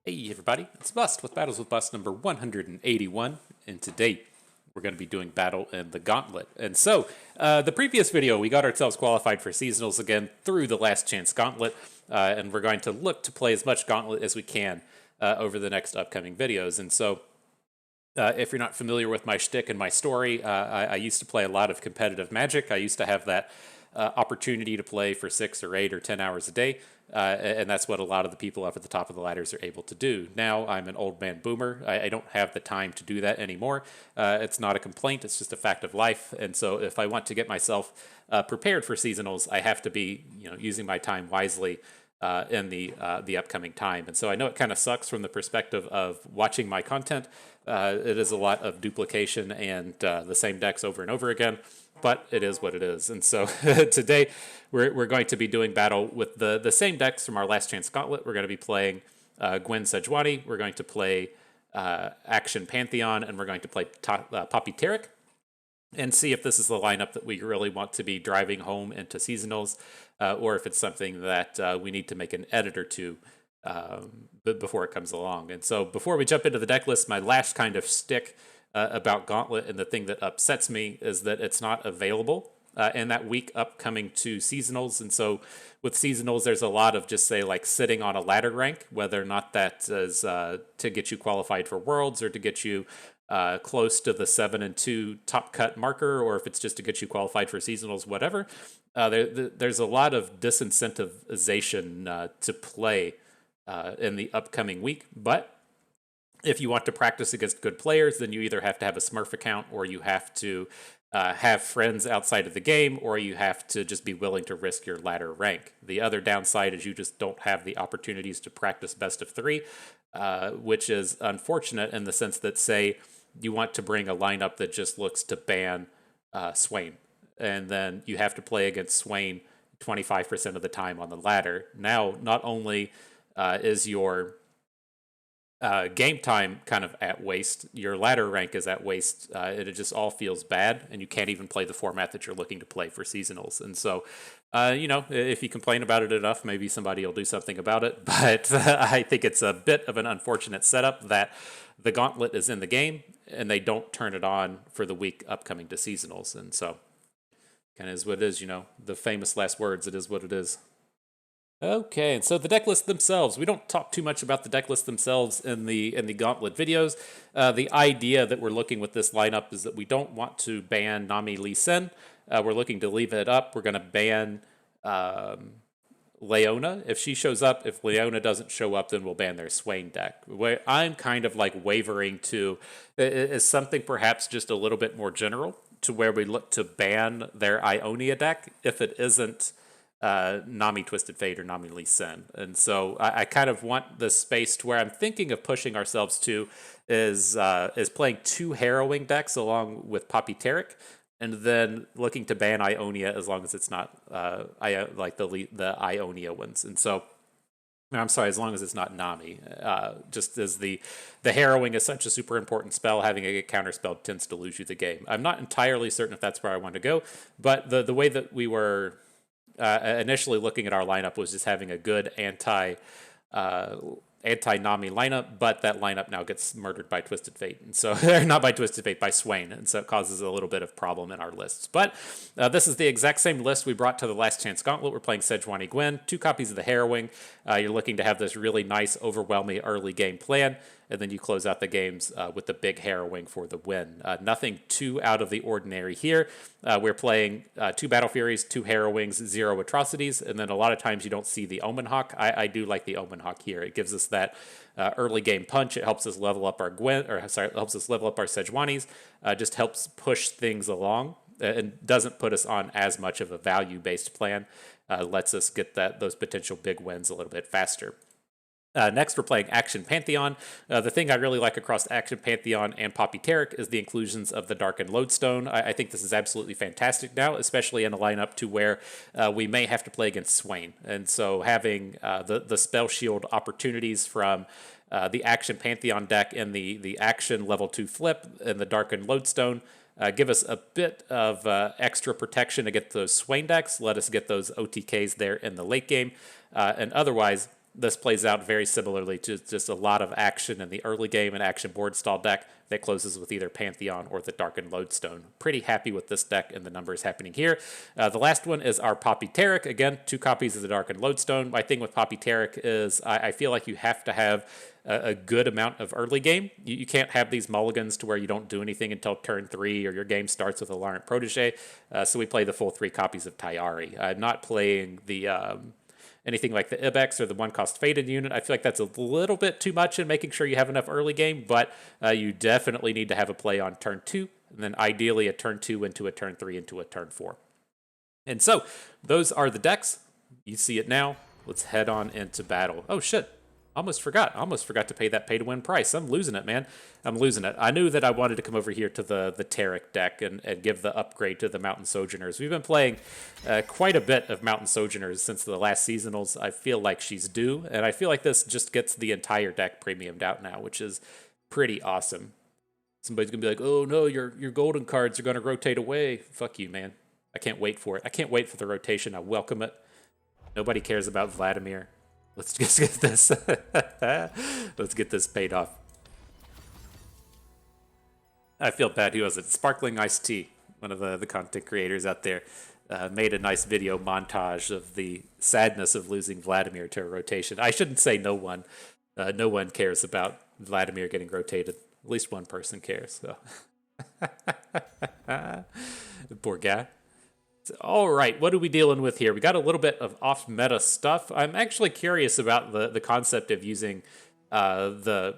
Hey everybody, it's Bust with Battles with Bust number 181, and today we're going to be doing Battle in the Gauntlet. And so, the previous video, we got ourselves qualified for Seasonals again through the Last Chance Gauntlet, and we're going to look to play as much Gauntlet as we can over the next upcoming videos. And so, if you're not familiar with my shtick and my story, I used to play a lot of competitive Magic. I used to have that opportunity to play for 6 or 8 or 10 hours a day, and that's what a lot of the people up at the top of the ladders are able to do. Now I'm an old man boomer. I don't have the time to do that anymore. It's not a complaint. It's just a fact of life. And so if I want to get myself prepared for seasonals, I have to be using my time wisely in the upcoming time. And so I know it kind of sucks from the perspective of watching my content. It is a lot of duplication and the same decks over and over again, but it is what it is. And so today we're going to be doing battle with the same decks from our Last Chance Gauntlet. We're going to be playing Gwen Sejuani. We're going to play Akshan Pantheon, and we're going to play Poppy Taric, and see if this is the lineup that we really want to be driving home into seasonals, or if it's something that we need to make an edit or two before it comes along. And so before we jump into the deck list, my last kind of stick about Gauntlet, and the thing that upsets me, is that it's not available in that week upcoming to seasonals. And so with seasonals, there's a lot of just say like sitting on a ladder rank, whether or not that is to get you qualified for Worlds or to get you close to the 7-2 top cut marker, or if it's just to get you qualified for seasonals, whatever. There's a lot of disincentivization to play in the upcoming week. But if you want to practice against good players, then you either have to have a Smurf account, or you have to have friends outside of the game, or you have to just be willing to risk your ladder rank. The other downside is you just don't have the opportunities to practice best of 3, which is unfortunate in the sense that, say, you want to bring a lineup that just looks to ban Swain, and then you have to play against Swain 25% of the time on the ladder. Now, not only is your game time kind of at waste, your ladder rank is at waste. It just all feels bad, and you can't even play the format that you're looking to play for seasonals. And so, if you complain about it enough, maybe somebody will do something about it. But I think it's a bit of an unfortunate setup that the Gauntlet is in the game, and they don't turn it on for the week upcoming to seasonals. And so, kind of is what it is, the famous last words, it is what it is. Okay, and so the deck lists themselves. We don't talk too much about the deck lists themselves in the Gauntlet videos. The idea that we're looking with this lineup is that we don't want to ban Nami Lee Sin. We're looking to leave it up. We're going to ban Leona if she shows up. If Leona doesn't show up, then we'll ban their Swain deck. Where I'm kind of like wavering to is something perhaps just a little bit more general, to where we look to ban their Ionia deck if it isn't Nami Twisted Fate or Nami Lee Sin. And so I kind of want the space to where I'm thinking of pushing ourselves to is playing 2 Harrowing decks along with Poppy Taric, and then looking to ban Ionia as long as it's not like the Ionia ones. And so, I'm sorry, as long as it's not Nami. Just as the Harrowing is such a super important spell, having it get counterspelled tends to lose you the game. I'm not entirely certain if that's where I want to go, but the way that we were initially looking at our lineup was just having a good anti-Nami lineup, but that lineup now gets murdered by Twisted Fate, and so not by Twisted Fate, by Swain, and so it causes a little bit of problem in our lists. But this is the exact same list we brought to the Last Chance Gauntlet. We're playing Sejuani Gwen, 2 copies of the Harrowing. You're looking to have this really nice, overwhelming early game plan, and then you close out the games with the big Harrowing for the win. Nothing too out of the ordinary here. We're playing 2 Battle Furies, 2 Harrowings, 0 Atrocities, and then a lot of times you don't see the Omen Hawk. I do like the Omen Hawk here. It gives us that early game punch. It helps us level up our helps us level up our Sejuanis. Just helps push things along and doesn't put us on as much of a value-based plan. Lets us get those potential big wins a little bit faster. Next, we're playing Akshan Pantheon. The thing I really like across Akshan Pantheon and Poppy Taric is the inclusions of the Darkened Lodestone. I think this is absolutely fantastic now, especially in a lineup to where we may have to play against Swain. And so having the Spell Shield opportunities from the Akshan Pantheon deck and the Akshan level 2 flip and the Darkened Lodestone give us a bit of extra protection against those Swain decks, let us get those OTKs there in the late game, and otherwise this plays out very similarly to just a lot of action in the early game and action board stall deck that closes with either Pantheon or the Darkened Lodestone. Pretty happy with this deck and the numbers happening here. The last one is our Poppy Taric. Again, 2 copies of the Darkened Lodestone. My thing with Poppy Taric is I feel like you have to have a good amount of early game. You can't have these mulligans to where you don't do anything until turn 3 or your game starts with a Larent Protege. So we play the full 3 copies of Tayari. I'm not playing the anything like the Ibex or the 1-cost Faded unit. I feel like that's a little bit too much in making sure you have enough early game, but you definitely need to have a play on turn 2, and then ideally a turn 2 into a turn 3 into a turn 4. And so those are the decks. You see it now. Let's head on into battle. Oh, shit. Almost forgot to pay that pay-to-win price. I'm losing it, man. I'm losing it. I knew that I wanted to come over here to the Taric deck and give the upgrade to the Mountain Sojourners. We've been playing quite a bit of Mountain Sojourners since the last seasonals. I feel like she's due, and I feel like this just gets the entire deck premiumed out now, which is pretty awesome. Somebody's going to be like, oh, no, your golden cards are going to rotate away. Fuck you, man. I can't wait for it. I can't wait for the rotation. I welcome it. Nobody cares about Vladimir. Let's just get this. Let's get this paid off. I feel bad. Who was it? Sparkling Iced Tea, one of the content creators out there, made a nice video montage of the sadness of losing Vladimir to a rotation. I shouldn't say no one. No one cares about Vladimir getting rotated. At least one person cares. So. Poor guy. All right, what are we dealing with here? We got a little bit of off-meta stuff. I'm actually curious about the concept of using the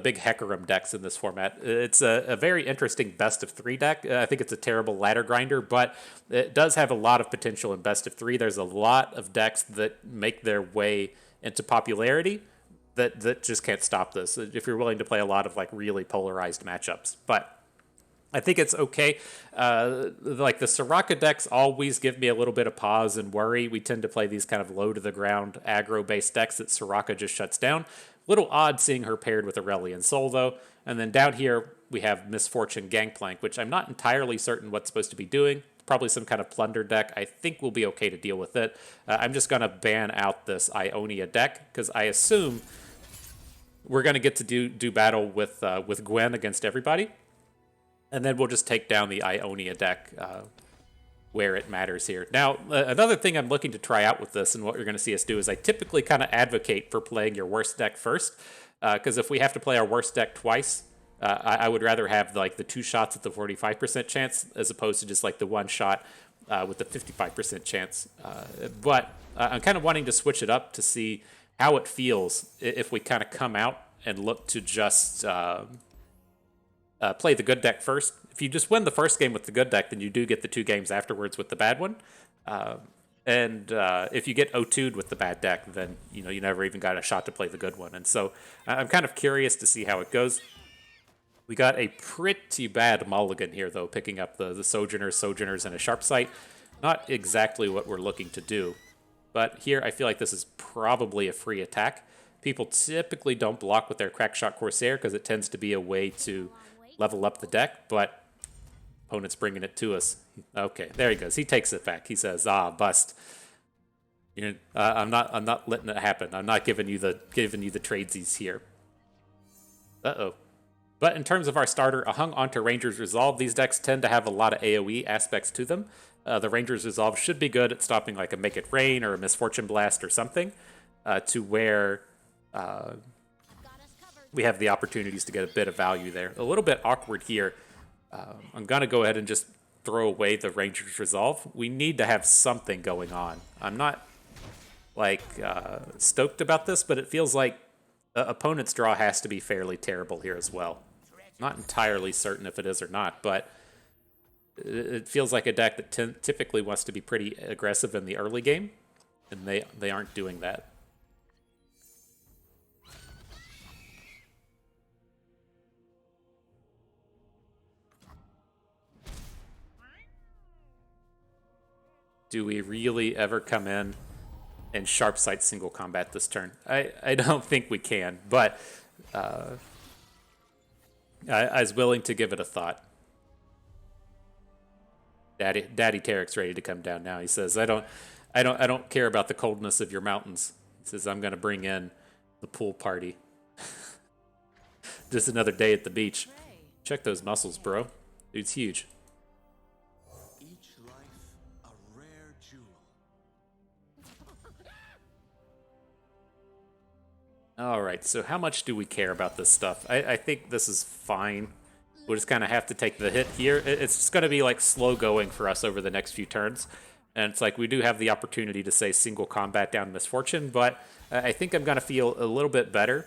big Hecarim decks in this format. It's a very interesting best-of-3 deck. I think it's a terrible ladder grinder, but it does have a lot of potential in best-of-3. There's a lot of decks that make their way into popularity that just can't stop this, if you're willing to play a lot of like really polarized matchups. But I think it's okay. Like the Soraka decks always give me a little bit of pause and worry. We tend to play these kind of low-to-the-ground aggro-based decks that Soraka just shuts down. Little odd seeing her paired with Aurelion Sol, though. And then down here, we have Misfortune Gangplank, which I'm not entirely certain what's supposed to be doing. Probably some kind of plunder deck. I think we'll be okay to deal with it. I'm just going to ban out this Ionia deck, because I assume we're going to get to do battle with Gwen against everybody. And then we'll just take down the Ionia deck where it matters here. Now, another thing I'm looking to try out with this, and what you're going to see us do, is I typically kind of advocate for playing your worst deck first. Because if we have to play our worst deck twice, I would rather have like the 2 shots at the 45% chance as opposed to just like the 1 shot with the 55% chance. But I'm kind of wanting to switch it up to see how it feels if we kind of come out and look to just play the good deck first. If you just win the first game with the good deck, then you do get the 2 games afterwards with the bad one. And if you get O2'd with the bad deck, then you never even got a shot to play the good one. And so I'm kind of curious to see how it goes. We got a pretty bad mulligan here, though, picking up the Sojourners, and a Sharp Sight. Not exactly what we're looking to do. But here, I feel like this is probably a free attack. People typically don't block with their Crackshot Corsair because it tends to be a way to level up the deck, but opponent's bringing it to us. Okay, there he goes. He takes it back. He says, bust. I'm not letting it happen. I'm not giving you the tradesies here. Uh-oh. But in terms of our starter, a Hung Onto Ranger's Resolve, these decks tend to have a lot of AoE aspects to them. The Ranger's Resolve should be good at stopping like a Make It Rain or a Misfortune Blast or something, to where we have the opportunities to get a bit of value there. A little bit awkward here. I'm going to go ahead and just throw away the Ranger's Resolve. We need to have something going on. I'm not like stoked about this, but it feels like opponent's draw has to be fairly terrible here as well. Not entirely certain if it is or not, but it feels like a deck that typically wants to be pretty aggressive in the early game, and they aren't doing that. Do we really ever come in and Sharp Sight single combat this turn? I don't think we can, but I was willing to give it a thought. Daddy Taric's ready to come down now. He says, I don't care about the coldness of your mountains. He says, I'm going to bring in the pool party. Just another day at the beach. Check those muscles, bro. Dude's huge. Each life a rare jewel. All right, so how much do we care about this stuff? I think this is fine. We'll just kind of have to take the hit here. It's just going to be like slow going for us over the next few turns. And it's like we do have the opportunity to say single combat down Misfortune, but I think I'm going to feel a little bit better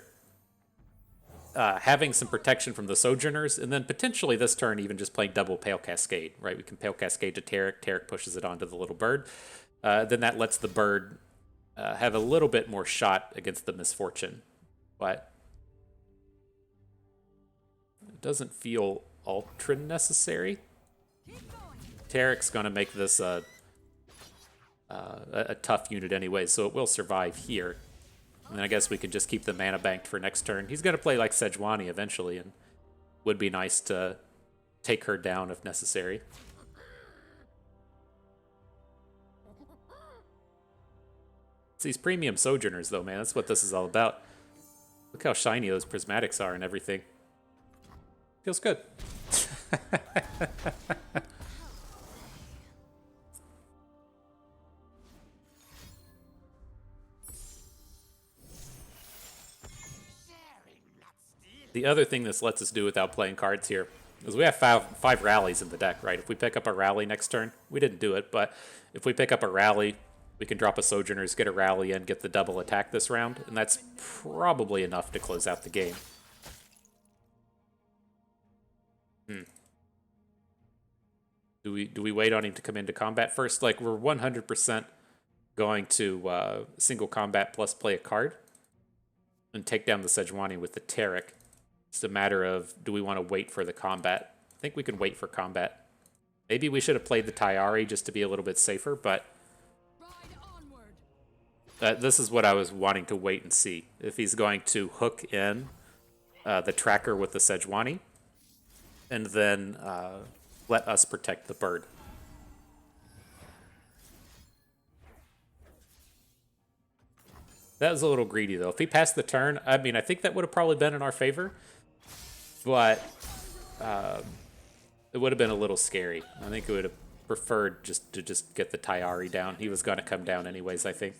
having some protection from the Sojourners, and then potentially this turn even just playing double Pale Cascade, right? We can Pale Cascade to Taric. Taric pushes it onto the little bird. Then that lets the bird have a little bit more shot against the Misfortune. But it doesn't feel ultra necessary. Taric's going to make this a tough unit anyway, so it will survive here. And then I guess we can just keep the mana banked for next turn. He's going to play like Sejuani eventually, and would be nice to take her down if necessary. It's these premium Sojourners, though, man. That's what this is all about. Look how shiny those prismatics are and everything. Feels good. The other thing this lets us do without playing cards here is we have five rallies in the deck, right? If we pick up a rally next turn, we didn't do it, but if we pick up a rally, we can drop a Sojourners, get a rally in, get the double attack this round, and that's probably enough to close out the game. Do we wait on him to come into combat first? Like, we're 100% going to single combat plus play a card and take down the Sejuani with the Taric. It's a matter of, do we want to wait for the combat? I think we can wait for combat. Maybe we should have played the Tayari just to be a little bit safer, but this is what I was wanting to wait and see. If he's going to hook in the tracker with the Sejuani, and then let us protect the bird. That was a little greedy, though. If he passed the turn, I mean, I think that would have probably been in our favor, but it would have been a little scary. I think it would have preferred just to get the Tayari down. He was going to come down anyways, I think.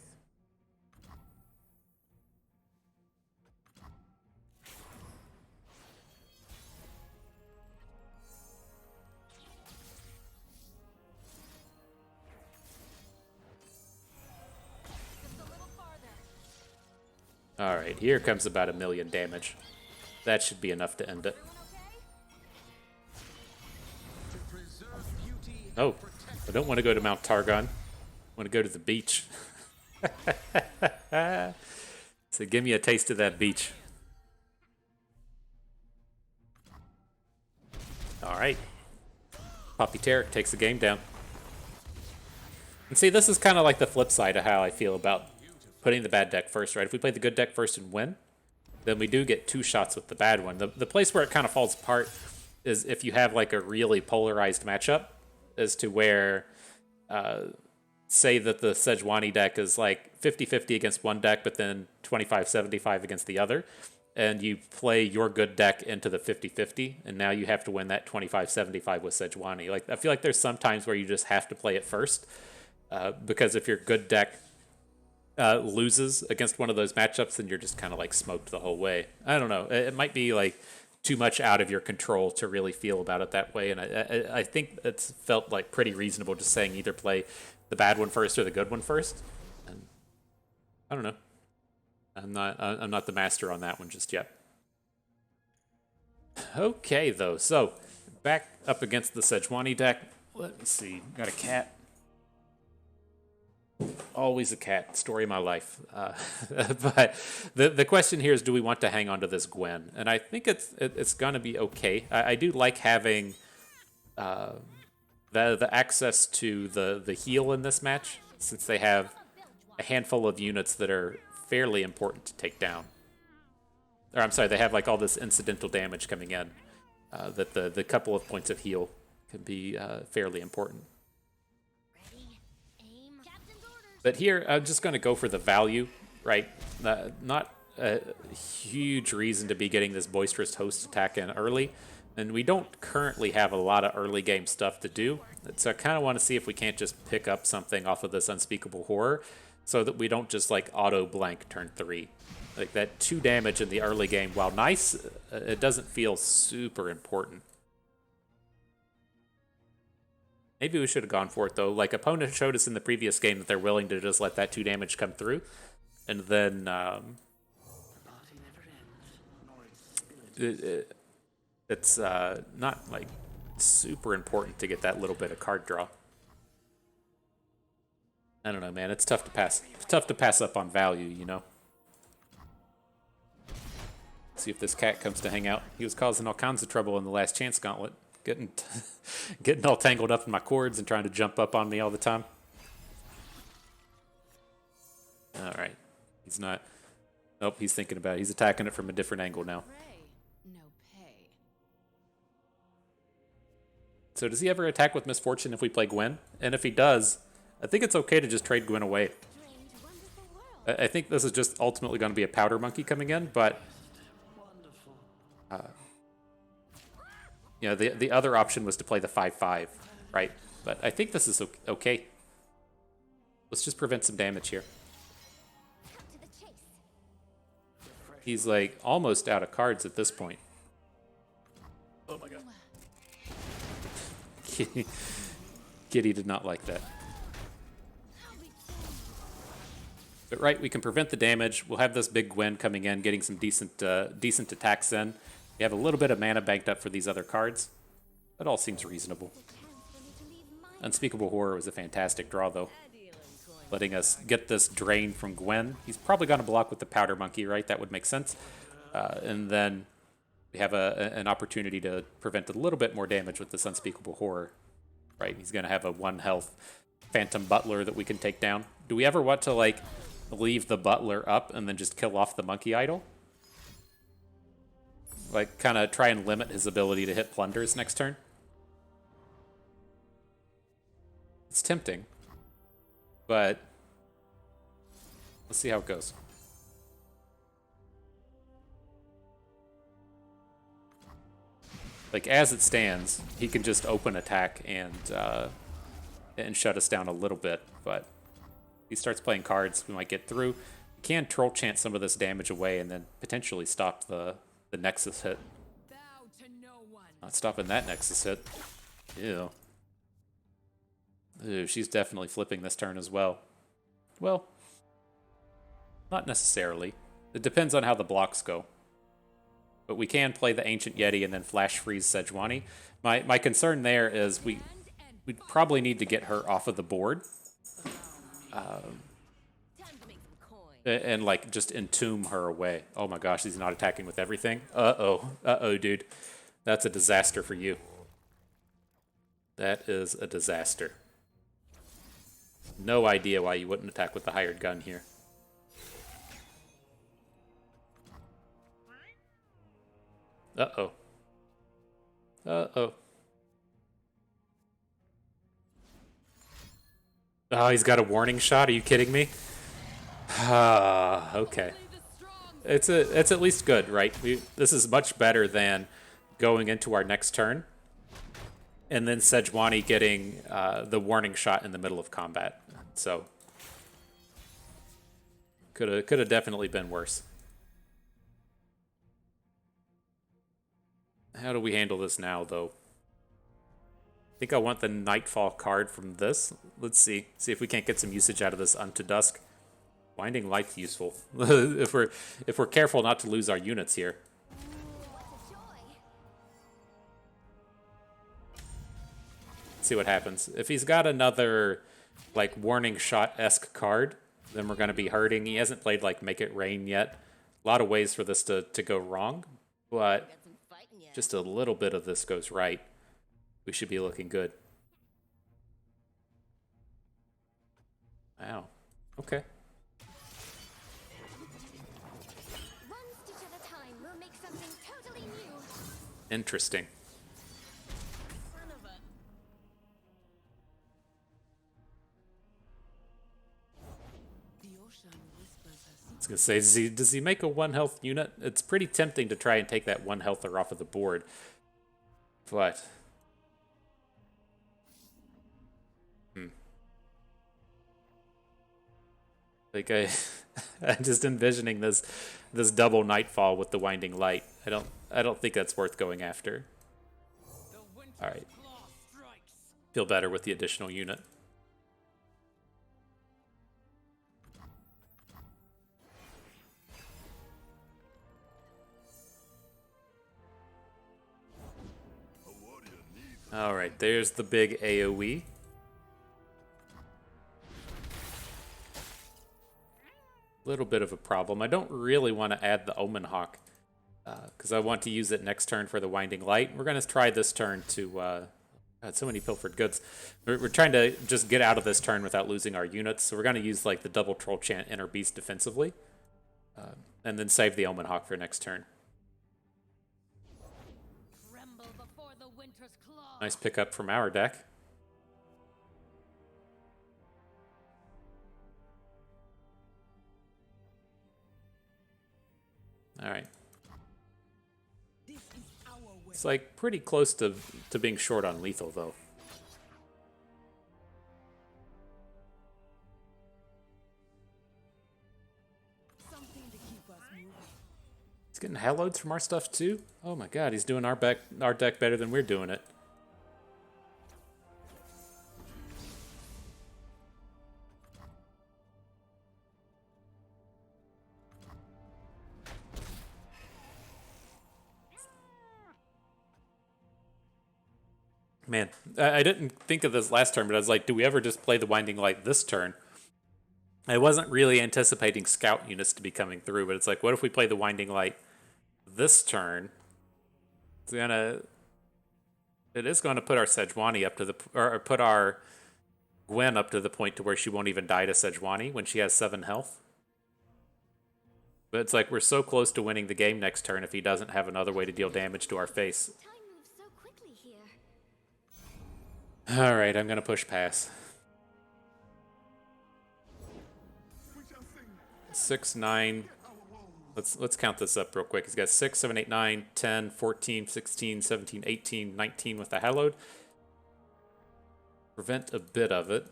Alright, here comes about 1 million damage. That should be enough to end it. Oh, I don't want to go to Mount Targon. I want to go to the beach. So give me a taste of that beach. Alright. Poppy Taric takes the game down. And see, this is kind of like the flip side of how I feel about putting the bad deck first, right? If we play the good deck first and win, then we do get 2 shots with the bad one. The place where it kind of falls apart is if you have like a really polarized matchup as to where, say that the Sejuani deck is like 50-50 against one deck, but then 25-75 against the other, and you play your good deck into the 50-50, and now you have to win that 25-75 with Sejuani. Like, I feel like there's some times where you just have to play it first, because if your good deck loses against one of those matchups, then you're just kind of like smoked the whole way. I don't know. It might be like too much out of your control to really feel about it that way. And I think it's felt like pretty reasonable just saying either play the bad one first or the good one first. And I don't know. I'm not the master on that one just yet. Okay, though. So back up against the Sejuani deck. Let me see. Got a cat. Always a cat. Story of my life. But the question here is, do we want to hang on to this Gwen? And I think it's going to be okay. I do like having the access to the heal in this match, since they have a handful of units that are fairly important to take down. Or I'm sorry, they have like all this incidental damage coming in, that the couple of points of heal can be fairly important. But here, I'm just going to go for the value right? Not a huge reason to be getting this Boisterous Host attack in early. And we don't currently have a lot of early game stuff to do. So I kind of want to see if we can't just pick up something off of this Unspeakable Horror so that we don't just like auto blank turn 3. Like that 2 damage in the early game, while nice, it doesn't feel super important. Maybe we should have gone for it though. Like opponent showed us in the previous game that they're willing to just let that 2 damage come through. And then it's not like super important to get that little bit of card draw. I don't know, man. It's tough to pass. It's tough to pass up on value, you know. See if this cat comes to hang out. He was causing all kinds of trouble in the last chance gauntlet, getting getting all tangled up in my cords and trying to jump up on me all the time. All right, he's not. Nope, he's thinking about it. He's attacking it from a different angle now. So does he ever attack with Misfortune if we play Gwen? And if he does, I think it's okay to just trade Gwen away. I think this is just ultimately going to be a Powder Monkey coming in, but you know, the other option was to play the 5/5, right? But I think this is okay. Let's just prevent some damage here. He's like almost out of cards at this point. Oh my god. Kitty did not like that. But right, we can prevent the damage. We'll have this big Gwen coming in, getting some decent attacks in. We have a little bit of mana banked up for these other cards. That all seems reasonable. Unspeakable Horror was a fantastic draw, though. Letting us get this drain from Gwen. He's probably going to block with the Powder Monkey, right? That would make sense. And then we have an opportunity to prevent a little bit more damage with this Unspeakable Horror, right? He's going to have a 1 health Phantom Butler that we can take down. Do we ever want to, like, leave the Butler up and then just kill off the Monkey Idol? Like, kind of try and limit his ability to hit Plunders next turn? It's tempting. But let's see how it goes. Like, as it stands, he can just open attack and shut us down a little bit. But if he starts playing cards, we might get through. We can Troll Chant some of this damage away and then potentially stop the Nexus hit. Not stopping that Nexus hit. Ew. Ooh, she's definitely flipping this turn as well. Well, not necessarily. It depends on how the blocks go. But we can play the Ancient Yeti and then Flash Freeze Sejuani. My concern there is we probably need to get her off of the board. And like just entomb her away. Oh my gosh, he's not attacking with everything. Uh-oh, dude. That's a disaster for you. That is a disaster. No idea why you wouldn't attack with the hired gun here. Uh-oh. Uh-oh. Oh, he's got a warning shot? Are you kidding me? Ah, okay. It's at least good, right? This is much better than going into our next turn and then Sejuani getting the warning shot in the middle of combat. So could have definitely been worse. How do we handle this now, though? I think I want the Nightfall card from this. Let's see. See if we can't get some usage out of this Unto Dusk. Winding Light's useful. if we're careful not to lose our units here. See what happens. If he's got another like warning shot-esque card, then we're going to be hurting. He hasn't played like Make It Rain yet. A lot of ways for this to go wrong, but just a little bit of this goes right. We should be looking good. Wow. Okay. Interesting. was gonna say, does he make a 1 health unit? It's pretty tempting to try and take that 1 healther off of the board. But... Like, I'm just envisioning this double Nightfall with the Winding Light. I don't think that's worth going after. Alright. Feel better with the additional unit. Alright, there's the big AoE. Little bit of a problem. I don't really want to add the Omen Hawk because I want to use it next turn for the Winding Light. We're going to try this turn to... God, so many pilfered goods. We're trying to just get out of this turn without losing our units, so we're going to use like the double Troll Chant Inner Beast defensively, and then save the Omen Hawk for next turn. Nice pickup from our deck. All right. It's like pretty close to being short on lethal though. He's getting haloads from our stuff too? Oh my god, he's doing our deck better than we're doing it. Man, I didn't think of this last turn, but I was like, do we ever just play the Winding Light this turn? I wasn't really anticipating scout units to be coming through, but it's like, what if we play the Winding Light this turn? It is going to put our Sejuani up to the, or put our Gwen up to the point to where she won't even die to Sejuani when she has 7 health. But it's like, we're so close to winning the game next turn if he doesn't have another way to deal damage to our face. Alright, I'm gonna push pass. 6, 9. Let's count this up real quick. He's got 6, 7, 8, 9, 10, 14, 16, 17, 18, 19 with the hallowed. Prevent a bit of it.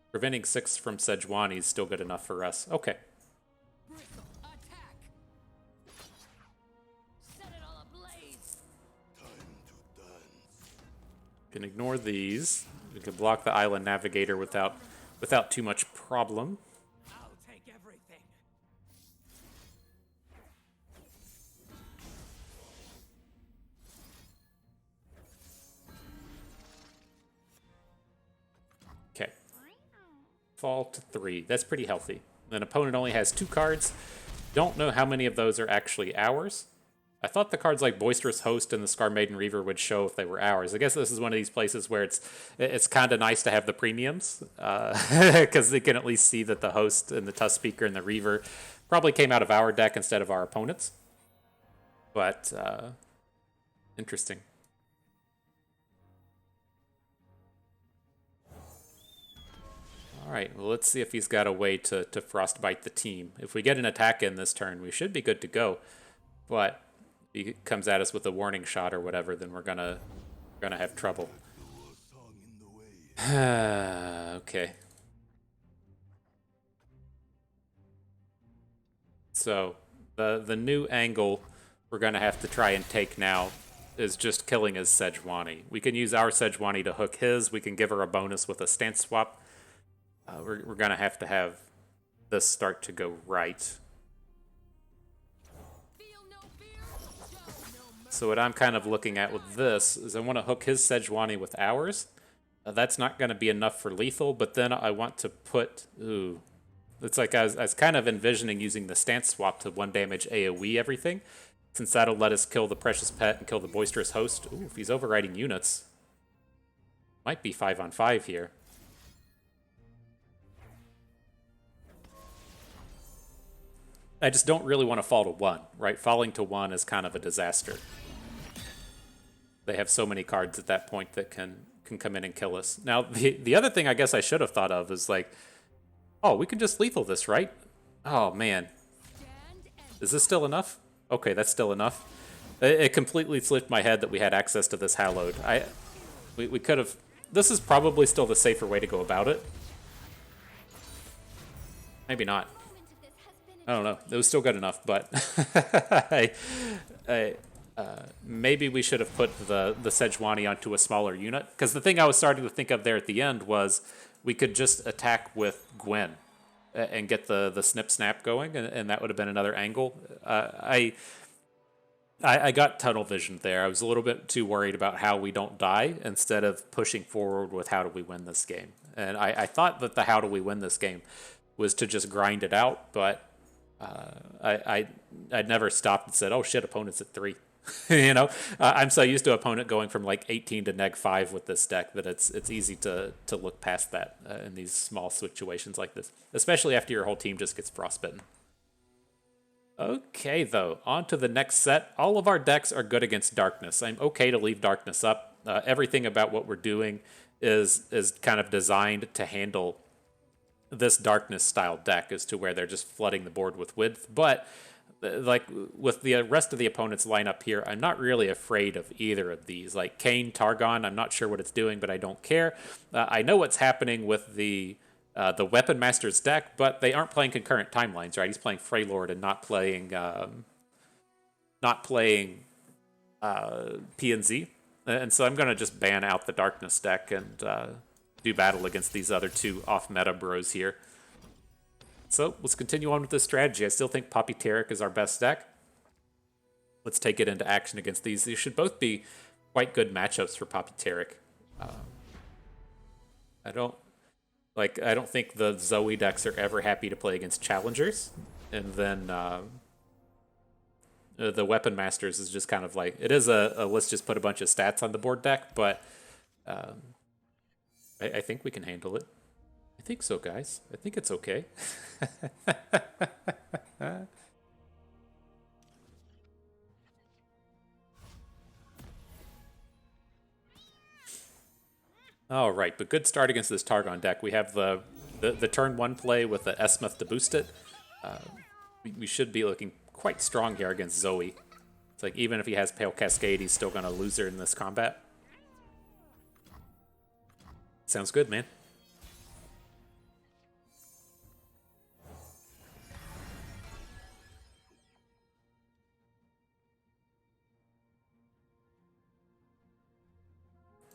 Preventing 6 from Sejuani is still good enough for us. Okay. Can ignore these. We can block the Island Navigator without too much problem. I'll take everything. Okay. Fall to 3. That's pretty healthy. An opponent only has 2 cards. Don't know how many of those are actually ours. I thought the cards like Boisterous Host and the Scar Maiden Reaver would show if they were ours. I guess this is one of these places where it's kind of nice to have the premiums, because they can at least see that the Host and the Tusk Speaker and the Reaver probably came out of our deck instead of our opponent's. But, interesting. Alright, well let's see if he's got a way to Frostbite the team. If we get an attack in this turn, we should be good to go. But he comes at us with a warning shot or whatever, then we're gonna have trouble. Okay. So the new angle we're gonna have to try and take now is just killing his Sejuani. We can use our Sejuani to hook his. We can give her a bonus with a stance swap. We're gonna have to have this start to go right. So what I'm kind of looking at with this is I want to hook his Sejuani with ours. That's not going to be enough for lethal, but then I want to put... Ooh. It's like I was kind of envisioning using the stance swap to 1 damage AoE everything, since that'll let us kill the Precious Pet and kill the Boisterous Host. Ooh, if he's overriding units. Might be 5-on-5 here. I just don't really want to fall to 1, right? Falling to 1 is kind of a disaster. They have so many cards at that point that can come in and kill us. Now, the other thing I guess I should have thought of is like, oh, we can just lethal this, right? Oh, man. Is this still enough? Okay, that's still enough. It completely slipped my head that we had access to this hallowed. We could have... This is probably still the safer way to go about it. Maybe not. I don't know. It was still good enough, but maybe we should have put the Sejuani onto a smaller unit. Because the thing I was starting to think of there at the end was we could just attack with Gwen and get the snip snap going, and that would have been another angle. I got tunnel vision there. I was a little bit too worried about how we don't die instead of pushing forward with how do we win this game. And I thought that the how do we win this game was to just grind it out, but I'd never stopped and said, oh shit, opponent's at 3. You know, I'm so used to opponent going from like 18 to -5 with this deck that it's easy to look past that in these small situations like this, especially after your whole team just gets frostbitten. Okay, though, on to the next set. All of our decks are good against darkness. I'm okay to leave darkness up. Everything about what we're doing is kind of designed to handle this darkness style deck, as to where they're just flooding the board with width. But like with the rest of the opponent's lineup here, I'm not really afraid of either of these. Like Kayn, Targon, I'm not sure what it's doing, but I don't care. I know what's happening with the Weapon Master's deck, but they aren't playing concurrent timelines, right? He's playing Freylord and not playing PNZ. And so I'm going to just ban out the Darkness deck and do battle against these other two off-meta bros here. So let's continue on with this strategy. I still think Poppy Taric is our best deck. Let's take it into action against these. These should both be quite good matchups for Poppy Taric. I don't think the Zoe decks are ever happy to play against challengers, and then the Weapon Masters is just kind of like, it is a let's just put a bunch of stats on the board deck, but I think we can handle it. I think so, guys. I think it's okay. All right, but good start against this Targon deck. We have the turn 1 play with the Esmuth to boost it. We should be looking quite strong here against Zoe. It's like, even if he has Pale Cascade, he's still going to lose her in this combat. Sounds good, man.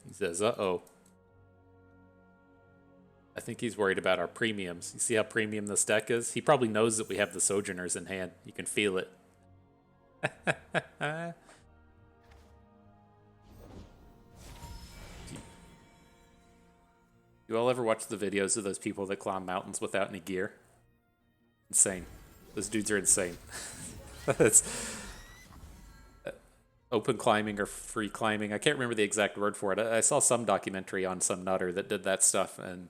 He says, uh-oh. I think he's worried about our premiums. You see how premium this deck is? He probably knows that we have the Sojourners in hand. You can feel it. You all ever watch the videos of those people that climb mountains without any gear? Insane. Those dudes are insane. It's open climbing or free climbing. I can't remember the exact word for it. I saw some documentary on some nutter that did that stuff, and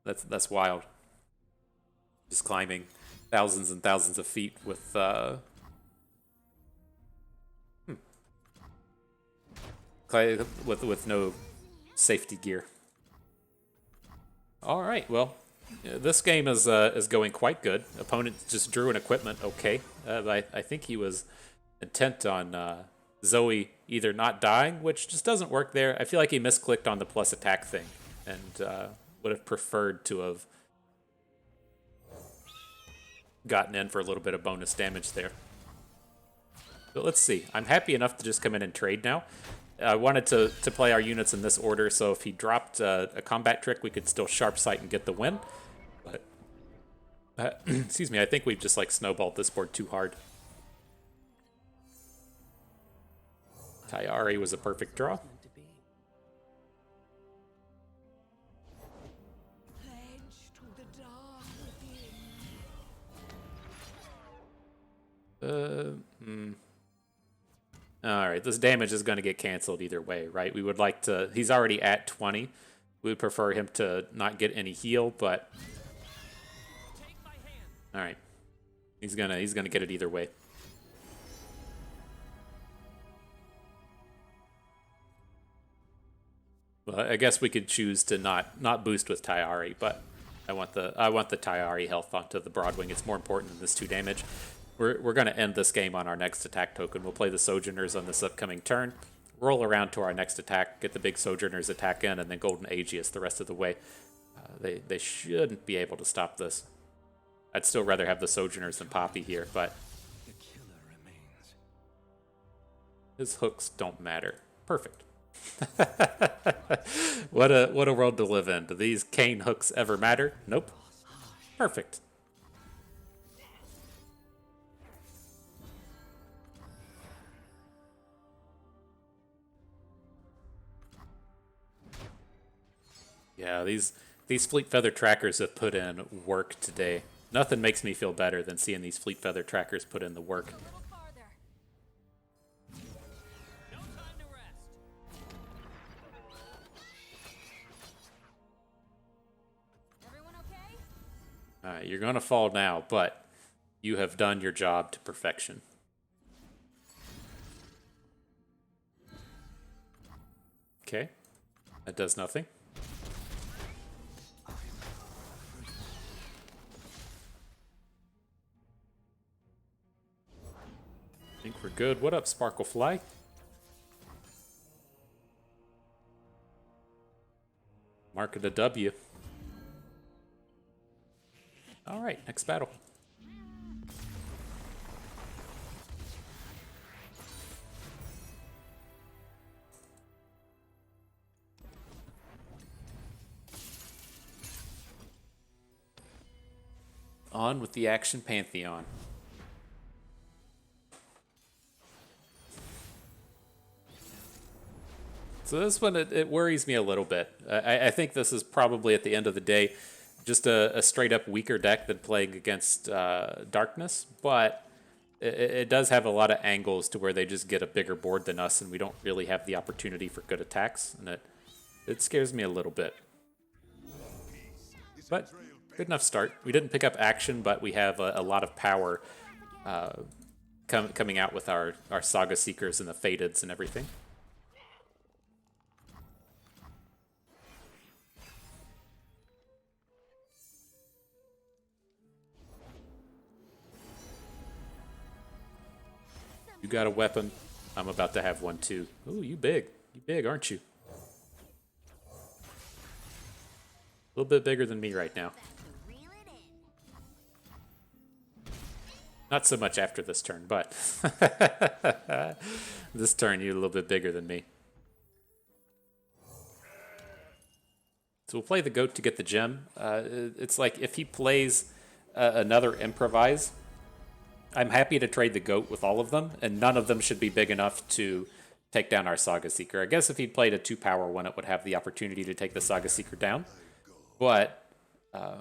that's wild. Just climbing thousands and thousands of feet with with no safety gear. All right, well, this game is going quite good. Opponent just drew an equipment. Okay, I think he was intent on Zoe either not dying, which just doesn't work there. I feel like he misclicked on the plus attack thing and would have preferred to have gotten in for a little bit of bonus damage there. But let's see. I'm happy enough to just come in and trade now. I wanted to play our units in this order, so if he dropped a combat trick, we could still sharp sight and get the win. But excuse me, I think we've just like snowballed this board too hard. Tayari was a perfect draw. Alright, this damage is going to get canceled either way, right? We would like to... He's already at 20. We would prefer him to not get any heal, but... Alright. He's gonna get it either way. Well, I guess we could choose to not boost with Tayari, but I want the Tayari health onto the Broadwing. It's more important than this 2 damage. We're going to end this game on our next attack token. We'll play the Sojourners on this upcoming turn, roll around to our next attack, get the big Sojourners attack in, and then Golden Aegis the rest of the way. They shouldn't be able to stop this. I'd still rather have the Sojourners than Poppy here, but The killer remains. his hooks don't matter. Perfect. What a world to live in. Do these Kane hooks ever matter? Nope. Perfect. Yeah, these Fleet Feather trackers have put in work today. Nothing makes me feel better than seeing these Fleet Feather trackers put in the work. A little farther. No time to rest. Everyone okay? Alright, you're gonna fall now, but you have done your job to perfection. Okay, that does nothing. I think we're good. What up, Sparklefly? Mark it a W. Alright, next battle. On with the Akshan Pantheon. So this one, it worries me a little bit. I think this is probably, at the end of the day, just a straight-up weaker deck than playing against Darkness, but it does have a lot of angles to where they just get a bigger board than us, and we don't really have the opportunity for good attacks, and it scares me a little bit. But good enough start. We didn't pick up Akshan, but we have a lot of power coming out with our Saga Seekers and the Fadeds and everything. You got a weapon. I'm about to have one too. Ooh, you big. You big, aren't you? A little bit bigger than me right now. Not so much after this turn, but this turn you're a little bit bigger than me. So we'll play the goat to get the gem. It's like if he plays another improvise, I'm happy to trade the goat with all of them, and none of them should be big enough to take down our Saga Seeker. I guess if he played a 2-power one, it would have the opportunity to take the Saga Seeker down, but I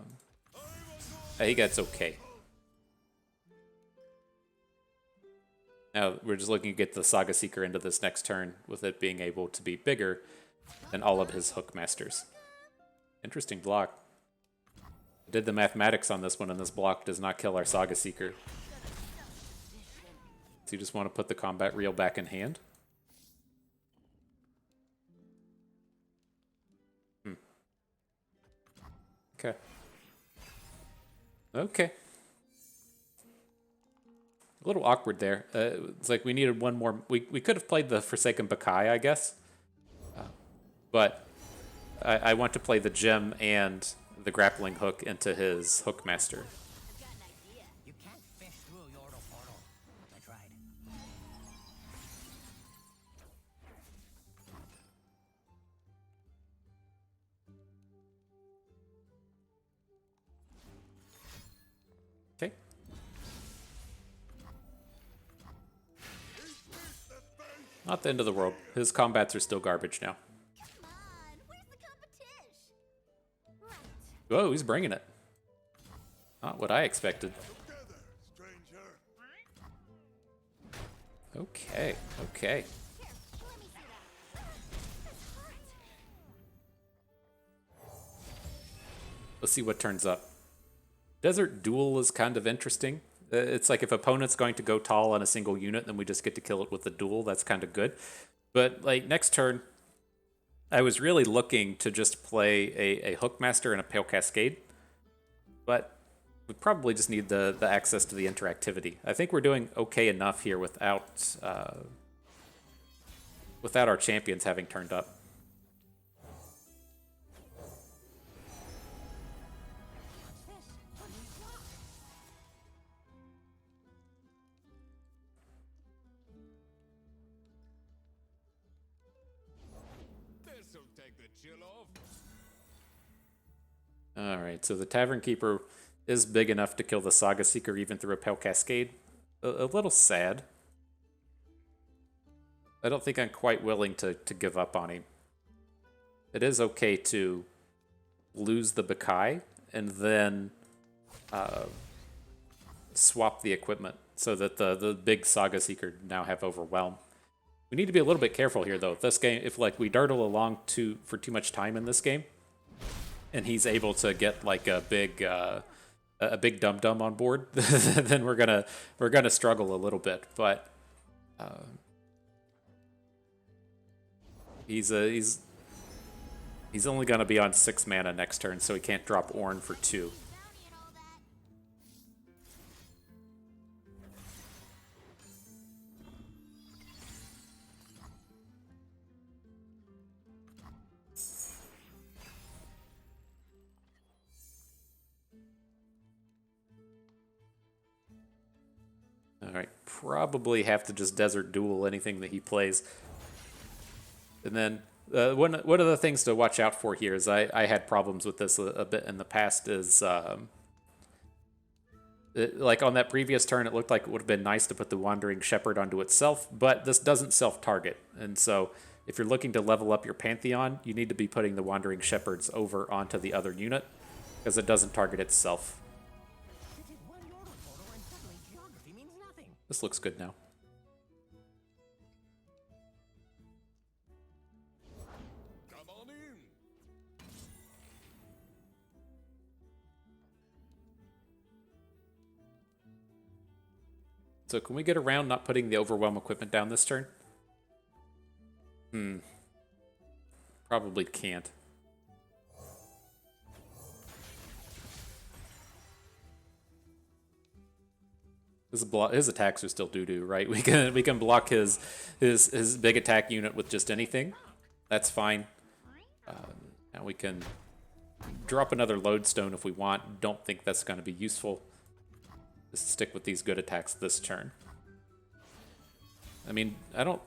think that's okay. Now, we're just looking to get the Saga Seeker into this next turn, with it being able to be bigger than all of his Hook Masters. Interesting block. I did the mathematics on this one, and this block does not kill our Saga Seeker. So you just want to put the combat reel back in hand? Okay. Okay. A little awkward there. It's like we needed one more. We could have played the Forsaken Bakai, I guess. But I want to play the gem and the grappling hook into his Hook Master. I've got an idea. You can't fish through a Yordle portal. I tried. Okay. Not the end of the world. His combats are still garbage now. Come on, where's the competition? Right. Whoa, he's bringing it. Not what I expected. Okay, okay. Here, let me see that. That's hot. Let's see what turns up. Desert Duel is kind of interesting. It's like if opponent's going to go tall on a single unit, then we just get to kill it with the duel. That's kind of good. But like next turn, I was really looking to just play a Hookmaster and a Pale Cascade. but we probably just need the access to the interactivity. I think we're doing okay enough here without without our champions having turned up. This'll take the chill off. Alright, so the Tavern Keeper is big enough to kill the Saga Seeker even through a Pale Cascade. A little sad. I don't think I'm quite willing to give up on him. It is okay to lose the Bakai and then swap the equipment so that the big Saga Seeker now have Overwhelm. We need to be a little bit careful here, though. This game, if like we dardle along for too much time in this game, and he's able to get like a big dum dum on board, then we're gonna struggle a little bit. But he's only gonna be on 6 mana next turn, so he can't drop Ornn for 2. Alright, probably have to just Desert Duel anything that he plays. And then one of the things to watch out for here is I had problems with this a bit in the past is like on that previous turn it looked like it would have been nice to put the Wandering Shepherd onto itself, but this doesn't self-target. And so if you're looking to level up your Pantheon, you need to be putting the Wandering Shepherds over onto the other unit because it doesn't target itself. This looks good now. Come on in. So can we get around not putting the Overwhelm equipment down this turn? Probably can't. His attacks are still doo-doo, right? We can block his big attack unit with just anything. That's fine. Now we can drop another Lodestone if we want. Don't think that's going to be useful. Just stick with these good attacks this turn. I mean, I don't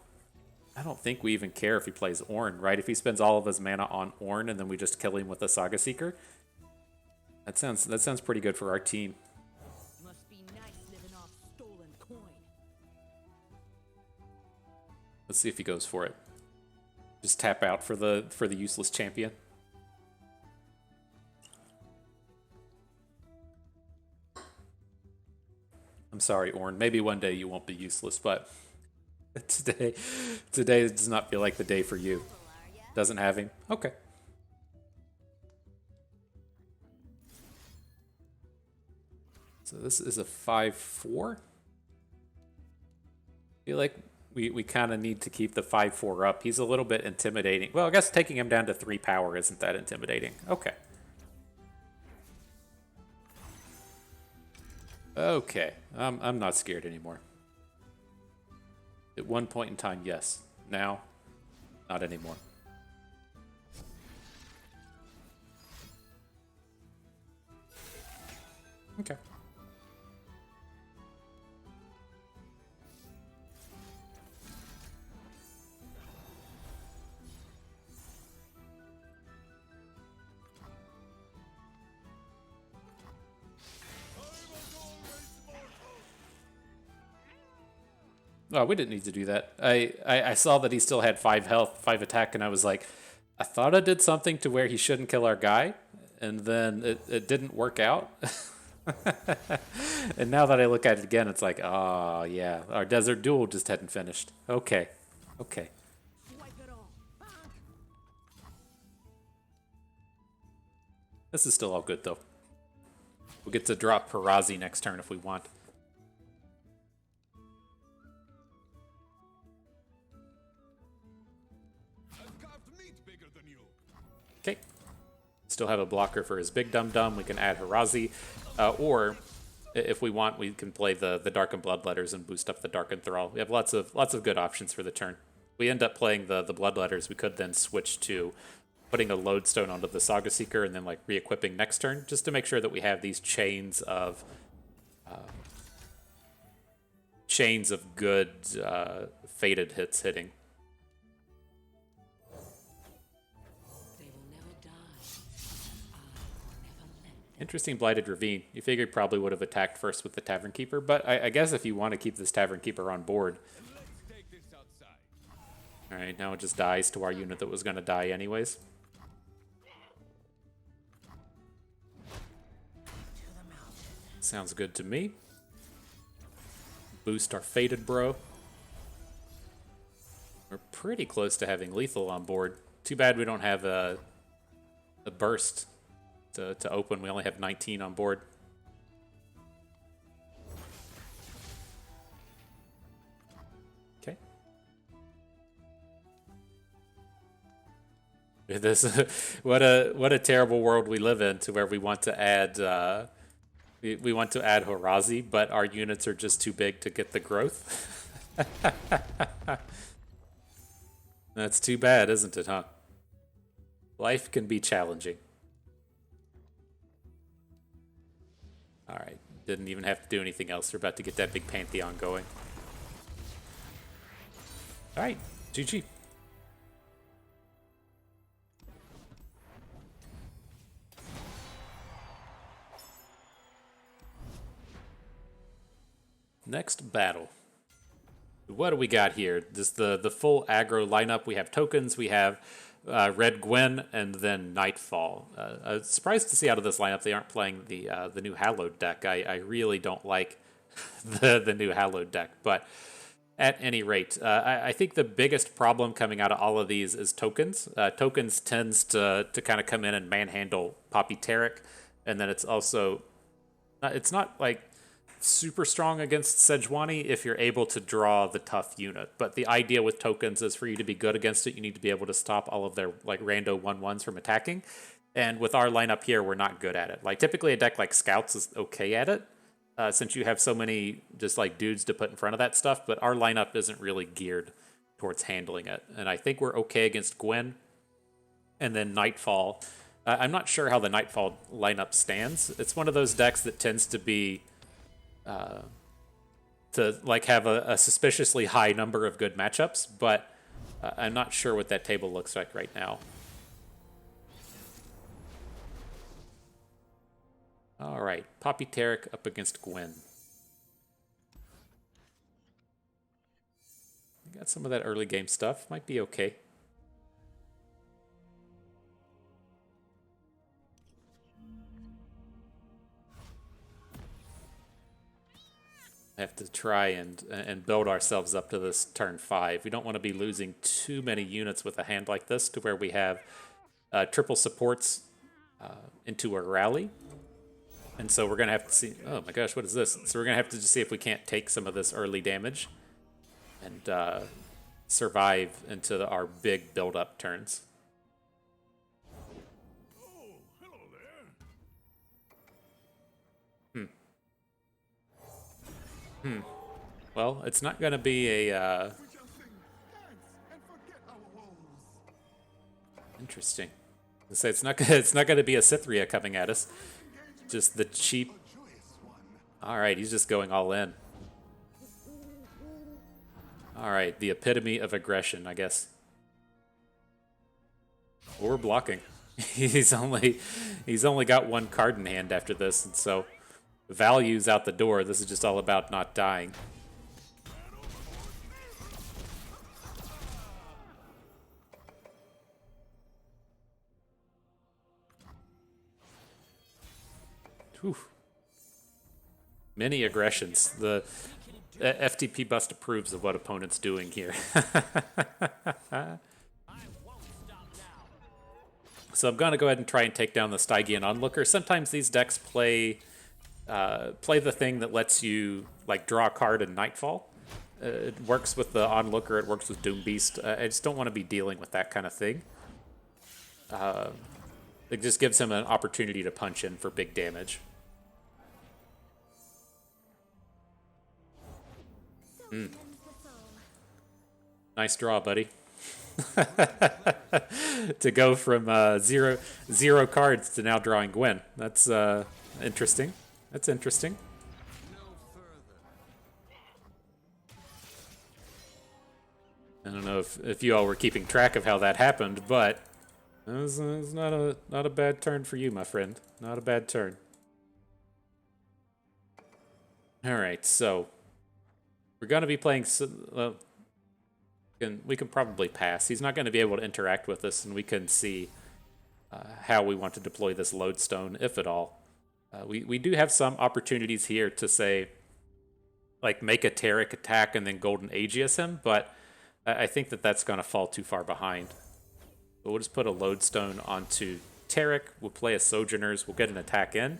think we even care if he plays Ornn, right? If he spends all of his mana on Ornn and then we just kill him with a Saga Seeker, that sounds pretty good for our team. Must be nice living off stolen coin. Let's see if he goes for it. Just tap out for the useless champion. I'm sorry, Ornn. Maybe one day you won't be useless, but today does not feel like the day for you. Doesn't have him? Okay. So this is a 5/4. I feel like we kind of need to keep the 5/4 up. He's a little bit intimidating. Well, I guess taking him down to 3 power isn't that intimidating. Okay. Okay. I'm not scared anymore. At one point in time, yes. Now, not anymore. Okay. Oh, we didn't need to do that. I saw that he still had 5 health, 5 attack, and I was like, I thought I did something to where he shouldn't kill our guy, and then it didn't work out. And now that I look at it again, it's like, oh, yeah, our Desert Duel just hadn't finished. Okay. Okay. This is still all good, though. We'll get to drop Perazi next turn if we want. still have a blocker for his big dum-dum. We can add Harazi, or if we want, we can play the Darkened Bloodletters and boost up the Darkened Thrall. We have lots of good options for the turn. We end up playing the Bloodletters. We could then switch to putting a Lodestone onto the Saga Seeker and then like re-equipping next turn, just to make sure that we have these chains of good fated hits hitting. Interesting Blighted Ravine. You figured probably would have attacked first with the Tavern Keeper, but I guess if you want to keep this Tavern Keeper on board. Alright, now it just dies to our unit that was going to die anyways. Sounds good to me. Boost our Fated Bro. We're pretty close to having lethal on board. Too bad we don't have a burst to open. We only have 19 on board. Okay. This what a terrible world we live in, to where we want to add we want to add Harazi, but our units are just too big to get the growth. That's too bad, isn't it, huh? Life can be challenging. Alright, didn't even have to do anything else. We're about to get that big Pantheon going. Alright, GG. Next battle. What do we got here? This the full aggro lineup. We have tokens, we have Red Gwen, and then Nightfall. I was surprised to see out of this lineup they aren't playing the new Hallowed deck. I really don't like the new Hallowed deck, but at any rate, I think the biggest problem coming out of all of these is tokens. Tokens tends to kind of come in and manhandle Poppy Taric, and then it's also it's not like super strong against Sejuani if you're able to draw the tough unit. But the idea with tokens is for you to be good against it, you need to be able to stop all of their like rando 1/1s from attacking. And with our lineup here, we're not good at it. Like typically a deck like Scouts is okay at it, since you have so many just like dudes to put in front of that stuff. But our lineup isn't really geared towards handling it. And I think we're okay against Gwen. And then Nightfall. I'm not sure how the Nightfall lineup stands. It's one of those decks that tends to be to like have a suspiciously high number of good matchups, but I'm not sure what that table looks like right now. All right, Poppy Taric up against Gwen. Got some of that early game stuff. Might be okay. Have to try and build ourselves up to this turn 5. We don't want to be losing too many units with a hand like this, to where we have triple supports into a rally. And so we're going to have to see... Oh my gosh, what is this? So we're going to have to just see if we can't take some of this early damage and survive into our big build-up turns. Well, it's not going to be a... Interesting. So it's not going to be a Cythria coming at us. Just the cheap... Alright, he's just going all in. Alright, the epitome of aggression, I guess. Or blocking. He's only got one card in hand after this, and so value's out the door. This is just all about not dying. Whew. Many aggressions. The FTP bust approves of what opponent's doing here. So I'm going to go ahead and try and take down the Stygian Onlooker. Sometimes these decks play the thing that lets you like draw a card in Nightfall. It works with the Onlooker, it works with Doom Beast. I just don't want to be dealing with that kind of thing. It just gives him an opportunity to punch in for big damage. Nice draw, buddy. To go from zero cards to now drawing Gwen. That's interesting. That's interesting. I don't know if you all were keeping track of how that happened, but it was not a bad turn for you, my friend. Not a bad turn. All right, so we're going to be playing. We can probably pass. He's not going to be able to interact with us, and we can see how we want to deploy this lodestone, if at all. We do have some opportunities here to say, like, make a Taric attack and then Golden Aegis him, but I think that that's going to fall too far behind. But we'll just put a lodestone onto Taric. We'll play a Sojourners. We'll get an attack in.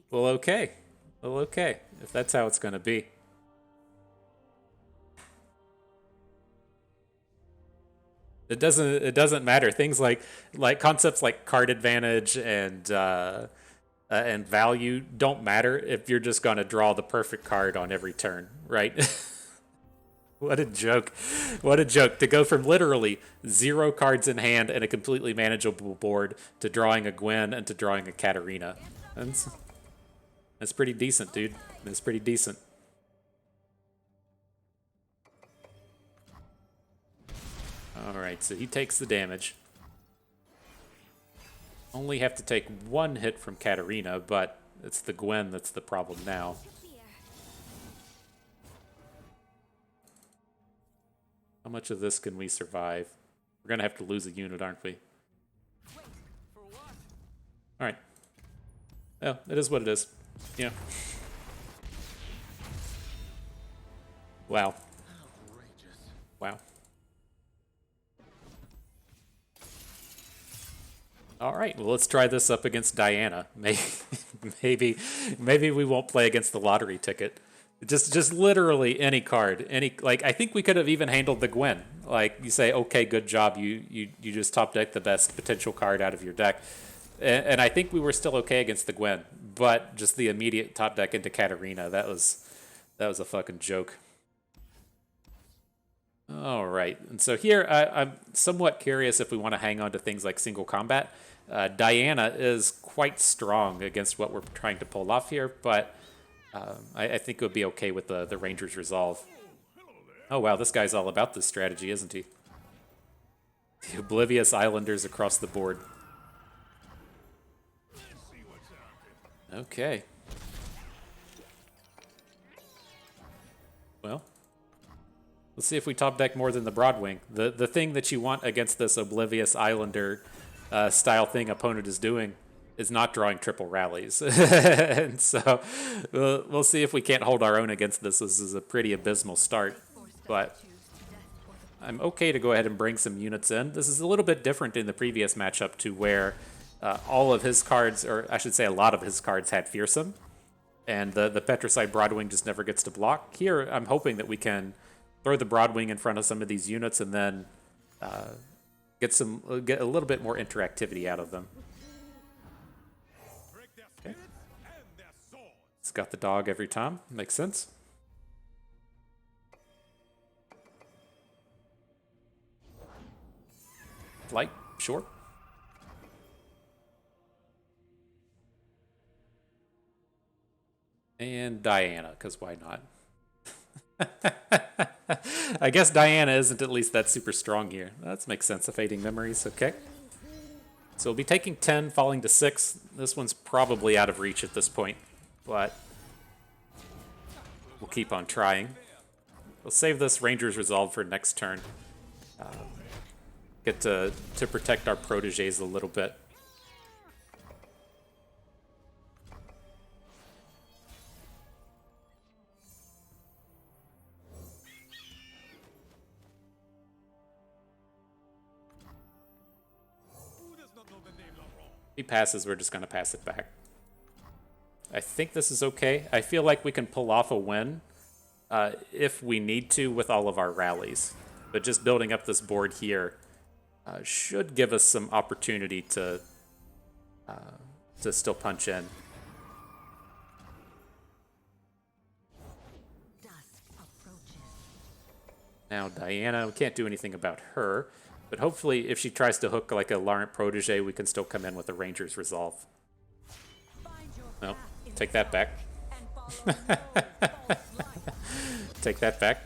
Well, okay. Well, okay. If that's how it's going to be. It doesn't matter. Things like concepts like card advantage and value don't matter if you're just going to draw the perfect card on every turn, right? What a joke. What a joke. To go from literally 0 cards in hand and a completely manageable board to drawing a Gwen and to drawing a Katarina. That's pretty decent, dude. That's pretty decent. Alright, so he takes the damage. Only have to take 1 hit from Katarina, but it's the Gwen that's the problem now. How much of this can we survive? We're going to have to lose a unit, aren't we? Alright. Well, it is what it is. Yeah. Wow. Wow. All right, well, let's try this up against Diana. Maybe we won't play against the lottery ticket. Just literally any card, like I think we could have even handled the Gwen. Like you say, okay, good job, you just top deck the best potential card out of your deck, and I think we were still okay against the Gwen, but just the immediate top deck into Katarina, that was a fucking joke. All right, and so here I'm somewhat curious if we want to hang on to things like single combat. Diana is quite strong against what we're trying to pull off here, but I think it would be okay with the Ranger's Resolve. Oh wow, this guy's all about this strategy, isn't he? The Oblivious Islanders across the board. Okay. Well, let's see if we top deck more than the Broadwing. The thing that you want against this Oblivious Islander style thing opponent is doing is not drawing triple rallies. And so we'll see if we can't hold our own against this. This is a pretty abysmal start, but I'm okay to go ahead and bring some units in. This is a little bit different in the previous matchup to where all of his cards, or I should say a lot of his cards, had Fearsome, and the Petricide Broadwing just never gets to block. Here, I'm hoping that we can throw the Broadwing in front of some of these units and then get a little bit more interactivity out of them. Okay. It's got the dog every time. Makes sense. Flight, sure. And Diana, because why not? I guess Diana isn't at least that super strong here. That makes sense. Of Fading Memories, okay. So we'll be taking 10, falling to 6. This one's probably out of reach at this point, but we'll keep on trying. We'll save this Ranger's Resolve for next turn. Get to protect our proteges a little bit. If he passes, we're just going to pass it back. I think this is okay. I feel like we can pull off a win if we need to with all of our rallies. But just building up this board here should give us some opportunity to still punch in. Dusk approaches. Now Diana, we can't do anything about her, but hopefully if she tries to hook like a Laurent protege, we can still come in with a Ranger's Resolve. No, take that back. Take that back.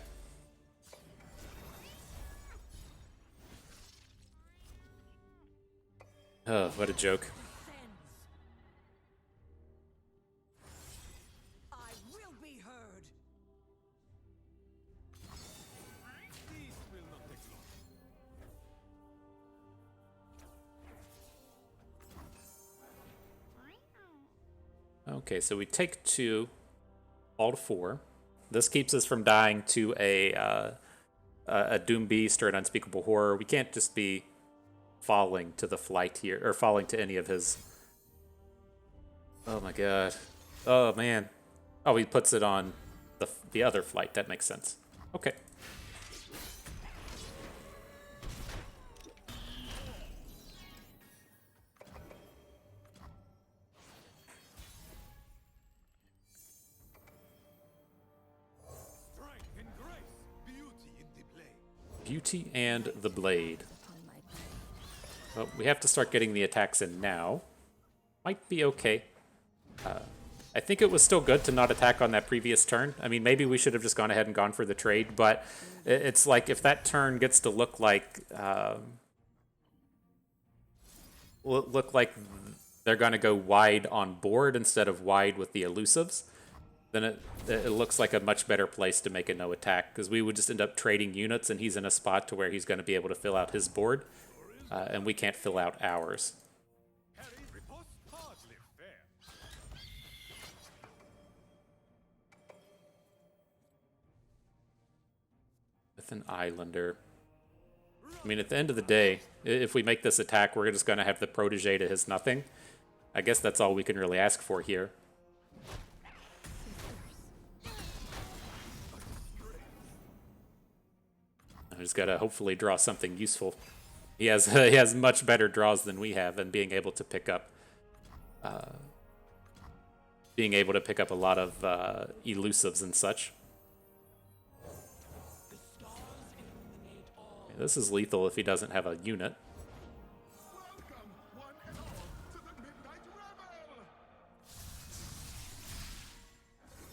Oh, what a joke. I will be heard. These will not take long. Okay, so we take 2, all to 4. This keeps us from dying to a Doom Beast or an Unspeakable Horror. We can't just be falling to the flight here, or falling to any of his... Oh my god. Oh man. Oh, he puts it on the other flight. That makes sense. Okay. Strength and grace, beauty in the blade. Beauty and the Blade. On my blade. Well, we have to start getting the attacks in now. Might be okay. I think it was still good to not attack on that previous turn. I mean, maybe we should have just gone ahead and gone for the trade, but it's like if that turn gets to look like they're going to go wide on board instead of wide with the elusives, then it looks like a much better place to make a no attack, because we would just end up trading units, and he's in a spot to where he's going to be able to fill out his board, and we can't fill out ours. Harry riposte hardly fair. With an Islander. I mean, at the end of the day, if we make this attack, we're just going to have the protege to his nothing. I guess that's all we can really ask for here. I just got to hopefully draw something useful. He has much better draws than we have, and being able to pick up a lot of elusives and such. This is lethal if he doesn't have a unit. Welcome, one and all, to the Midnight Rebel.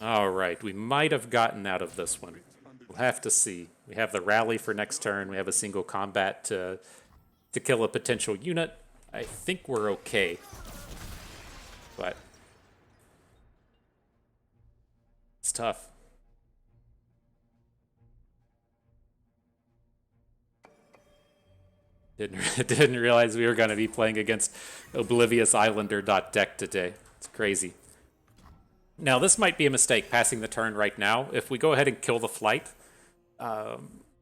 All right, we might have gotten out of this one. We'll have to see. We have the rally for next turn. We have a single combat to kill a potential unit. I think we're okay. But it's tough. Didn't realize we were going to be playing against Oblivious Islander deck today. It's crazy. Now, this might be a mistake, passing the turn right now. If we go ahead and kill the flight,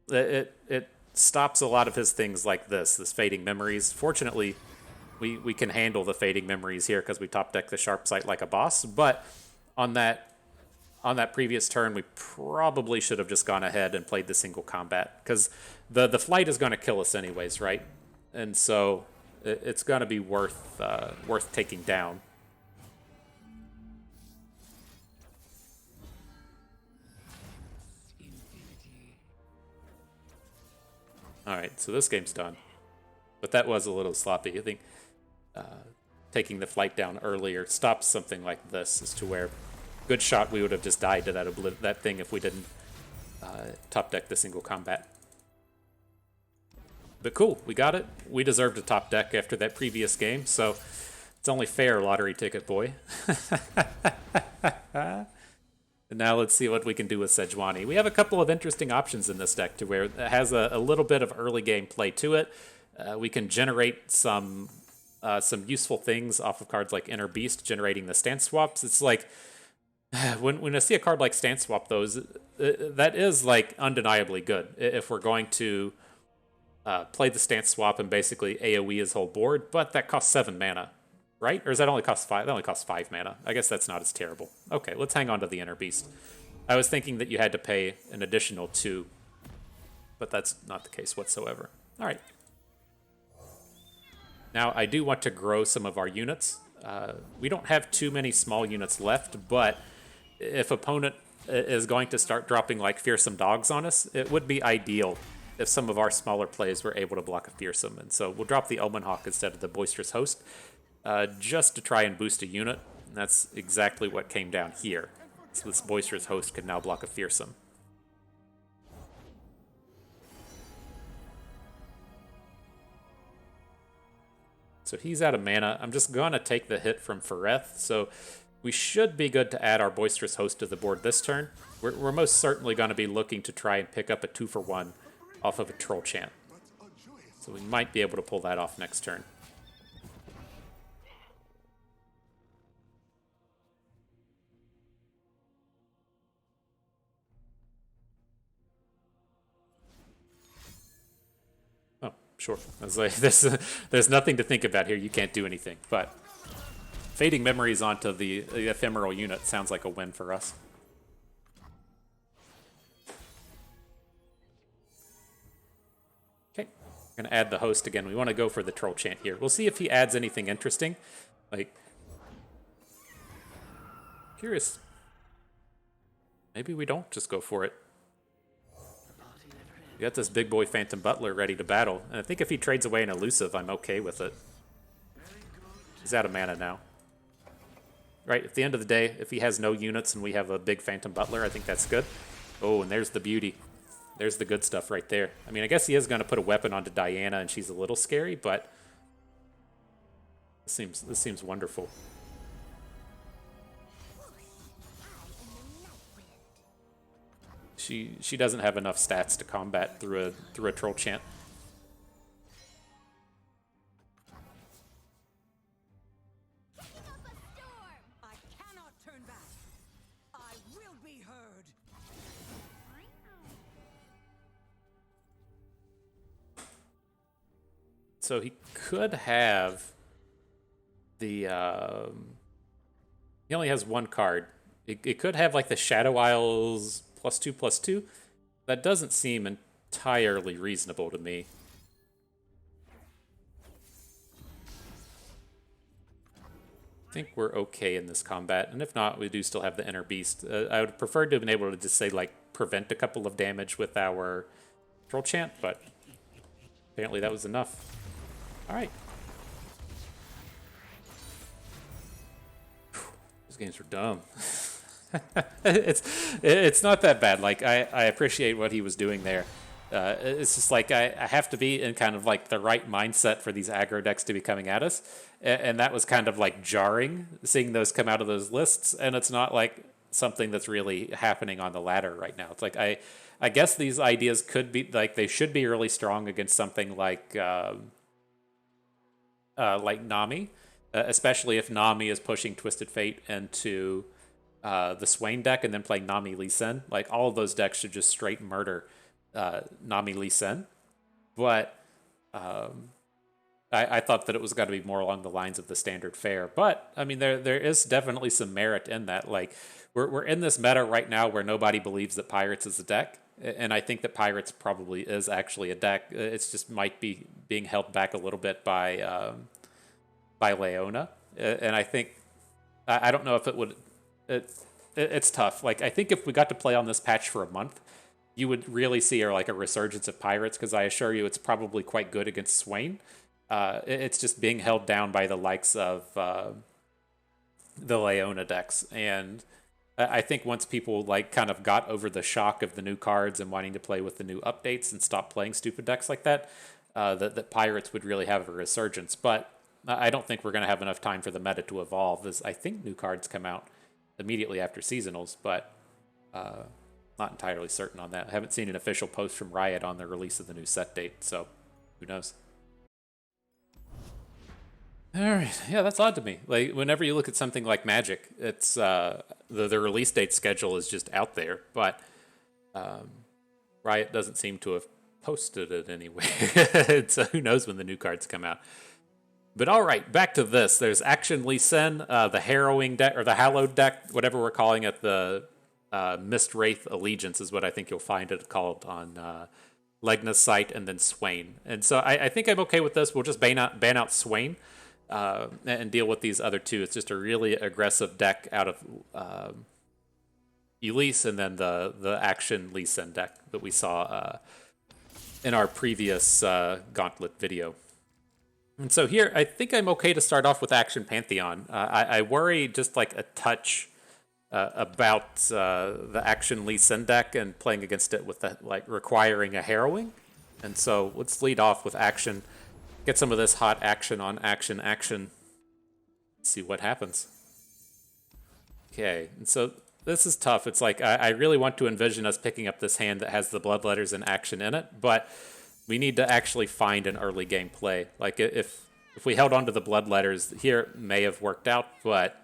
it stops a lot of his things like this Fading Memories. Fortunately, we can handle the Fading Memories here because we top deck the Sharp Sight like a boss. But on that previous turn, we probably should have just gone ahead and played the single combat, because the flight is going to kill us anyways, right? And so it's going to be worth taking down. All right, so this game's done, but that was a little sloppy. I think taking the flight down earlier stops something like this, as to where good shot we would have just died to that thing if we didn't top deck the single combat. But cool, we got it. We deserved a top deck after that previous game, so it's only fair, lottery ticket boy. And now let's see what we can do with Sejuani. We have a couple of interesting options in this deck to where it has a little bit of early game play to it. We can generate some useful things off of cards like Inner Beast, generating the stance swaps. It's like, when I see a card like Stance Swap, that is like undeniably good. If we're going to play the Stance Swap and basically AoE his whole board, but that costs 7 mana, right? Or does that only cost 5? That only costs 5 mana. I guess that's not as terrible. Okay, let's hang on to the Inner Beast. I was thinking that you had to pay an additional 2, but that's not the case whatsoever. All right. Now, I do want to grow some of our units. We don't have too many small units left, but if opponent is going to start dropping like fearsome dogs on us, it would be ideal if some of our smaller plays were able to block a fearsome. And so we'll drop the Omen Hawk instead of the Boisterous Host, just to try and boost a unit. And that's exactly what came down here. So this Boisterous Host can now block a fearsome. So he's out of mana. I'm just going to take the hit from Fereth. So we should be good to add our Boisterous Host to the board this turn. We're most certainly going to be looking to try and pick up a 2-for-1 off of a Troll Chant. So we might be able to pull that off next turn. Oh, sure. I was like, there's nothing to think about here. You can't do anything. But fading memories onto the ephemeral unit sounds like a win for us. Okay, we're gonna add the host again. We want to go for the Troll Chant here. We'll see if he adds anything interesting. Like, curious. Maybe we don't just go for it. We got this big boy Phantom Butler ready to battle, and I think if he trades away an elusive, I'm okay with it. He's out of mana now. Right, at the end of the day, if he has no units and we have a big Phantom Butler, I think that's good. Oh, and there's the beauty. There's the good stuff right there. I mean, I guess he is going to put a weapon onto Diana, and she's a little scary, but this seems wonderful. She doesn't have enough stats to combat through a Troll Chant. So he could have the... he only has one card. It could have like the Shadow Isles +2/+2. That doesn't seem entirely reasonable to me. I think we're okay in this combat, and if not, we do still have the Inner Beast. I would prefer to have been able to just say, like, prevent a couple of damage with our Troll Chant, but apparently that was enough. All right. These games are dumb. It's not that bad. Like, I appreciate what he was doing there. It's just like I have to be in kind of like the right mindset for these aggro decks to be coming at us, and that was kind of like jarring seeing those come out of those lists. And it's not like something that's really happening on the ladder right now. It's like I guess these ideas could be like they should be really strong against something like Nami, especially if Nami is pushing Twisted Fate into the Swain deck and then playing Nami Lee Sin. Like, all of those decks should just straight murder Nami Lee Sin. But I thought that it was going to be more along the lines of the standard fare. But, I mean, there is definitely some merit in that. Like, we're in this meta right now where nobody believes that Pirates is a deck. And I think that Pirates probably is actually a deck. It's just might be being held back a little bit by Leona. And I think, I don't know if it would... It's tough. Like, I think if we got to play on this patch for a month, you would really see like a resurgence of Pirates, because I assure you it's probably quite good against Swain. It's just being held down by the likes of the Leona decks. And I think once people like kind of got over the shock of the new cards and wanting to play with the new updates and stop playing stupid decks like that, that Pirates would really have a resurgence. But I don't think we're going to have enough time for the meta to evolve, as I think new cards come out immediately after seasonals, but not entirely certain on that. I haven't seen an official post from Riot on the release of the new set date, so who knows. All right, yeah, that's odd to me. Like, whenever you look at something like Magic, it's the release date schedule is just out there, but Riot doesn't seem to have posted it anywhere. So who knows when the new cards come out. But all right, back to this. There's Akshan Lee Sin, the Harrowing deck, or the Hallowed deck, whatever we're calling it, the Mist Wraith Allegiance is what I think you'll find it called on Legna's site, and then Swain. And so I think I'm okay with this. We'll just ban out Swain and deal with these other two. It's just a really aggressive deck out of Elise, and then the Akshan Lee Sin deck that we saw in our previous Gauntlet video. And so here, I think I'm okay to start off with Akshan Pantheon. I worry just like a touch about the Akshan Lee Sin deck and playing against it with that, like requiring a harrowing. And so let's lead off with Akshan. Get some of this hot action on Akshan. See what happens. Okay, and so this is tough. It's like I really want to envision us picking up this hand that has the Bloodletters and Akshan in it, but we need to actually find an early game play. Like if we held on to the Bloodletters here, it may have worked out, but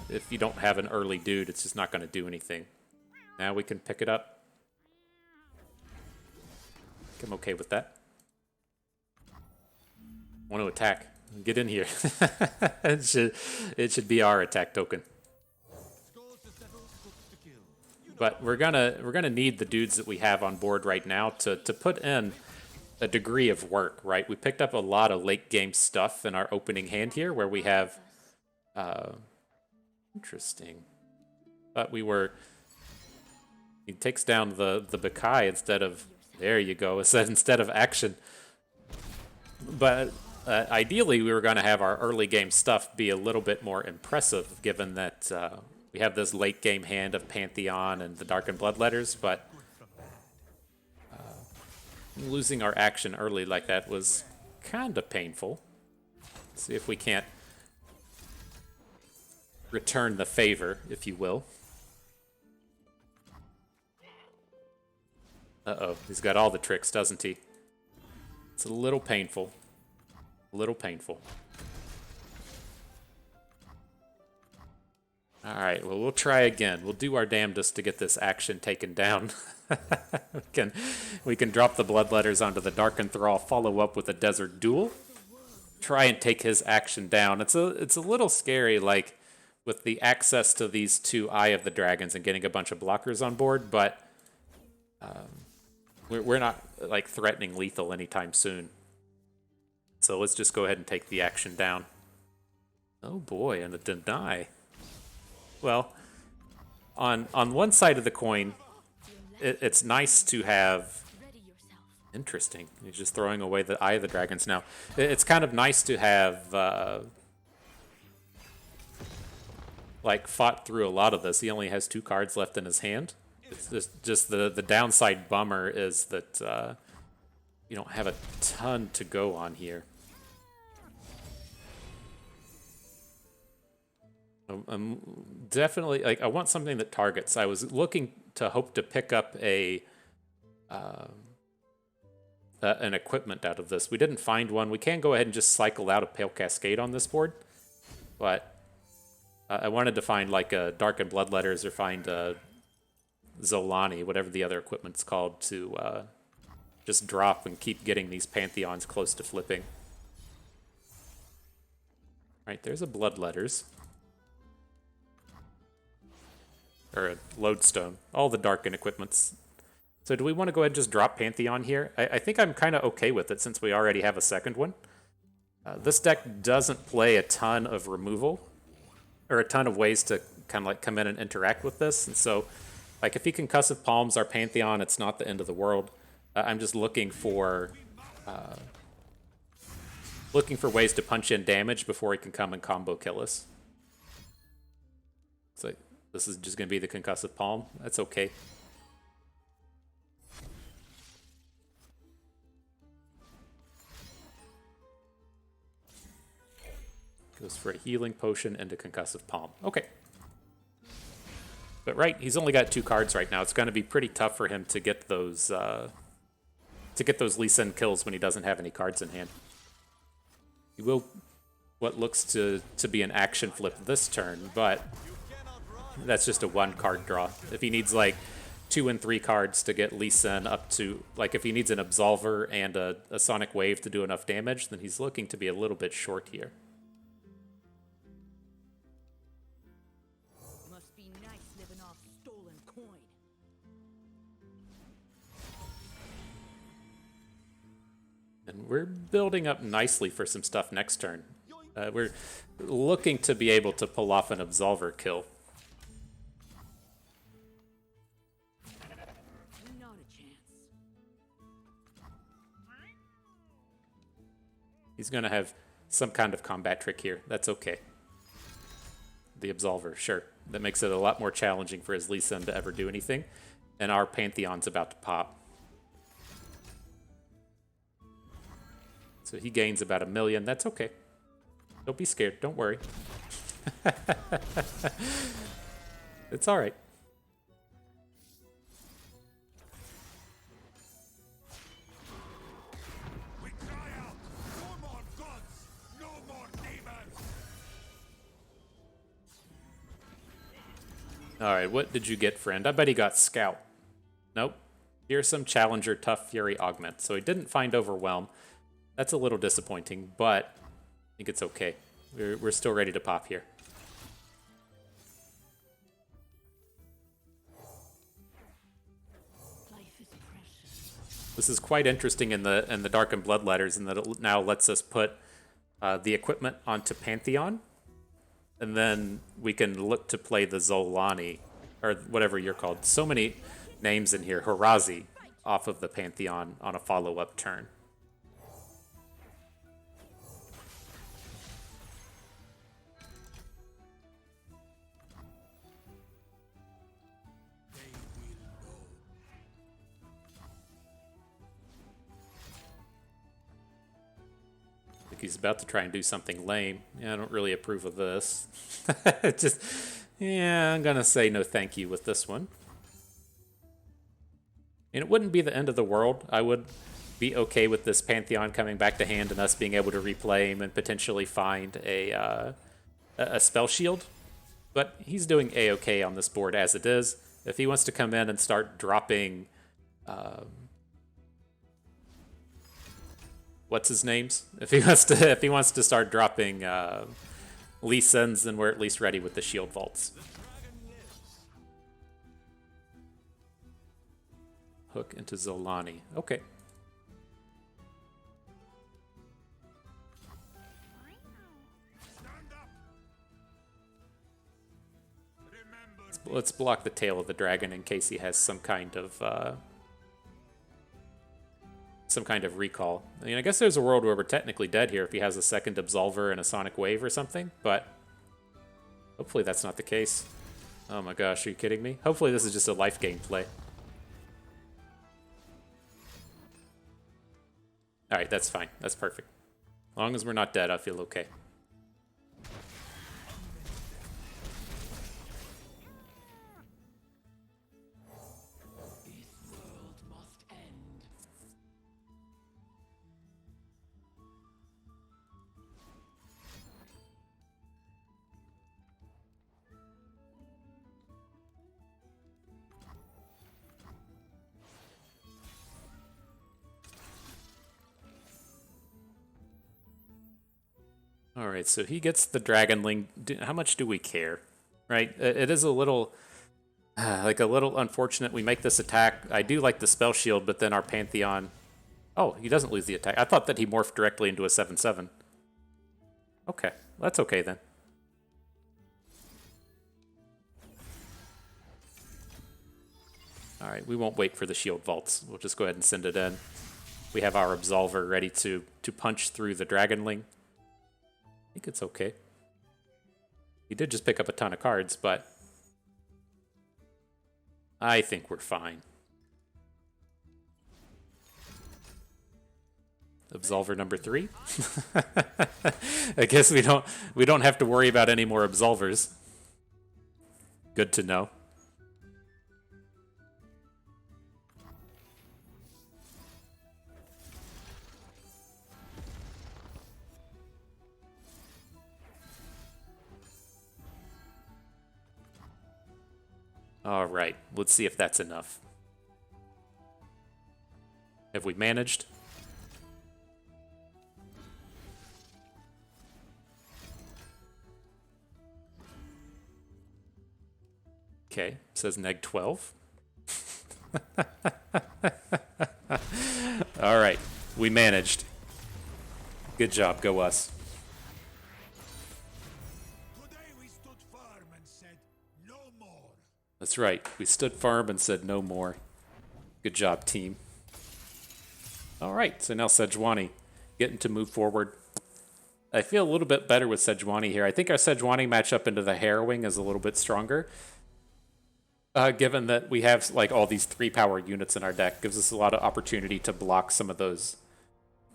if you don't have an early dude, it's just not going to do anything. Now we can pick it up. I'm okay with that. Want to attack? Get in here. it should be our attack token. But we're gonna need the dudes that we have on board right now to put in a degree of work, right? We picked up a lot of late game stuff in our opening hand here, where we have interesting. But he takes down the Bakai instead of, there you go, instead of Akshan. But ideally, we were going to have our early game stuff be a little bit more impressive, given that we have this late game hand of Pantheon and the Darkened Bloodletters, but losing our Akshan early like that was kind of painful. Let's see if we can't return the favor, if you will. Uh-oh, he's got all the tricks, doesn't he? It's a little painful. A little painful. Alright, well, we'll try again. We'll do our damnedest to get this Akshan taken down. we can drop the Bloodletters onto the Dark Thrall, follow up with a Desert Duel. Try and take his Akshan down. It's a little scary, like, with the access to these two Eye of the Dragons and getting a bunch of blockers on board, but we're not, like, threatening lethal anytime soon. So let's just go ahead and take the Akshan down. Oh boy, and a deny. Well, on one side of the coin, it's nice to have... Interesting. He's just throwing away the Eye of the Dragons now. It's kind of nice to have, like, fought through a lot of this. He only has 2 cards left in his hand. It's just the downside bummer is that you don't have a ton to go on here. I'm definitely, like, I want something that targets. I was looking to hope to pick up an equipment out of this. We didn't find one. We can go ahead and just cycle out a Pale Cascade on this board, but I wanted to find like a Darkened Bloodletters or find a Zolani, whatever the other equipment's called, to just drop and keep getting these Pantheons close to flipping. Right, there's a Bloodletters. Or a Lodestone. All the Darkened equipments. So do we want to go ahead and just drop Pantheon here? I think I'm kind of okay with it since we already have a second one. This deck doesn't play a ton of removal, or a ton of ways to kind of like come in and interact with this. And so, like, if he Concussive Palms our Pantheon, it's not the end of the world. I'm just looking for ways to punch in damage before he can come and combo kill us. So this is just going to be the Concussive Palm. That's okay. Goes for a Healing Potion and a Concussive Palm. Okay. But right, he's only got 2 cards right now. It's going to be pretty tough for him to get those Lee Sin kills when he doesn't have any cards in hand. He will what looks to be an action flip this turn, but that's just a 1-card draw. If he needs like 2 and 3 cards to get Lee Sin up to, like if he needs an Absolver and a Sonic Wave to do enough damage, then he's looking to be a little bit short here. be nice living off stolen coin. And we're building up nicely for some stuff next turn. We're looking to be able to pull off an Absolver kill. Not a chance. He's going to have some kind of combat trick here. That's okay. The Absolver, sure. That makes it a lot more challenging for his Lee Sin to ever do anything. And our Pantheon's about to pop. So he gains about 1 million. That's okay. Don't be scared. Don't worry. It's all right. We cry out, no more gods, no more demons. All right, what did you get, friend? I bet he got Scout. Nope. Fearsome Challenger Tough Fury Augment. So he didn't find Overwhelm. That's a little disappointing, but I think it's okay. We're still ready to pop here. Life is precious. This is quite interesting in the Dark and Blood letters, in that it now lets us put the equipment onto Pantheon, and then we can look to play the Zolani, or whatever you're called. So many names in here. Horazi off of the Pantheon on a follow-up turn. He's about to try and do something lame. Yeah, I don't really approve of this. Just, yeah, I'm gonna say no thank you with this one. And it wouldn't be the end of the world. I would be okay with this Pantheon coming back to hand and us being able to replay him and potentially find a spell shield. But he's doing a-okay on this board as it is. If he wants to come in and start dropping... what's his names? If he wants to start dropping Lee Sins, then we're at least ready with the shield vaults. Hook into Zolani. Okay. Stand up. Remember, Let's block the tail of the dragon in case he has some kind of recall. I mean, I guess there's a world where we're technically dead here if he has a second Absolver and a Sonic Wave or something, but hopefully that's not the case. Oh my gosh, are you kidding me? Hopefully this is just a life gain play. Alright, that's fine. That's perfect. As long as we're not dead, I feel okay. All right, so he gets the Dragonling. How much do we care, right? It is a little, like a little unfortunate we make this attack. I do like the spell shield, but then our Pantheon... Oh, he doesn't lose the attack. I thought that he morphed directly into a 7/7. Okay, that's okay then. All right, we won't wait for the shield vaults. We'll just go ahead and send it in. We have our Absolver ready to punch through the Dragonling. I think it's okay. He did just pick up a ton of cards, but I think we're fine. Absolver number 3. I guess we don't have to worry about any more Absolvers. Good to know. All right, let's see if that's enough. Have we managed? Okay, says neg 12. All right, we managed. Good job, go us. Today we stood firm and said no more. That's right, we stood firm and said no more. Good job, team. All right, so now Sejuani getting to move forward. I feel a little bit better with Sejuani here. I think our Sejuani matchup into the Harrowing is a little bit stronger. Given that we have like all these 3-power units in our deck, gives us a lot of opportunity to block some of those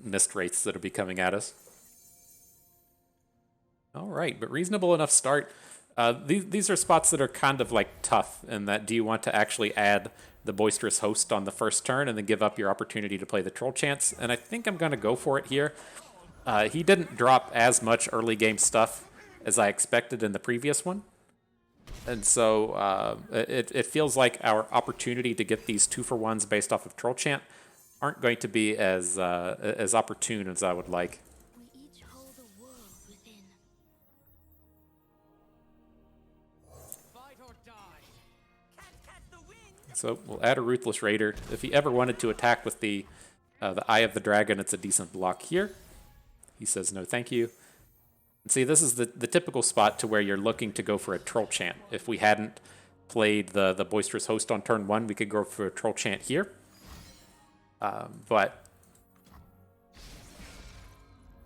mist wraiths that'll be coming at us. All right, but reasonable enough start. These are spots that are kind of like tough in that do you want to actually add the Boisterous Host on the first turn and then give up your opportunity to play the Troll Chance? And I think I'm going to go for it here. He didn't drop as much early game stuff as I expected in the previous one. And so it feels like our opportunity to get these 2-for-1s based off of Troll Chant aren't going to be as opportune as I would like. We each hold a world within. Fight or die. Can't catch the wind. So we'll add a Ruthless Raider. If he ever wanted to attack with the Eye of the Dragon, it's a decent block here. He says no thank you. And see, this is the typical spot to where you're looking to go for a Troll Chant. If we hadn't played the Boisterous Host on turn 1, we could go for a Troll Chant here. But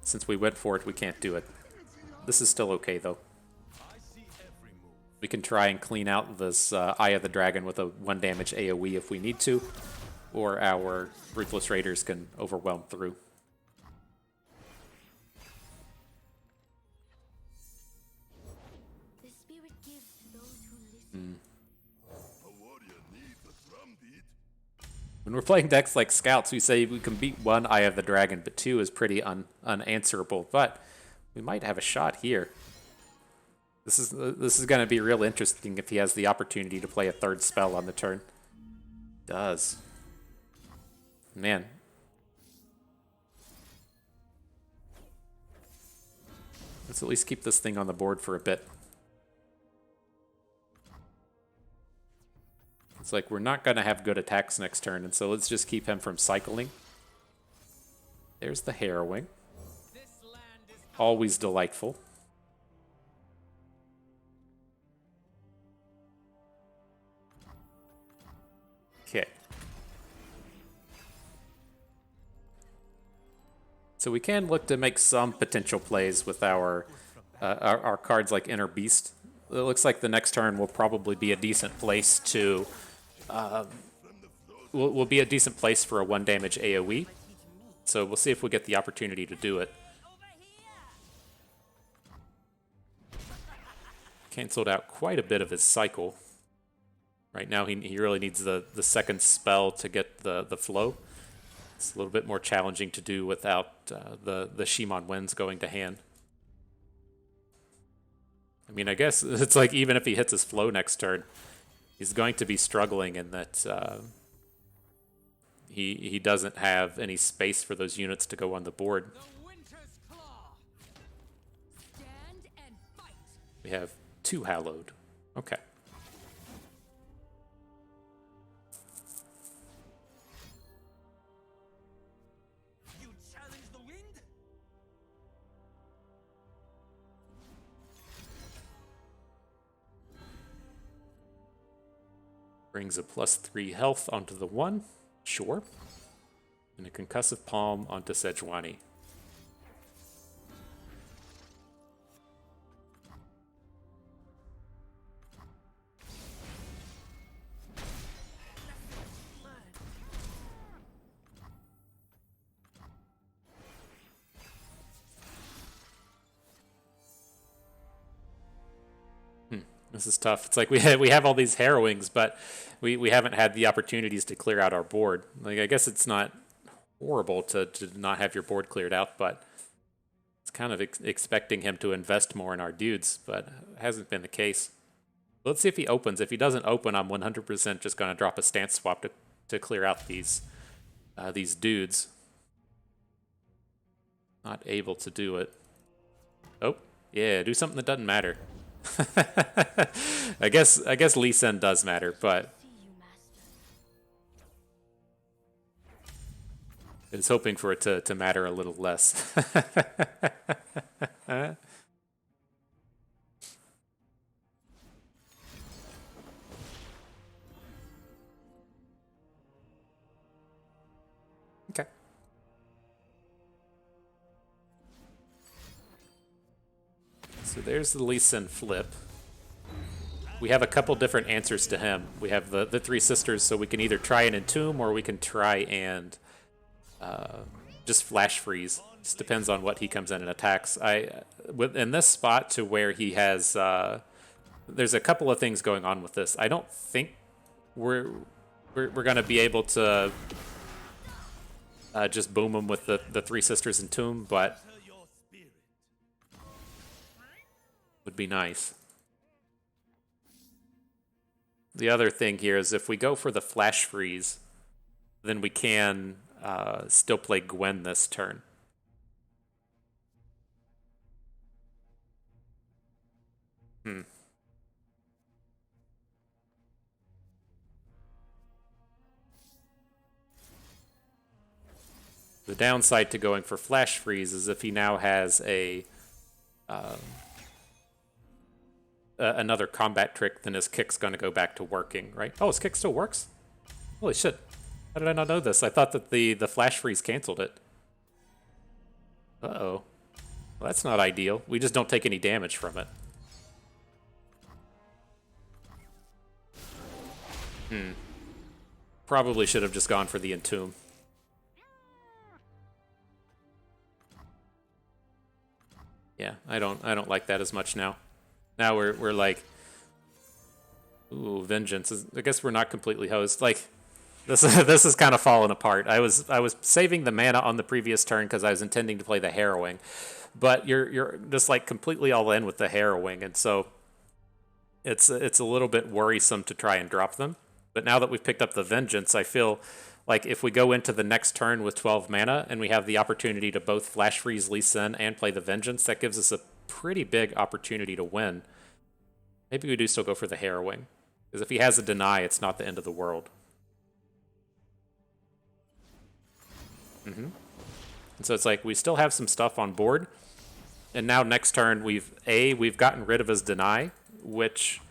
since we went for it, we can't do it. This is still okay, though. We can try and clean out this Eye of the Dragon with a 1 damage AoE if we need to, or our Ruthless Raiders can overwhelm through. The spirit gives to those who listen. A warrior needs a drum beat. When we're playing decks like Scouts, we say we can beat 1 Eye of the Dragon, but 2 is pretty unanswerable. But we might have a shot here. This is going to be real interesting if he has the opportunity to play a 3rd spell on the turn. Does. Man. Let's at least keep this thing on the board for a bit. It's like we're not going to have good attacks next turn, and so let's just keep him from cycling. There's the Harrowing. Always delightful. Okay. So we can look to make some potential plays with our cards like Inner Beast. It looks like the next turn will probably be a decent place to will be a decent place for a 1 damage AoE. So we'll see if we get the opportunity to do it. Canceled out quite a bit of his cycle. Right now he really needs the 2nd spell to get the flow. It's a little bit more challenging to do without the Shimon Winds going to hand. I mean, I guess it's like even if he hits his flow next turn, he's going to be struggling in that he doesn't have any space for those units to go on the board. The Winter's Claw. Stand and fight. We have 2 Hallowed. Okay. You challenge the wind? Brings a +3 health onto the 1. Sure. And a Concussive Palm onto Sejuani. This is tough. It's like we have all these Harrowings, but we haven't had the opportunities to clear out our board. Like, I guess it's not horrible to not have your board cleared out, but it's kind of expecting him to invest more in our dudes, but it hasn't been the case. Let's see if he opens. If he doesn't open, I'm 100% just going to drop a stance swap to clear out these dudes. Not able to do it. Oh, yeah, do something that doesn't matter. I guess Lee Sin does matter, but See you, master. I was hoping for it to matter a little less. Okay. So there's the Lee Sin flip. We have a couple different answers to him. We have the three sisters, so we can either try and entomb or we can try and just flash freeze. Just depends on what he comes in and attacks. In this spot to where he has, there's a couple of things going on with this. I don't think we're gonna be able to just boom him with the three sisters entomb, but would be nice. The other thing here is if we go for the flash freeze, then we can still play Gwen this turn. The downside to going for flash freeze is if he now has another combat trick, then his kick's going to go back to working, right? Oh, his kick still works? Holy shit. How did I not know this? I thought that the flash freeze canceled it. Uh-oh. Well, that's not ideal. We just don't take any damage from it. Probably should have just gone for the entomb. Yeah, I don't like that as much now. Now we're like, ooh, vengeance. I guess we're not completely hosed. Like, this is kind of falling apart. I was saving the mana on the previous turn because I was intending to play the harrowing, but you're just like completely all in with the harrowing, and so it's a little bit worrisome to try and drop them. But now that we've picked up the vengeance, I feel like if we go into the next turn with 12 mana and we have the opportunity to both flash freeze Lee Sin and play the vengeance, that gives us a pretty big opportunity to win. Maybe we do still go for the harrowing, because if he has a deny, it's not the end of the world. And so it's like we still have some stuff on board, and now next turn we've gotten rid of his deny, which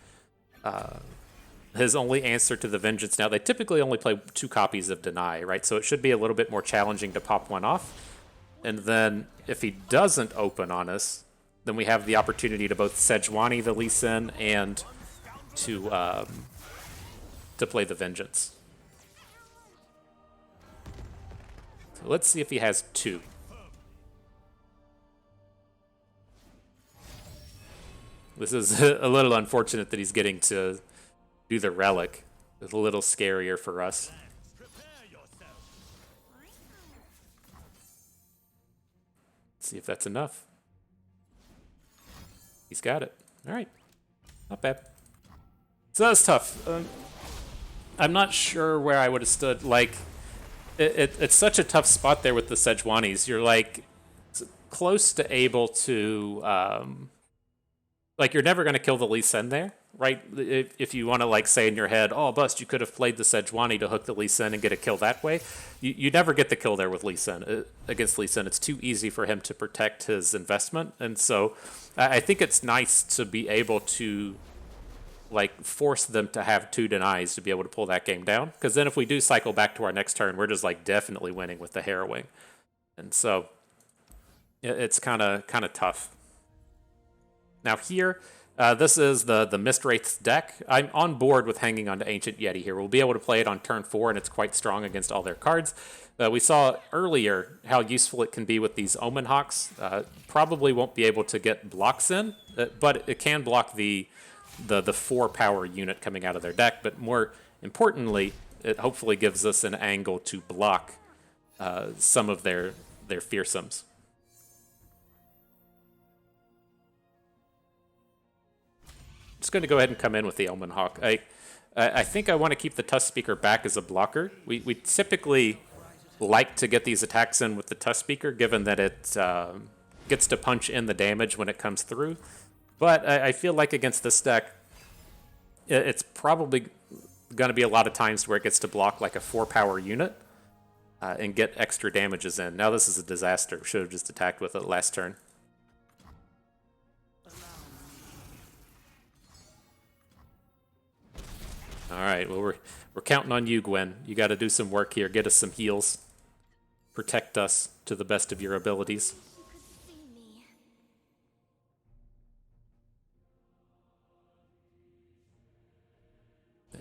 his only answer to the vengeance. Now they typically only play 2 copies of deny, right? So it should be a little bit more challenging to pop one off. And then if he doesn't open on us, then we have the opportunity to both Sejuani the Lee Sin and to play the vengeance. So let's see if he has 2. This is a little unfortunate that he's getting to do the relic. It's a little scarier for us. Let's see if that's enough. He's got it. All right. Not bad. So that was tough. I'm not sure where I would have stood. Like, it's such a tough spot there with the Sejuanis. You're like close to able to, like, you're never going to kill the Lee Sin there, right? If you want to, like, say in your head, oh, bust, you could have played the Sejuani to hook the Lee Sin and get a kill that way. You never get the kill there with Lee Sin, against Lee Sin. It's too easy for him to protect his investment. And so I think it's nice to be able to, like, force them to have 2 denies to be able to pull that game down. Because then if we do cycle back to our next turn, we're just, like, definitely winning with the harrowing. And so it's kind of tough. Now here, this is the Mist Wraith's deck. I'm on board with hanging on to Ancient Yeti here. We'll be able to play it on turn 4, and it's quite strong against all their cards. We saw earlier how useful it can be with these Omen Hawks. Probably won't be able to get blocks in, but it can block the 4-power unit coming out of their deck. But more importantly, it hopefully gives us an angle to block some of their fearsomes. Just going to go ahead and come in with the Omen Hawk. I think I want to keep the Tusk Speaker back as a blocker. We typically like to get these attacks in with the Tusk Speaker, given that it gets to punch in the damage when it comes through. But I feel like against this deck, it's probably going to be a lot of times where it gets to block like a 4-power unit and get extra damages in. Now this is a disaster. Should have just attacked with it last turn. All right, well, we're counting on you, Gwen. You got to do some work here. Get us some heals. Protect us to the best of your abilities. You could see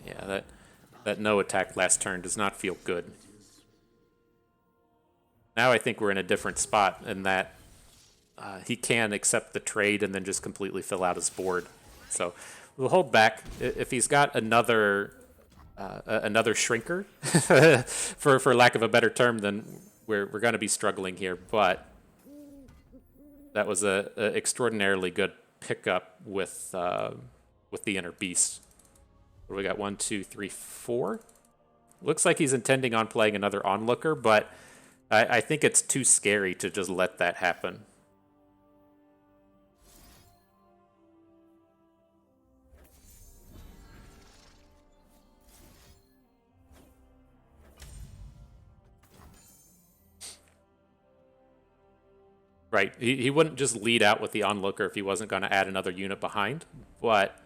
me. Yeah, that no attack last turn does not feel good. Now I think we're in a different spot in that he can accept the trade and then just completely fill out his board. So we'll hold back. If he's got another shrinker, for lack of a better term, then we're going to be struggling here. But that was a extraordinarily good pickup with the Inner Beast. What do we got? 1, 2, 3, 4. Looks like he's intending on playing another Onlooker, but I think it's too scary to just let that happen. Right, he wouldn't just lead out with the Onlooker if he wasn't going to add another unit behind, but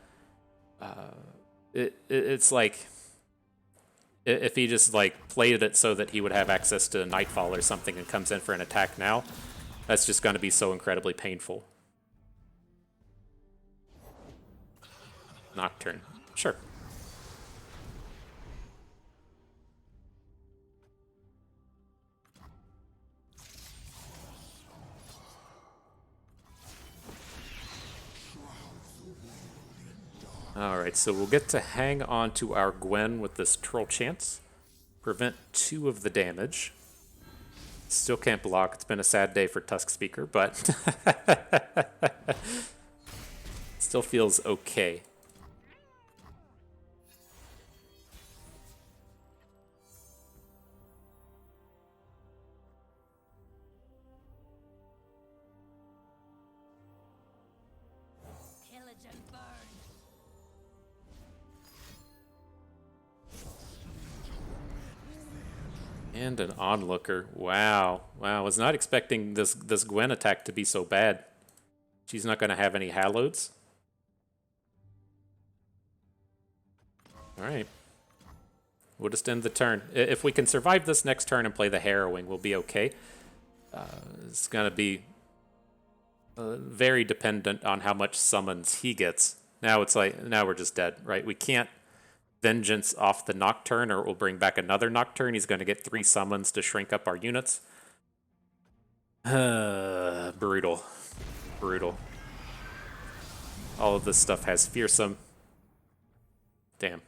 it's like if he just like played it so that he would have access to Nightfall or something and comes in for an attack now, that's just going to be so incredibly painful. Nocturne, sure. Alright, so we'll get to hang on to our Gwen with this Troll Chance. Prevent 2 of the damage. Still can't block. It's been a sad day for Tusk Speaker, but still feels okay. Pillage and burn. And an Onlooker. Wow. Wow. I was not expecting this Gwen attack to be so bad. She's not going to have any Halloweds. Alright. We'll just end the turn. If we can survive this next turn and play the Harrowing, we'll be okay. It's going to be very dependent on how much summons he gets. Now it's like, now we're just dead, right? We can't Vengeance off the Nocturne, or it will bring back another Nocturne. He's going to get 3 summons to shrink up our units. Brutal. Brutal. All of this stuff has fearsome. Damn.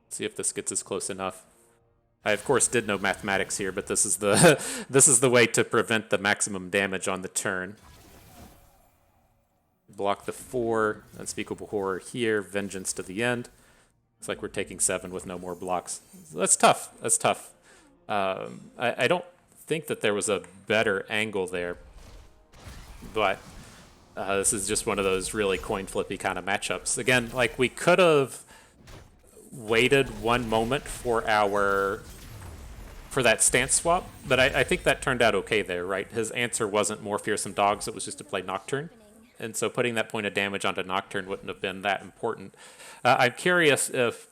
See if this gets us close enough. I of course did no mathematics here, but this is the this is the way to prevent the maximum damage on the turn. Block the 4, Unspeakable Horror here, Vengeance to the end. Looks like we're taking 7 with no more blocks. That's tough. That's tough. I don't think that there was a better angle there, but this is just one of those really coin flippy kind of matchups. Again, like we could have waited 1 moment for that stance swap, but I think that turned out okay there, right? His answer wasn't more Fearsome Dogs, it was just to play Nocturne. And so putting that point of damage onto Nocturne wouldn't have been that important. I'm curious if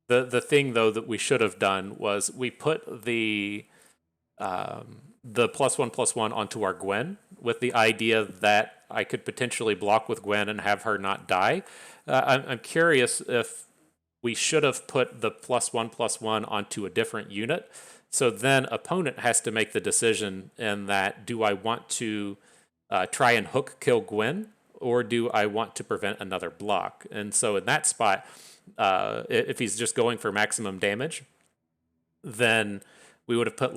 the thing, though, that we should have done was we put the +1/+1 onto our Gwen with the idea that I could potentially block with Gwen and have her not die. I'm curious if we should have put the +1/+1 onto a different unit. So then opponent has to make the decision in that, do I want to try and hook kill Gwen, or do I want to prevent another block? And so in that spot, if he's just going for maximum damage, then we would have put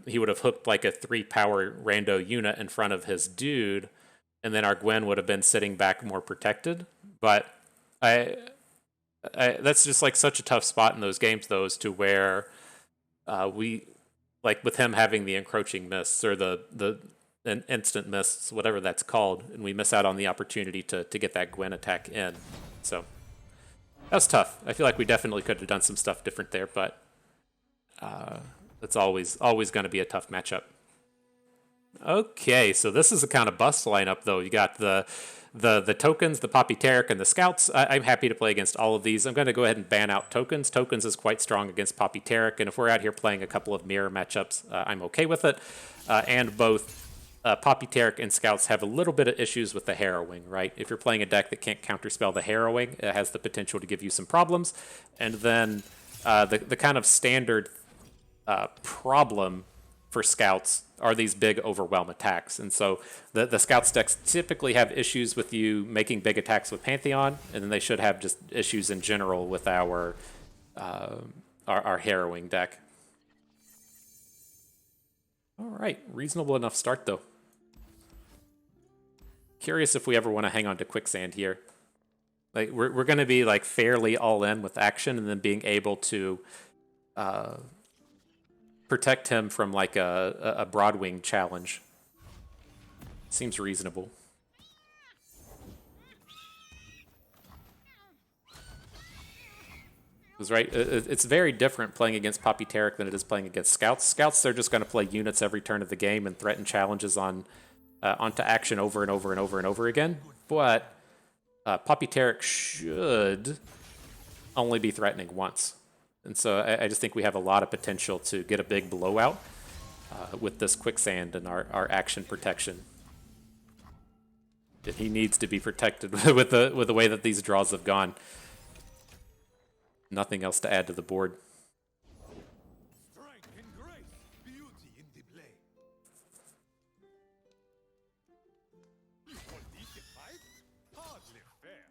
he would have hooked like a 3-power rando unit in front of his dude, and then our Gwen would have been sitting back more protected. But that's just like such a tough spot in those games, though, as to where we like with him having the encroaching mists or the an instant mists, whatever that's called, and we miss out on the opportunity to get that Gwen attack in. So that's tough. I feel like we definitely could have done some stuff different there, but it's always going to be a tough matchup. Okay, so this is a kind of bust lineup, though. You got the tokens, the Poppy Taric, and the scouts. I'm happy to play against all of these. I'm going to go ahead and ban out tokens. Tokens is quite strong against Poppy Taric, and if we're out here playing a couple of mirror matchups, I'm okay with it. And both Poppy Taric and scouts have a little bit of issues with the harrowing, right? If you're playing a deck that can't counterspell the harrowing, it has the potential to give you some problems. And then the kind of standard problem for scouts are these big overwhelm attacks. And so the scouts decks typically have issues with you making big attacks with Pantheon, and then they should have just issues in general with our harrowing deck. All right, reasonable enough start though. Curious if we ever want to hang on to Quicksand here. Like we're going to be like fairly all in with Akshan, and then being able to protect him from like a Broadwing challenge. Seems reasonable. Because right, it's very different playing against Poppy Taric than it is playing against scouts. Scouts, they're just going to play units every turn of the game and threaten challenges onto Akshan over and over and over and over again. But Poppy Taric should only be threatening once. And so I just think we have a lot of potential to get a big blowout with this Quicksand and our action protection. And he needs to be protected with the way that these draws have gone. Nothing else to add to the board. Strength and grace, beauty in the blade. For these to fight? Hardly fair.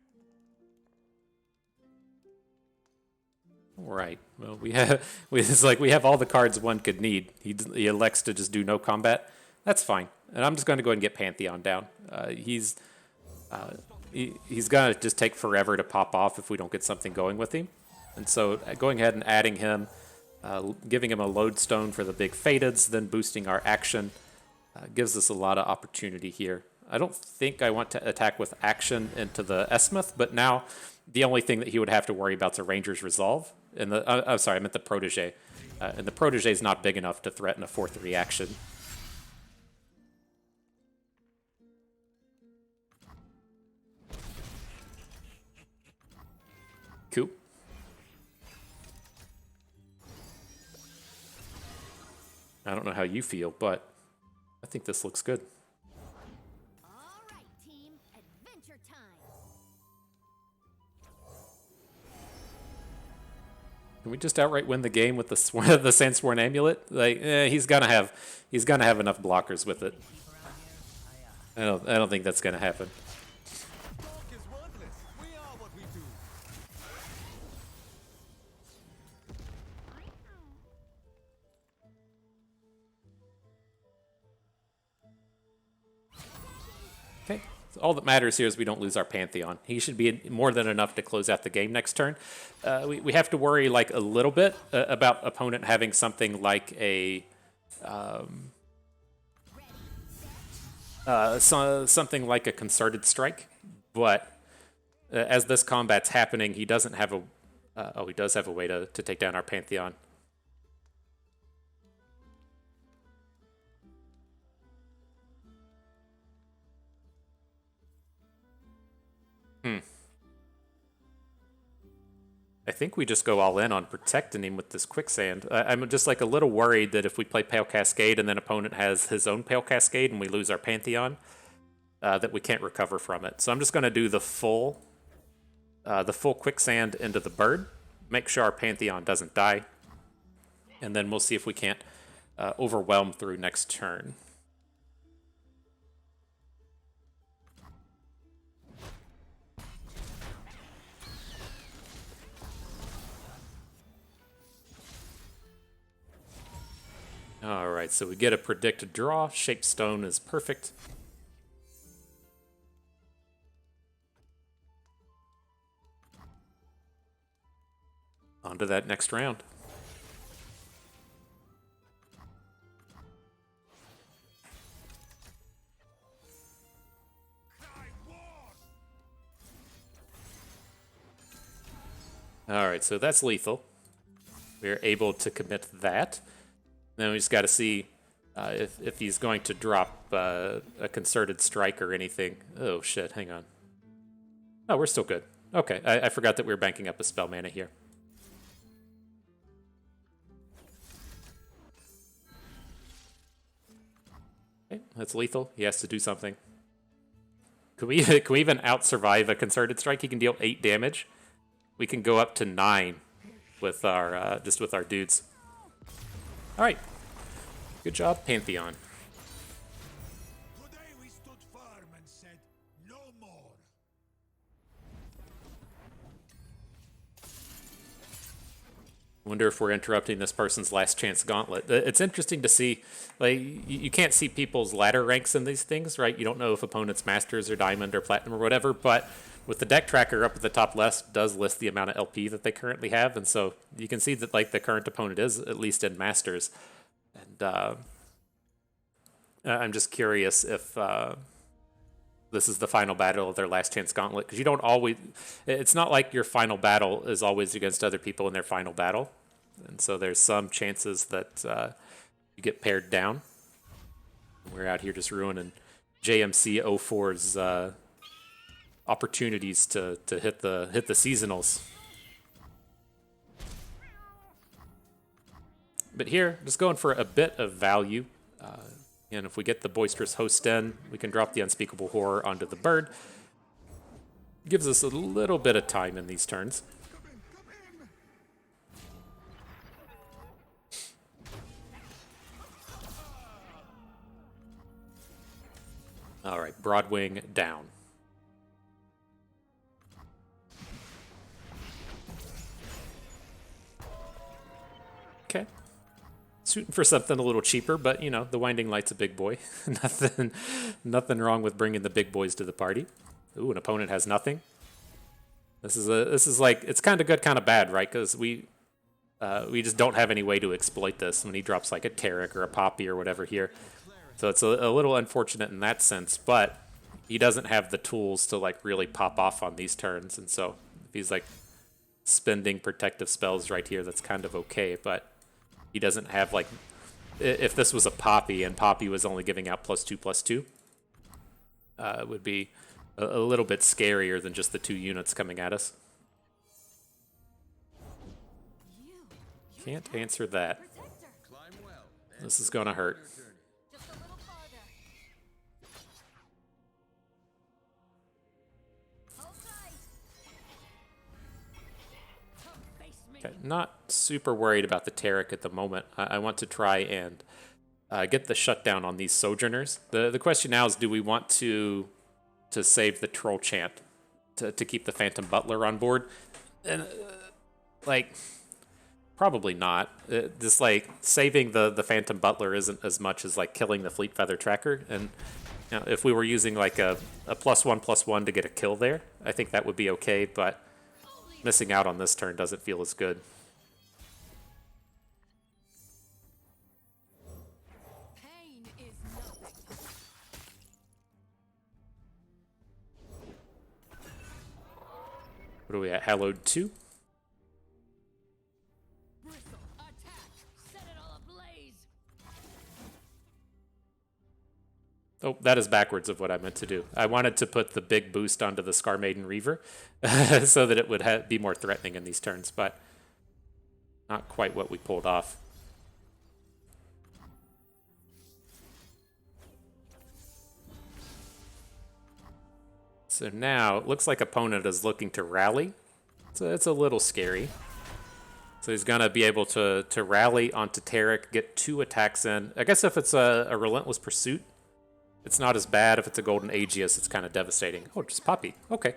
All right. Well, we have all the cards one could need. He elects to just do no combat. That's fine. And I'm just going to go ahead and get Pantheon down. He's going to just take forever to pop off if we don't get something going with him. And so going ahead and adding him, giving him a lodestone for the big fadeds, then boosting our action, gives us a lot of opportunity here. I don't think I want to attack with action into the Esmith, but now the only thing that he would have to worry about is a Ranger's Resolve. And I'm sorry, I meant the Protege. And the Protege is not big enough to threaten a 4th reaction. Cool. I don't know how you feel, but I think this looks good. All right, team. Adventure time. Can we just outright win the game with the Sandsworn Amulet? Like, he's gonna have enough blockers with it. I don't think that's gonna happen. Talk is worthless. We are what we do. Okay. So all that matters here is we don't lose our Pantheon. He should be more than enough to close out the game next turn. We have to worry like a little bit about opponent having something like a something like a concerted strike, but as this combat's happening, he doesn't have a he does have a way to take down our Pantheon. I think we just go all in on protecting him with this Quicksand. I'm just like a little worried that if we play Pale Cascade and then opponent has his own Pale Cascade and we lose our Pantheon, that we can't recover from it. So I'm just going to do the full Quicksand into the bird, make sure our Pantheon doesn't die, and then we'll see if we can't overwhelm through next turn. All right, so we get a predicted draw. Shaped Stone is perfect. On to that next round. Alright, so that's lethal. We're able to commit that. Then we just got to see if he's going to drop a concerted strike or anything. Oh shit, hang on. Oh, we're still good. Okay, I forgot that we were banking up a spell mana here. Okay, that's lethal. He has to do something. Can we even out-survive a concerted strike? He can deal 8 damage. We can go up to 9 with our just with our dudes. All right, good job, Pantheon. Today we stood firm and said no more. Wonder if we're interrupting this person's last chance gauntlet. It's interesting to see, like, you can't see people's ladder ranks in these things, right? You don't know if opponents masters or diamond or platinum or whatever, but with the deck tracker up at the top left does list the amount of LP that they currently have, and so you can see that like the current opponent is at least in masters. And I'm just curious if this is the final battle of their last chance gauntlet, because you don't always, it's not like your final battle is always against other people in their final battle, and so there's some chances that you get paired down. We're out here just ruining JMC 04's opportunities to hit the seasonals. But here, just going for a bit of value. And if we get the Boisterous Host in, we can drop the Unspeakable Horror onto the bird. Gives us a little bit of time in these turns. All right, Broadwing down. Okay. Shooting for something a little cheaper, but you know, the Winding Light's a big boy. nothing wrong with bringing the big boys to the party. Ooh, an opponent has nothing. This is like, it's kind of good, kind of bad, right? Because we just don't have any way to exploit this when he drops like a Taric or a Poppy or whatever here. So it's a little unfortunate in that sense, but he doesn't have the tools to like really pop off on these turns, and so if he's like spending protective spells right here, that's kind of okay, but he doesn't have, like, if this was a Poppy and Poppy was only giving out +2/+2, it would be a little bit scarier than just the 2 units coming at us. Can't answer that. This is gonna hurt. Just a little farther. Hold tight. Face me. Okay, not super worried about the Taric at the moment. I want to try and get the shutdown on these Sojourners. The question now is, do we want to save the Troll Chant to keep the Phantom Butler on board? And like, probably not. Just like saving the Phantom Butler isn't as much as like killing the Fleet Feather Tracker. And you know, if we were using like a +1/+1 to get a kill there, I think that would be okay, but missing out on this turn doesn't feel as good. Pain is nothing. What are we at? Hallowed 2? Bristle. Attack. Set it all ablaze. Oh, that is backwards of what I meant to do. I wanted to put the big boost onto the Scar Maiden Reaver so that it would be more threatening in these turns, but not quite what we pulled off. So now, it looks like opponent is looking to rally. So it's a little scary. So he's going to be able to rally onto Taric, get 2 attacks in. I guess if it's a Relentless Pursuit, it's not as bad. If it's a Golden Aegis, it's kind of devastating. Oh, just Poppy. Okay.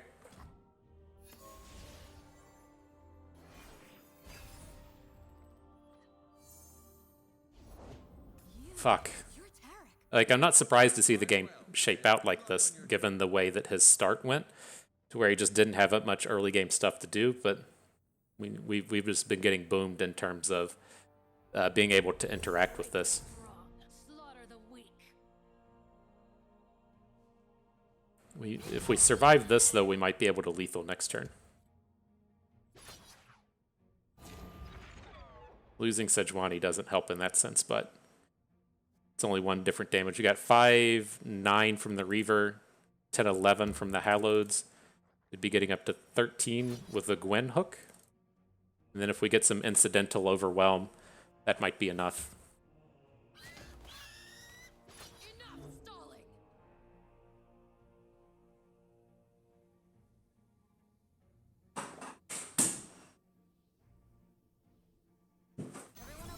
Fuck. You're Taric. Like, I'm not surprised to see the game shape out like this, given the way that his start went, to where he just didn't have that much early game stuff to do, but we've just been getting boomed in terms of being able to interact with this. Strong. Slaughter the weak. If we survive this, though, we might be able to lethal next turn. Losing Sejuani doesn't help in that sense, but it's only one different damage. We got 5-9 from the Reaver, 10-11 from the Hallows. We'd be getting up to 13 with the Gwen hook. And then if we get some incidental overwhelm, that might be enough. Enough stalling. Everyone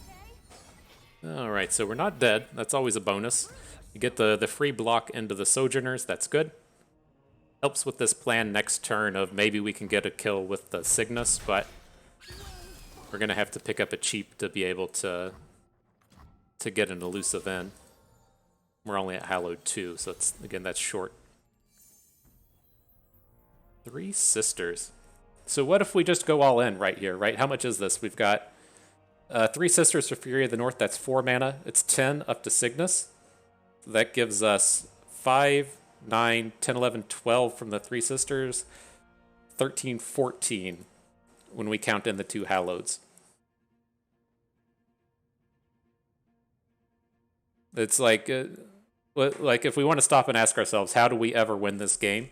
okay? All right, so we're not dead. That's always a bonus. You get the free block into the Sojourners. That's good. Helps with this plan next turn of maybe we can get a kill with the Cygnus, but we're going to have to pick up a cheap to be able to get an elusive in. We're only at Hallowed 2, so it's, again, that's short. 3 Sisters. So what if we just go all in right here, right? How much is this? We've got 3 Sisters for Fury of the North. That's 4 mana. It's 10 up to Cygnus. That gives us 5, 9, 10, 11, 12 from the 3 Sisters. 13, 14 when we count in the 2 Halloweds. It's like if we want to stop and ask ourselves, how do we ever win this game?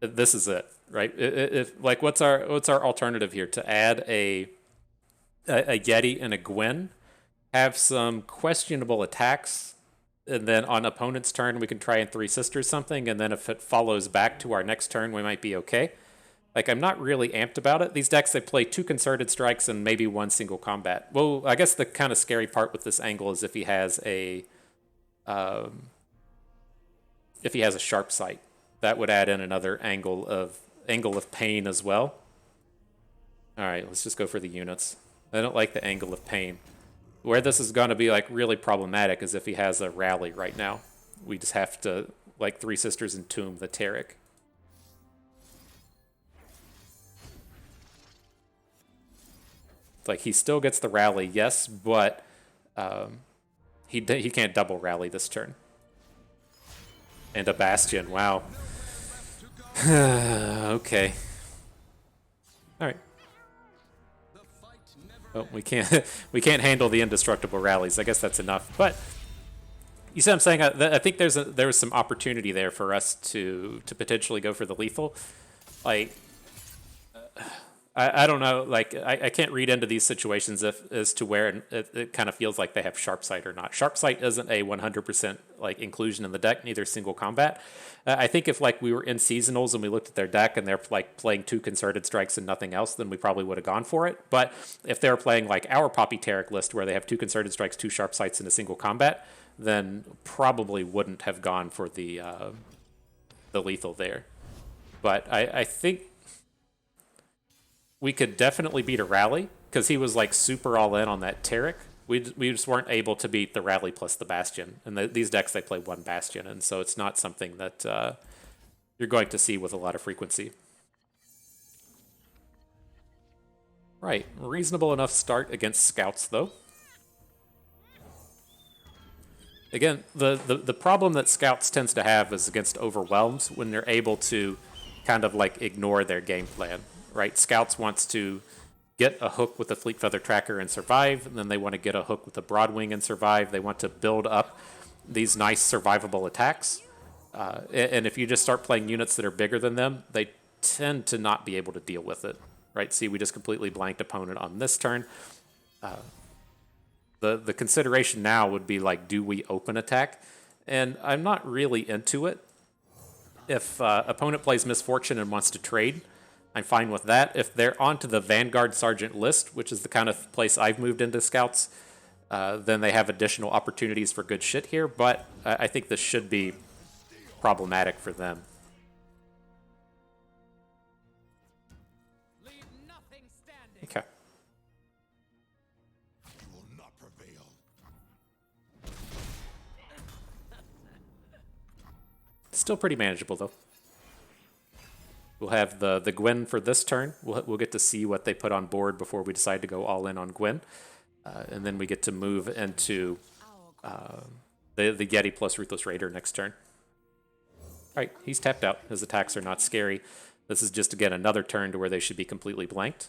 This is it, right? Like, what's our alternative here? To add a Yeti and a Gwen, have some questionable attacks, and then on opponent's turn we can try and 3 Sisters something, and then if it follows back to our next turn, we might be okay. Like, I'm not really amped about it. These decks, they play 2 Concerted Strikes and maybe 1 single combat. Well, I guess the kind of scary part with this angle is if he has a Sharp Sight. That would add in another angle of pain as well. All right, let's just go for the units. I don't like the angle of pain. Where this is going to be like really problematic is if he has a rally right now. We just have to like 3 Sisters and Tomb the Taric. Like, he still gets the rally, yes, but he can't double rally this turn. And a Bastion, wow. Okay. All right. Oh, we can't handle the indestructible rallies. I guess that's enough. But you see what I'm saying? I think there was some opportunity there for us to potentially go for the lethal. Like, I don't know. Like, I can't read into these situations as to where it kind of feels like they have Sharp Sight or not. Sharp Sight isn't a 100% like inclusion in the deck, neither single combat. I think if like we were in seasonals and we looked at their deck and they're like playing 2 Concerted Strikes and nothing else, then we probably would have gone for it. But if they're playing like our Poppy Taric list where they have 2 Concerted Strikes, 2 Sharp Sights, and a single combat, then probably wouldn't have gone for the lethal there. But I think we could definitely beat a rally because he was like super all in on that Taric. We just weren't able to beat the rally plus the Bastion. And these decks, they play 1 Bastion, and so it's not something that you're going to see with a lot of frequency. Right, reasonable enough start against Scouts, though. Again, the problem that Scouts tends to have is against Overwhelms when they're able to kind of like ignore their game plan. Right, Scouts wants to get a hook with the Fleet Feather Tracker and survive, and then they want to get a hook with the Broadwing and survive. They want to build up these nice survivable attacks. And if you just start playing units that are bigger than them, they tend to not be able to deal with it. Right, see, we just completely blanked opponent on this turn. The consideration now would be like, do we open attack? And I'm not really into it. If opponent plays Misfortune and wants to trade, I'm fine with that. If they're onto the Vanguard Sergeant list, which is the kind of place I've moved into Scouts, then they have additional opportunities for good shit here, but I think this should be problematic for them. Leave nothing standing. Okay. You will not prevail. Still pretty manageable, though. We'll have the Gwen for this turn. We'll get to see what they put on board before we decide to go all in on Gwen. And then we get to move into the Yeti plus Ruthless Raider next turn. All right, he's tapped out. His attacks are not scary. This is just, again, another turn to where they should be completely blanked.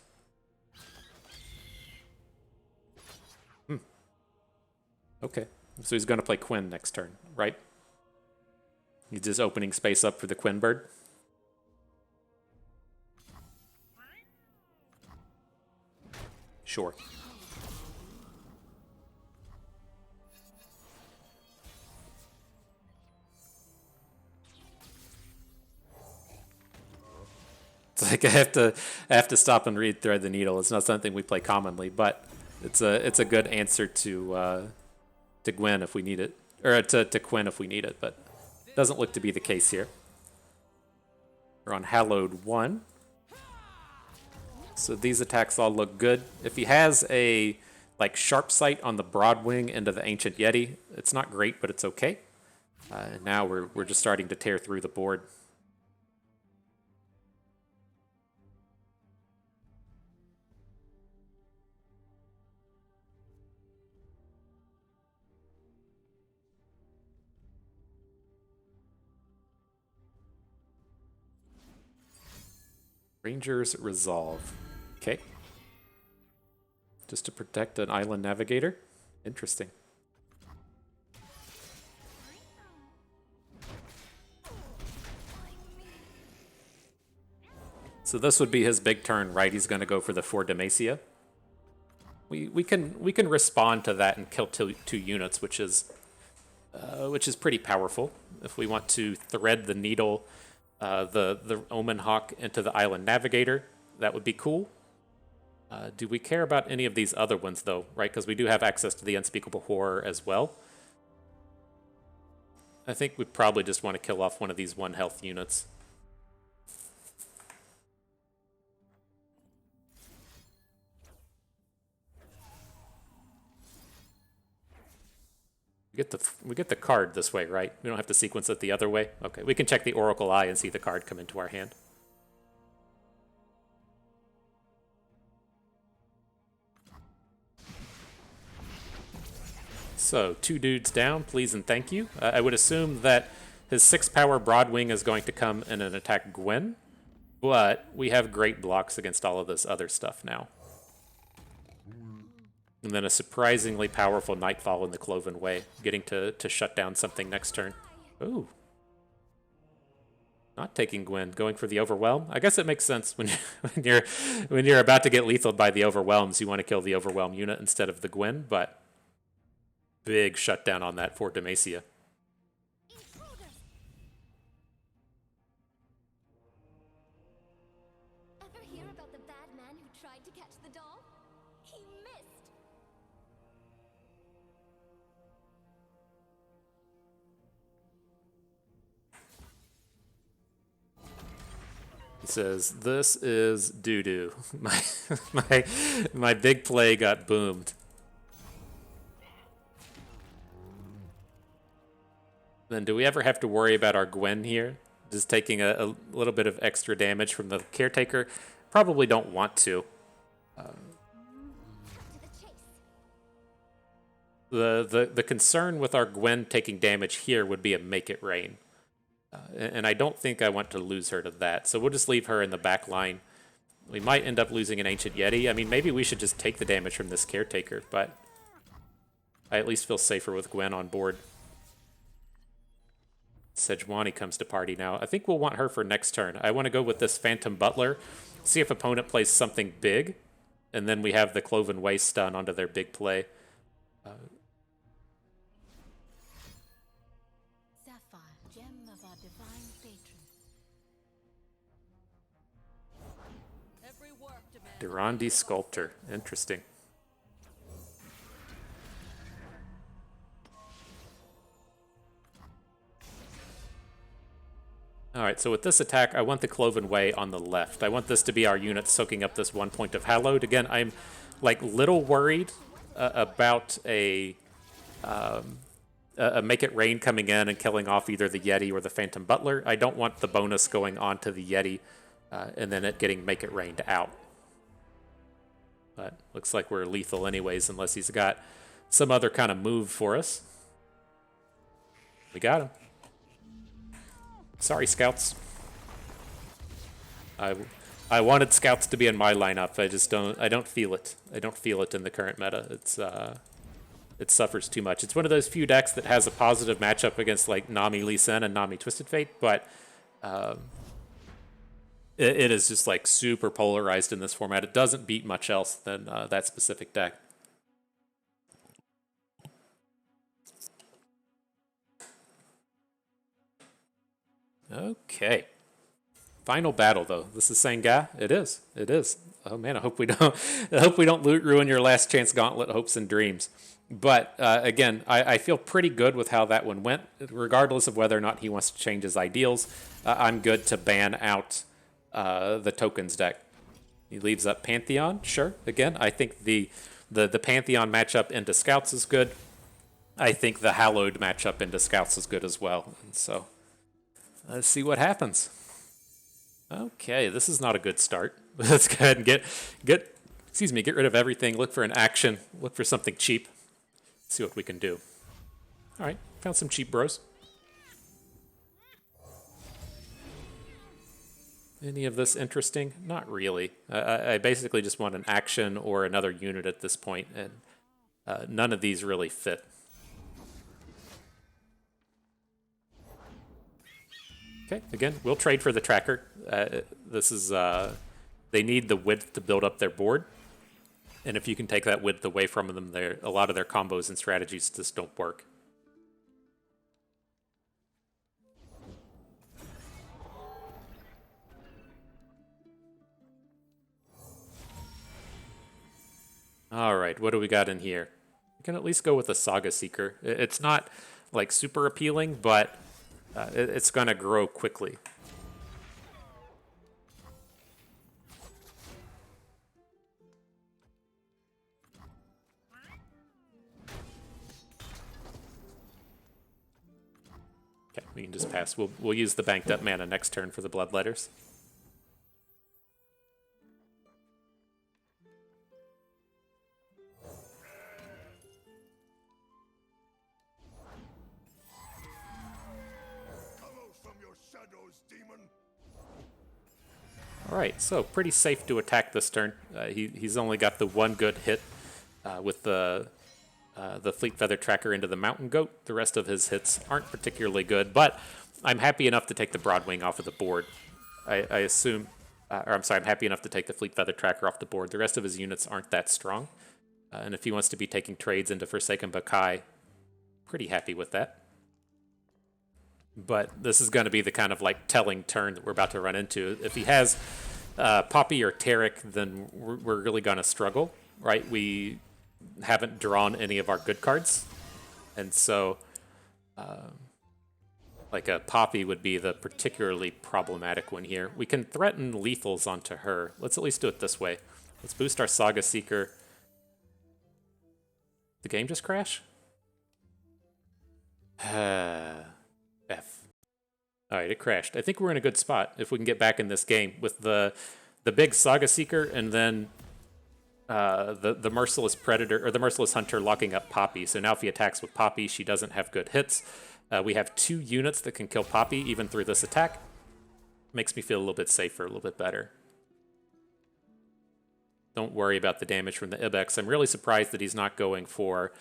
Okay, so he's going to play Gwen next turn, right? He's just opening space up for the Quinn bird. Sure. It's like I have to stop and read Thread the Needle. It's not something we play commonly, but it's a good answer to Gwen if we need it, or to Quinn if we need it. But doesn't look to be the case here. We're on Hallowed 1. So these attacks all look good. If he has a like sharp sight on the Broadwing into the Ancient Yeti, it's not great, but it's okay. Now we're just starting to tear through the board. Ranger's Resolve. Okay. Just to protect an island navigator. Interesting. So this would be his big turn, right? He's going to go for the 4 Demacia. We can respond to that and kill two units, which is pretty powerful. If we want to thread the needle, the Omen Hawk into the Island Navigator, that would be cool. Do we care about any of these other ones though, right? Because we do have access to the Unspeakable Horror as well. I think we probably just want to kill off one of these 1 health units. We get the card this way, right? We don't have to sequence it the other way. Okay, we can check the Oracle Eye and see the card come into our hand. So 2 dudes down, please and thank you. I would assume that his 6-power Broadwing is going to come in and attack Gwen, but we have great blocks against all of this other stuff now. And then a surprisingly powerful Nightfall in the Cloven Way, getting to shut down something next turn. Ooh. Not taking Gwen, going for the Overwhelm. I guess it makes sense when you're about to get lethaled by the Overwhelms, you want to kill the Overwhelm unit instead of the Gwen, but big shutdown on that for Demacia. Ever hear about the bad man who tried to catch the doll? He missed. He says, "This is doo-doo. My big play got boomed." Then do we ever have to worry about our Gwen here? Just taking a little bit of extra damage from the Caretaker? Probably don't want to. The concern with our Gwen taking damage here would be a Make It Rain. And I don't think I want to lose her to that. So we'll just leave her in the back line. We might end up losing an Ancient Yeti. I mean, maybe we should just take the damage from this Caretaker, but I at least feel safer with Gwen on board. Sejuani comes to party now. I think we'll want her for next turn. I want to go with this Phantom Butler, see if opponent plays something big, and then we have the Cloven Way stun onto their big play. Sapphire, gem of our divine patron. Every work demands Durandi Sculptor. Interesting. Alright, so with this attack, I want the Cloven Way on the left. I want this to be our unit soaking up this 1 point of Hallowed. Again, I'm like little worried about a Make It Rain coming in and killing off either the Yeti or the Phantom Butler. I don't want the bonus going on to the Yeti and then it getting Make It Rained out. But looks like we're lethal anyways, unless he's got some other kind of move for us. We got him. Sorry, Scouts. I wanted Scouts to be in my lineup. I don't feel it. I don't feel it in the current meta. it suffers too much. It's one of those few decks that has a positive matchup against like Nami Lee Sin and Nami Twisted Fate, but it is just like super polarized in this format. It doesn't beat much else than that specific deck. Okay. Final battle though. This is Senga. It is. It is. Oh man, I hope we don't. I hope we don't ruin your last chance gauntlet hopes and dreams. But again, I feel pretty good with how that one went. Regardless of whether or not he wants to change his ideals, I'm good to ban out the tokens deck. He leaves up Pantheon. Sure. Again, I think the Pantheon matchup into Scouts is good. I think the Hallowed matchup into Scouts is good as well. And so let's see what happens. Okay, this is not a good start. Let's go ahead and get rid of everything. Look for an action. Look for something cheap. See what we can do. All right, found some cheap bros. Any of this interesting? Not really. I basically just want an action or another unit at this point, and none of these really fit. Okay, again, we'll trade for the tracker. This is, they need the width to build up their board. And if you can take that width away from them, a lot of their combos and strategies just don't work. All right, what do we got in here? We can at least go with a Saga Seeker. It's not like super appealing, but it's going to grow quickly. Okay, we can just pass. We'll use the banked up mana next turn for the Bloodletters. Alright, so pretty safe to attack this turn. He's only got the one good hit with the Fleet Feather Tracker into the Mountain Goat. The rest of his hits aren't particularly good, but I'm happy enough to take the Broadwing off of the board. I assume, I'm happy enough to take the Fleet Feather Tracker off the board. The rest of his units aren't that strong. And if he wants to be taking trades into Forsaken Bakai, pretty happy with that. But this is going to be the kind of like telling turn that we're about to run into. If he has Poppy or Taric, then we're really going to struggle, right? We haven't drawn any of our good cards. And so like a Poppy would be the particularly problematic one here. We can threaten lethals onto her. Let's at least do it this way. Let's boost our Saga Seeker. The game just crash? F. All right, it crashed. I think we're in a good spot if we can get back in this game with the big Saga Seeker and then the Merciless Predator or the Merciless Hunter locking up Poppy. So now if he attacks with Poppy, she doesn't have good hits. We have 2 units that can kill Poppy even through this attack. Makes me feel a little bit safer, a little bit better. Don't worry about the damage from the Ibex. I'm really surprised that he's not going for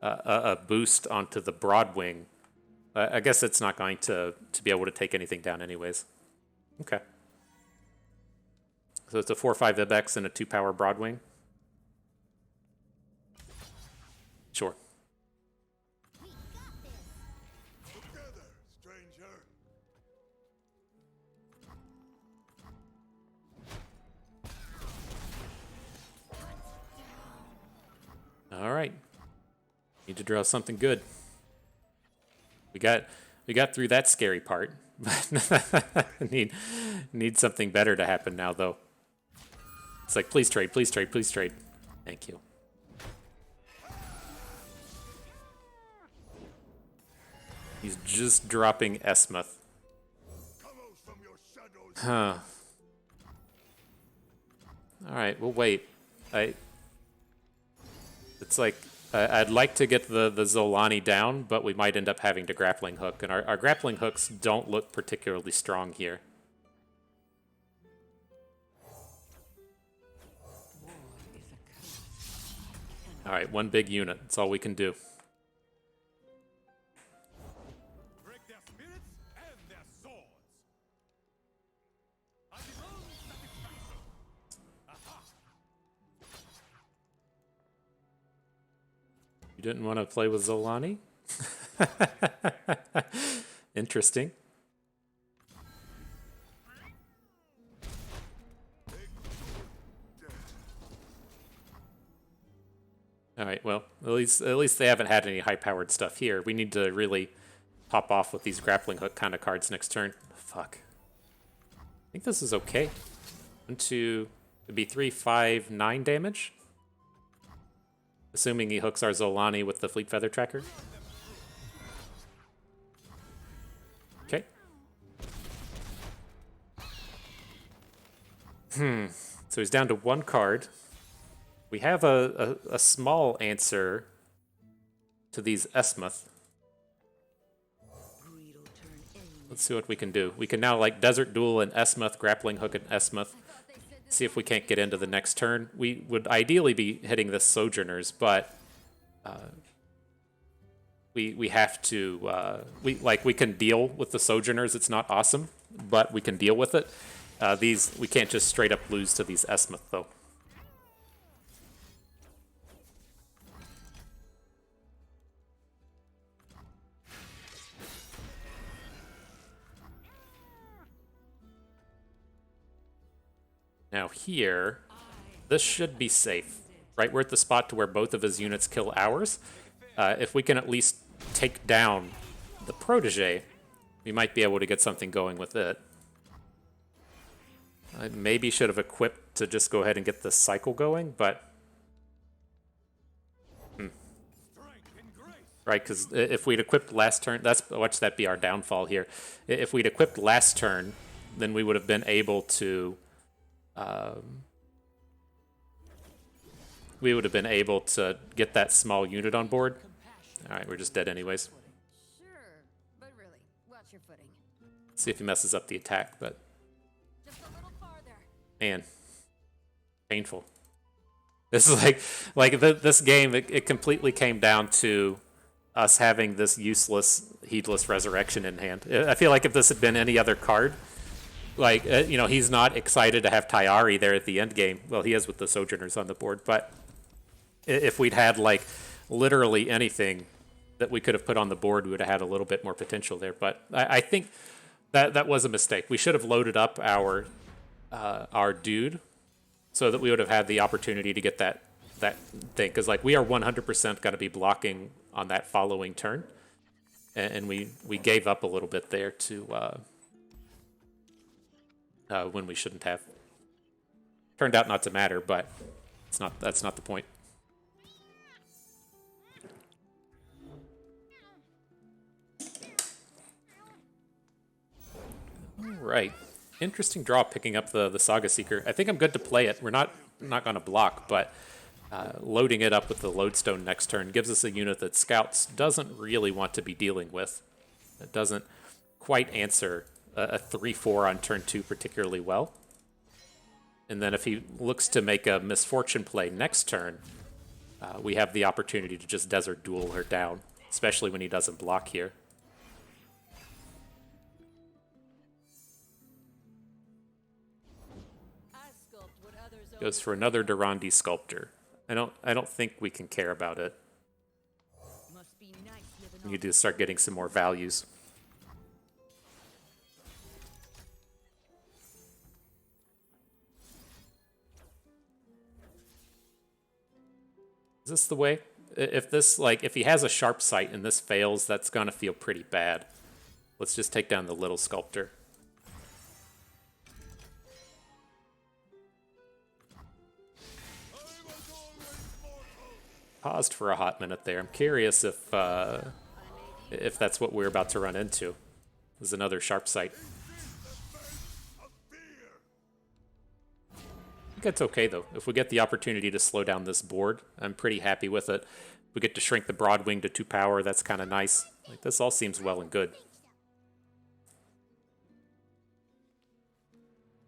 a boost onto the Broadwing. I guess it's not going to be able to take anything down anyways. Okay. So it's a 4/5 Ibex and a 2-power Broadwing. Sure. Together, stranger. All right. Need to draw something good. We got through that scary part. need something better to happen now, though. It's like, please trade, please trade, please trade. Thank you. He's just dropping Esmuth. Huh. All right, we'll wait. It's like I'd like to get the Zolani down, but we might end up having to grappling hook, and our grappling hooks don't look particularly strong here. Alright, one big unit. That's all we can do. Break their spirits and their swords. I demand satisfaction. Aha! You didn't want to play with Zolani? Interesting. All right, well, at least they haven't had any high-powered stuff here. We need to really pop off with these grappling hook kind of cards next turn. Fuck. I think this is okay. 1, 2, it'd be 3, 5, 9 damage. Assuming he hooks our Zolani with the Fleet Feather Tracker. Okay. So he's down to 1 card. We have a small answer to these Esmuth. Let's see what we can do. We can now like Desert Duel and Esmuth, Grappling Hook and Esmuth. See if we can't get into the next turn. We would ideally be hitting the Sojourners, but we have to we can deal with the Sojourners. It's not awesome, but we can deal with it. We can't just straight up lose to these Esmuth though. Now here, this should be safe, right? We're at the spot to where both of his units kill ours. If we can at least take down the Protege, we might be able to get something going with it. I maybe should have equipped to just go ahead and get the cycle going, but... Right, because if we'd equipped last turn, watch that be our downfall here. If we'd equipped last turn, then we would have been able to... we would have been able to get that small unit on board. Alright, we're just dead anyways. Sure, but really, watch your footing. See if he messes up the attack, but... Just a little farther. Man. Painful. This is this game, it completely came down to us having this useless, heedless resurrection in hand. I feel like if this had been any other card, like, he's not excited to have Tayari there at the end game. Well, he is with the Sojourners on the board, but if we'd had, like, literally anything that we could have put on the board, we would have had a little bit more potential there. But I think that was a mistake. We should have loaded up our dude so that we would have had the opportunity to get that thing. Because, like, we are 100% going to be blocking on that following turn. And we gave up a little bit there to... when we shouldn't have. Turned out not to matter, but that's not the point. Alright. Interesting draw picking up the Saga Seeker. I think I'm good to play it. We're not going to block, but loading it up with the Lodestone next turn gives us a unit that Scouts doesn't really want to be dealing with. It doesn't quite answer a 3-4 on turn 2 particularly well. And then if he looks to make a Misfortune play next turn, we have the opportunity to just Desert Duel her down, especially when he doesn't block here. Goes for another Durandi Sculptor. I don't think we can care about it. We need to start getting some more values. Is this the way? If he has a sharp sight and this fails, that's gonna feel pretty bad. Let's just take down the little Sculptor. Paused for a hot minute there. I'm curious if that's what we're about to run into. There's another sharp sight. I think that's okay, though. If we get the opportunity to slow down this board, I'm pretty happy with it. If we get to shrink the Broadwing to 2 power, that's kind of nice. Like, this all seems well and good.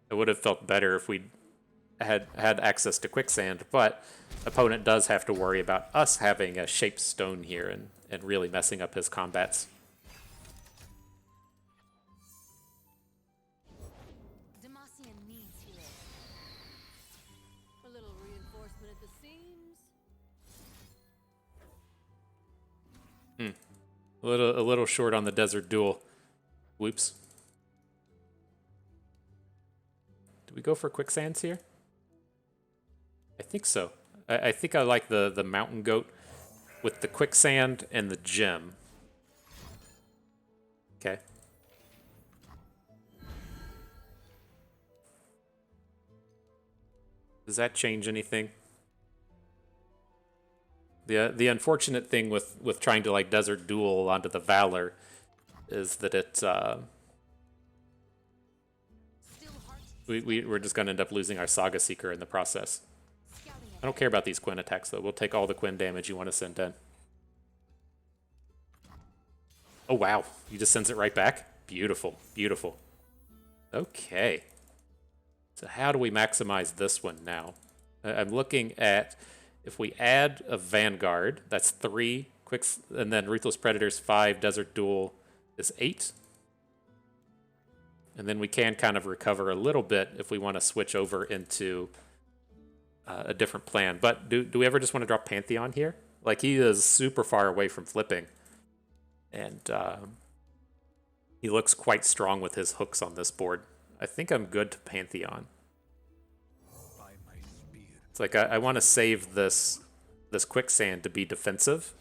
It would have felt better if we'd had access to quicksand, but opponent does have to worry about us having a shaped stone here and really messing up his combats. Demacian needs healing. A little reinforcement at the seams. A little short on the desert duel. Whoops. Do we go for quicksands here? I think so. I think I like the mountain goat with the quicksand and the gem. Okay. Does that change anything? The unfortunate thing with trying to like desert duel onto the Valor is that it we're just gonna end up losing our Saga Seeker in the process. I don't care about these Gwen attacks though. We'll take all the Gwen damage you want to send in. Oh wow, he just sends it right back? Beautiful, beautiful. Okay. So how do we maximize this one now? I'm looking at if we add a Vanguard, that's 3 quicks, and then Ruthless Predators 5, Desert Duel is 8. And then we can kind of recover a little bit if we want to switch over into a different plan. But do we ever just want to drop Pantheon here? Like, he is super far away from flipping. And he looks quite strong with his hooks on this board. I think I'm good to Pantheon. It's like I want to save this quicksand to be defensive.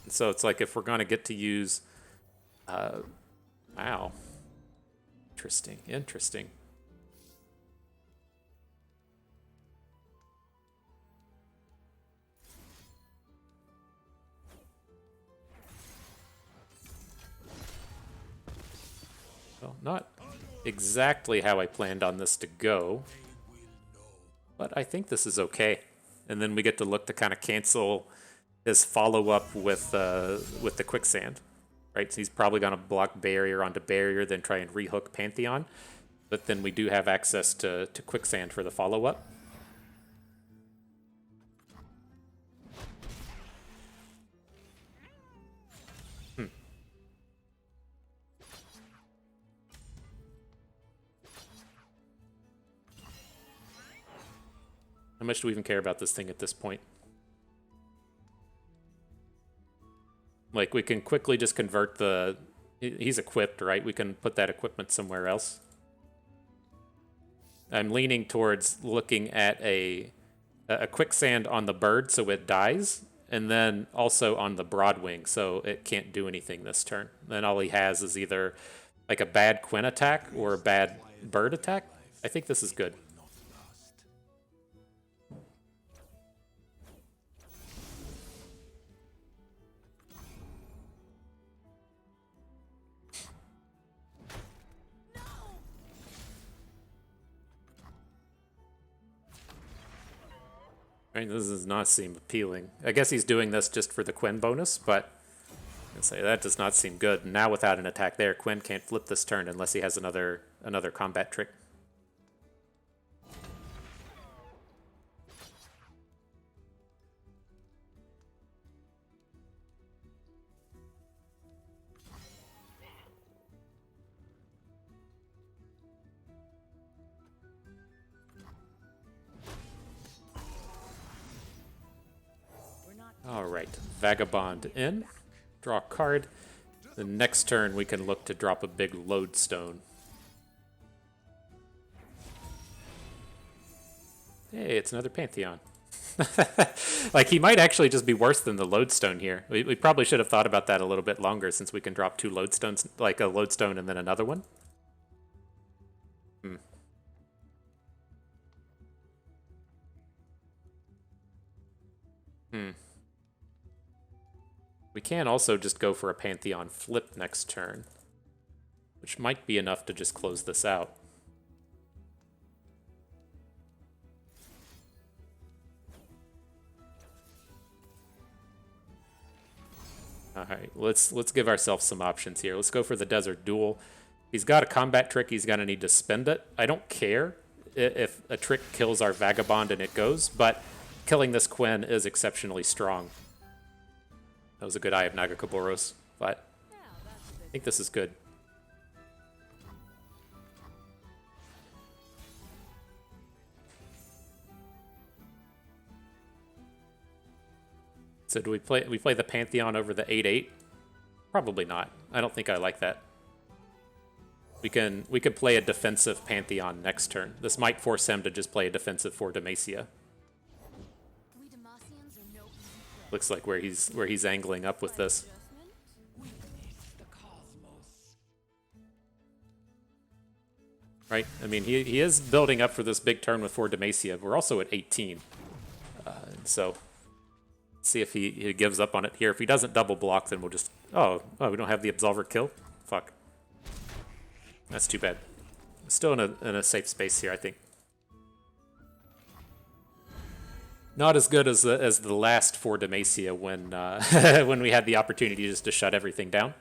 And so it's like if we're going to get to use... wow. Interesting, interesting. Well, not exactly how I planned on this to go, but I think this is okay. And then we get to look to kind of cancel his follow-up with the quicksand, right? So he's probably going to block barrier onto barrier, then try and rehook Pantheon. But then we do have access to quicksand for the follow-up. How much do we even care about this thing at this point? Like, we can quickly just convert the... He's equipped, right? We can put that equipment somewhere else. I'm leaning towards looking at a quicksand on the bird so it dies, and then also on the Broadwing so it can't do anything this turn. Then all he has is either like a bad Gwen attack or a bad bird attack. I think this is good. Right, this does not seem appealing. I guess he's doing this just for the Gwen bonus, but I'd say that does not seem good. Now without an attack there, Gwen can't flip this turn unless he has another combat trick. Alright, Vagabond in. Draw a card. The next turn we can look to drop a big lodestone. Hey, it's another Pantheon. Like, he might actually just be worse than the lodestone here. We probably should have thought about that a little bit longer since we can drop 2 lodestones, like a lodestone and then another one. We can also just go for a Pantheon flip next turn, which might be enough to just close this out. Alright, let's give ourselves some options here. Let's go for the Desert Duel. He's got a combat trick, he's gonna need to spend it. I don't care if a trick kills our Vagabond and it goes, but killing this Gwen is exceptionally strong. That was a good Eye of Nagakaboros, but I think this is good. So do we play the Pantheon over the 8/8? Probably not. I don't think I like that. We could play a defensive Pantheon next turn. This might force him to just play a defensive for Demacia. We Demacians are no easy prey. Looks like where he's angling up with this. The cosmos. Right? I mean, he is building up for this big turn with 4 Demacia. We're also at 18. So, see if he gives up on it here. If he doesn't double block, then we'll just... Oh, we don't have the Absolver kill? Fuck. That's too bad. Still in a safe space here, I think. Not as good as the last 4 Demacia when when we had the opportunity just to shut everything down.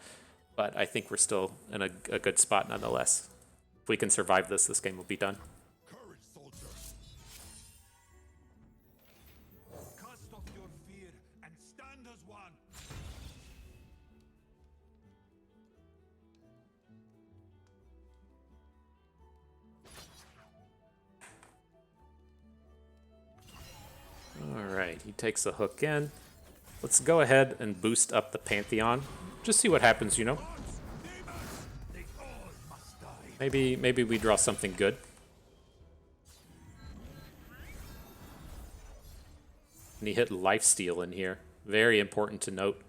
But I think we're still in a good spot nonetheless. If we can survive this, this game will be done. Courage, soldier. Cast off your fear and stand as one. Alright, he takes a hook in. Let's go ahead and boost up the Pantheon. Just see what happens, you know? They all must die. Maybe we draw something good. And he hit Lifesteal in here. Very important to note.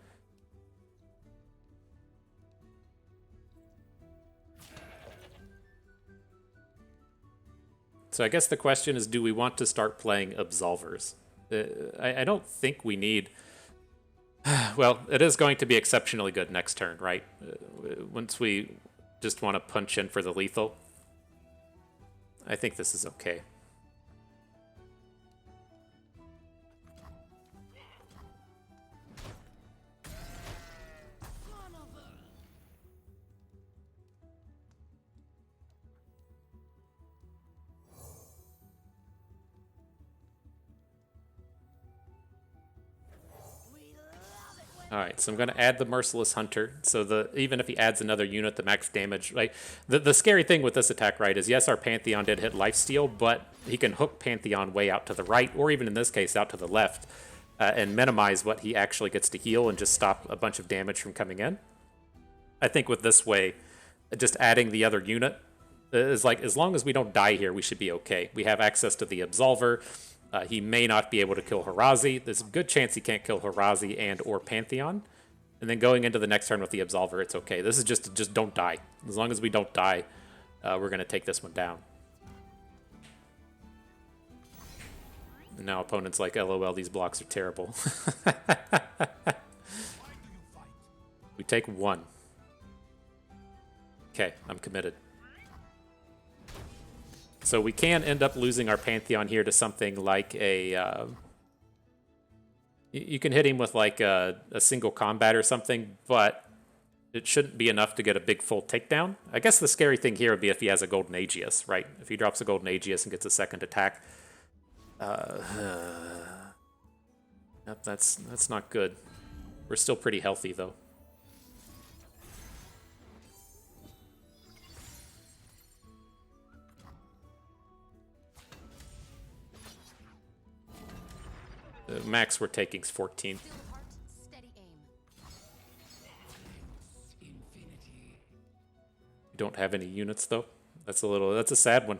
So I guess the question is, do we want to start playing Absolvers? I don't think we need... Well, it is going to be exceptionally good next turn, right? Once we just want to punch in for the lethal. I think this is okay. Alright, so I'm going to add the Merciless Hunter. So even if he adds another unit, the max damage... Like, the scary thing with this attack, right, is yes, our Pantheon did hit Lifesteal, but he can hook Pantheon way out to the right, or even in this case, out to the left, and minimize what he actually gets to heal and just stop a bunch of damage from coming in. I think with this way, just adding the other unit is like, as long as we don't die here, we should be okay. We have access to the Absolver. He may not be able to kill Harazi. There's a good chance he can't kill Harazi and or Pantheon. And then going into the next turn with the Absolver, it's okay. This is just don't die. As long as we don't die, we're going to take this one down. And now opponents like, LOL, these blocks are terrible. We take 1. Okay, I'm committed. So we can end up losing our Pantheon here to something like a... you can hit him with like a single combat or something, but it shouldn't be enough to get a big full takedown. I guess the scary thing here would be if he has a Golden Aegis, right? If he drops a Golden Aegis and gets a second attack. Yep, that's not good. We're still pretty healthy, though. The max we're taking is 14. Still heart, steady aim. You don't have any units, though? That's a sad one.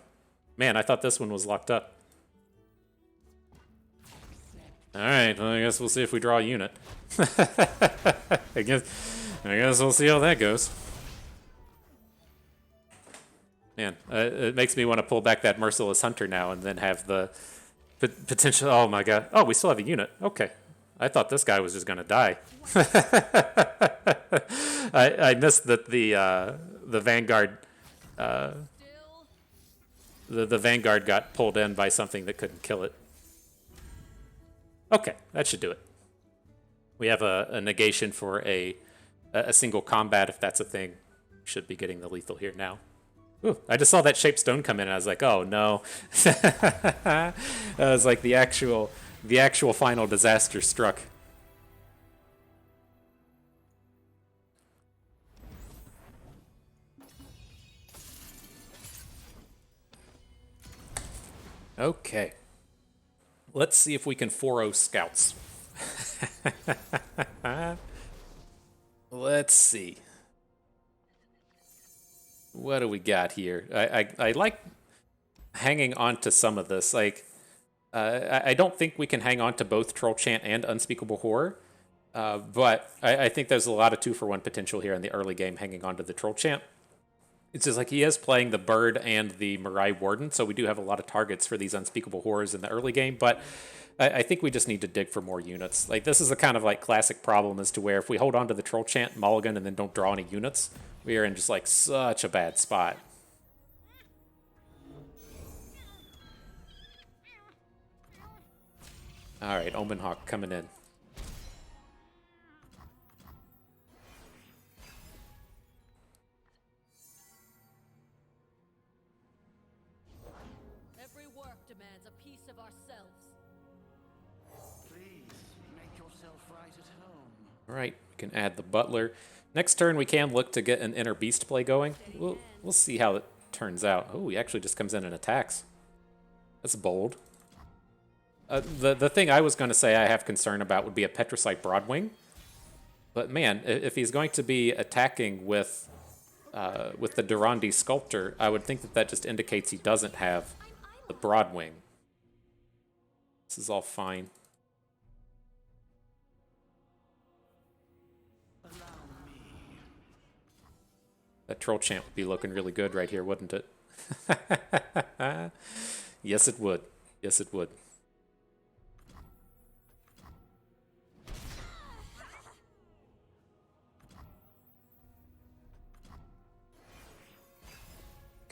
Man, I thought this one was locked up. Alright, well, I guess we'll see if we draw a unit. I guess we'll see how that goes. Man, it makes me want to pull back that Merciless Hunter now and then have the potential... Oh my god. Oh, we still have a unit. Okay. I thought this guy was just going to die. I missed that the Vanguard... The Vanguard got pulled in by something that couldn't kill it. Okay, that should do it. We have a negation for a single combat, if that's a thing. Should be getting the lethal here now. Ooh, I just saw that shaped stone come in, and I was like, "Oh no!" That was like the actual final disaster struck. Okay, let's see if we can 4-0 scouts. Let's see. What do we got here? I like hanging on to some of this. Like, I don't think we can hang on to both Troll Chant and Unspeakable Horror, but I think there's a lot of 2-for-1 potential here in the early game hanging on to the Troll Chant. It's just like he is playing the Bird and the Mirai Warden, so we do have a lot of targets for these Unspeakable Horrors in the early game, but I think we just need to dig for more units. Like, this is a kind of like classic problem as to where if we hold on to the Troll Chant Mulligan and then don't draw any units, we are in just like such a bad spot. All right, Omen Hawk coming in. Every work demands a piece of ourselves. Please, make yourself right at home. All right, we can add the Butler. Next turn, we can look to get an Inner Beast play going. We'll see how it turns out. Oh, he actually just comes in and attacks. That's bold. The thing I was going to say I have concern about would be a Petricite Broadwing. But man, if he's going to be attacking with the Durandi Sculptor, I would think that that just indicates he doesn't have the Broadwing. This is all fine. That Troll Chant would be looking really good right here, wouldn't it? Yes, it would. Yes, it would.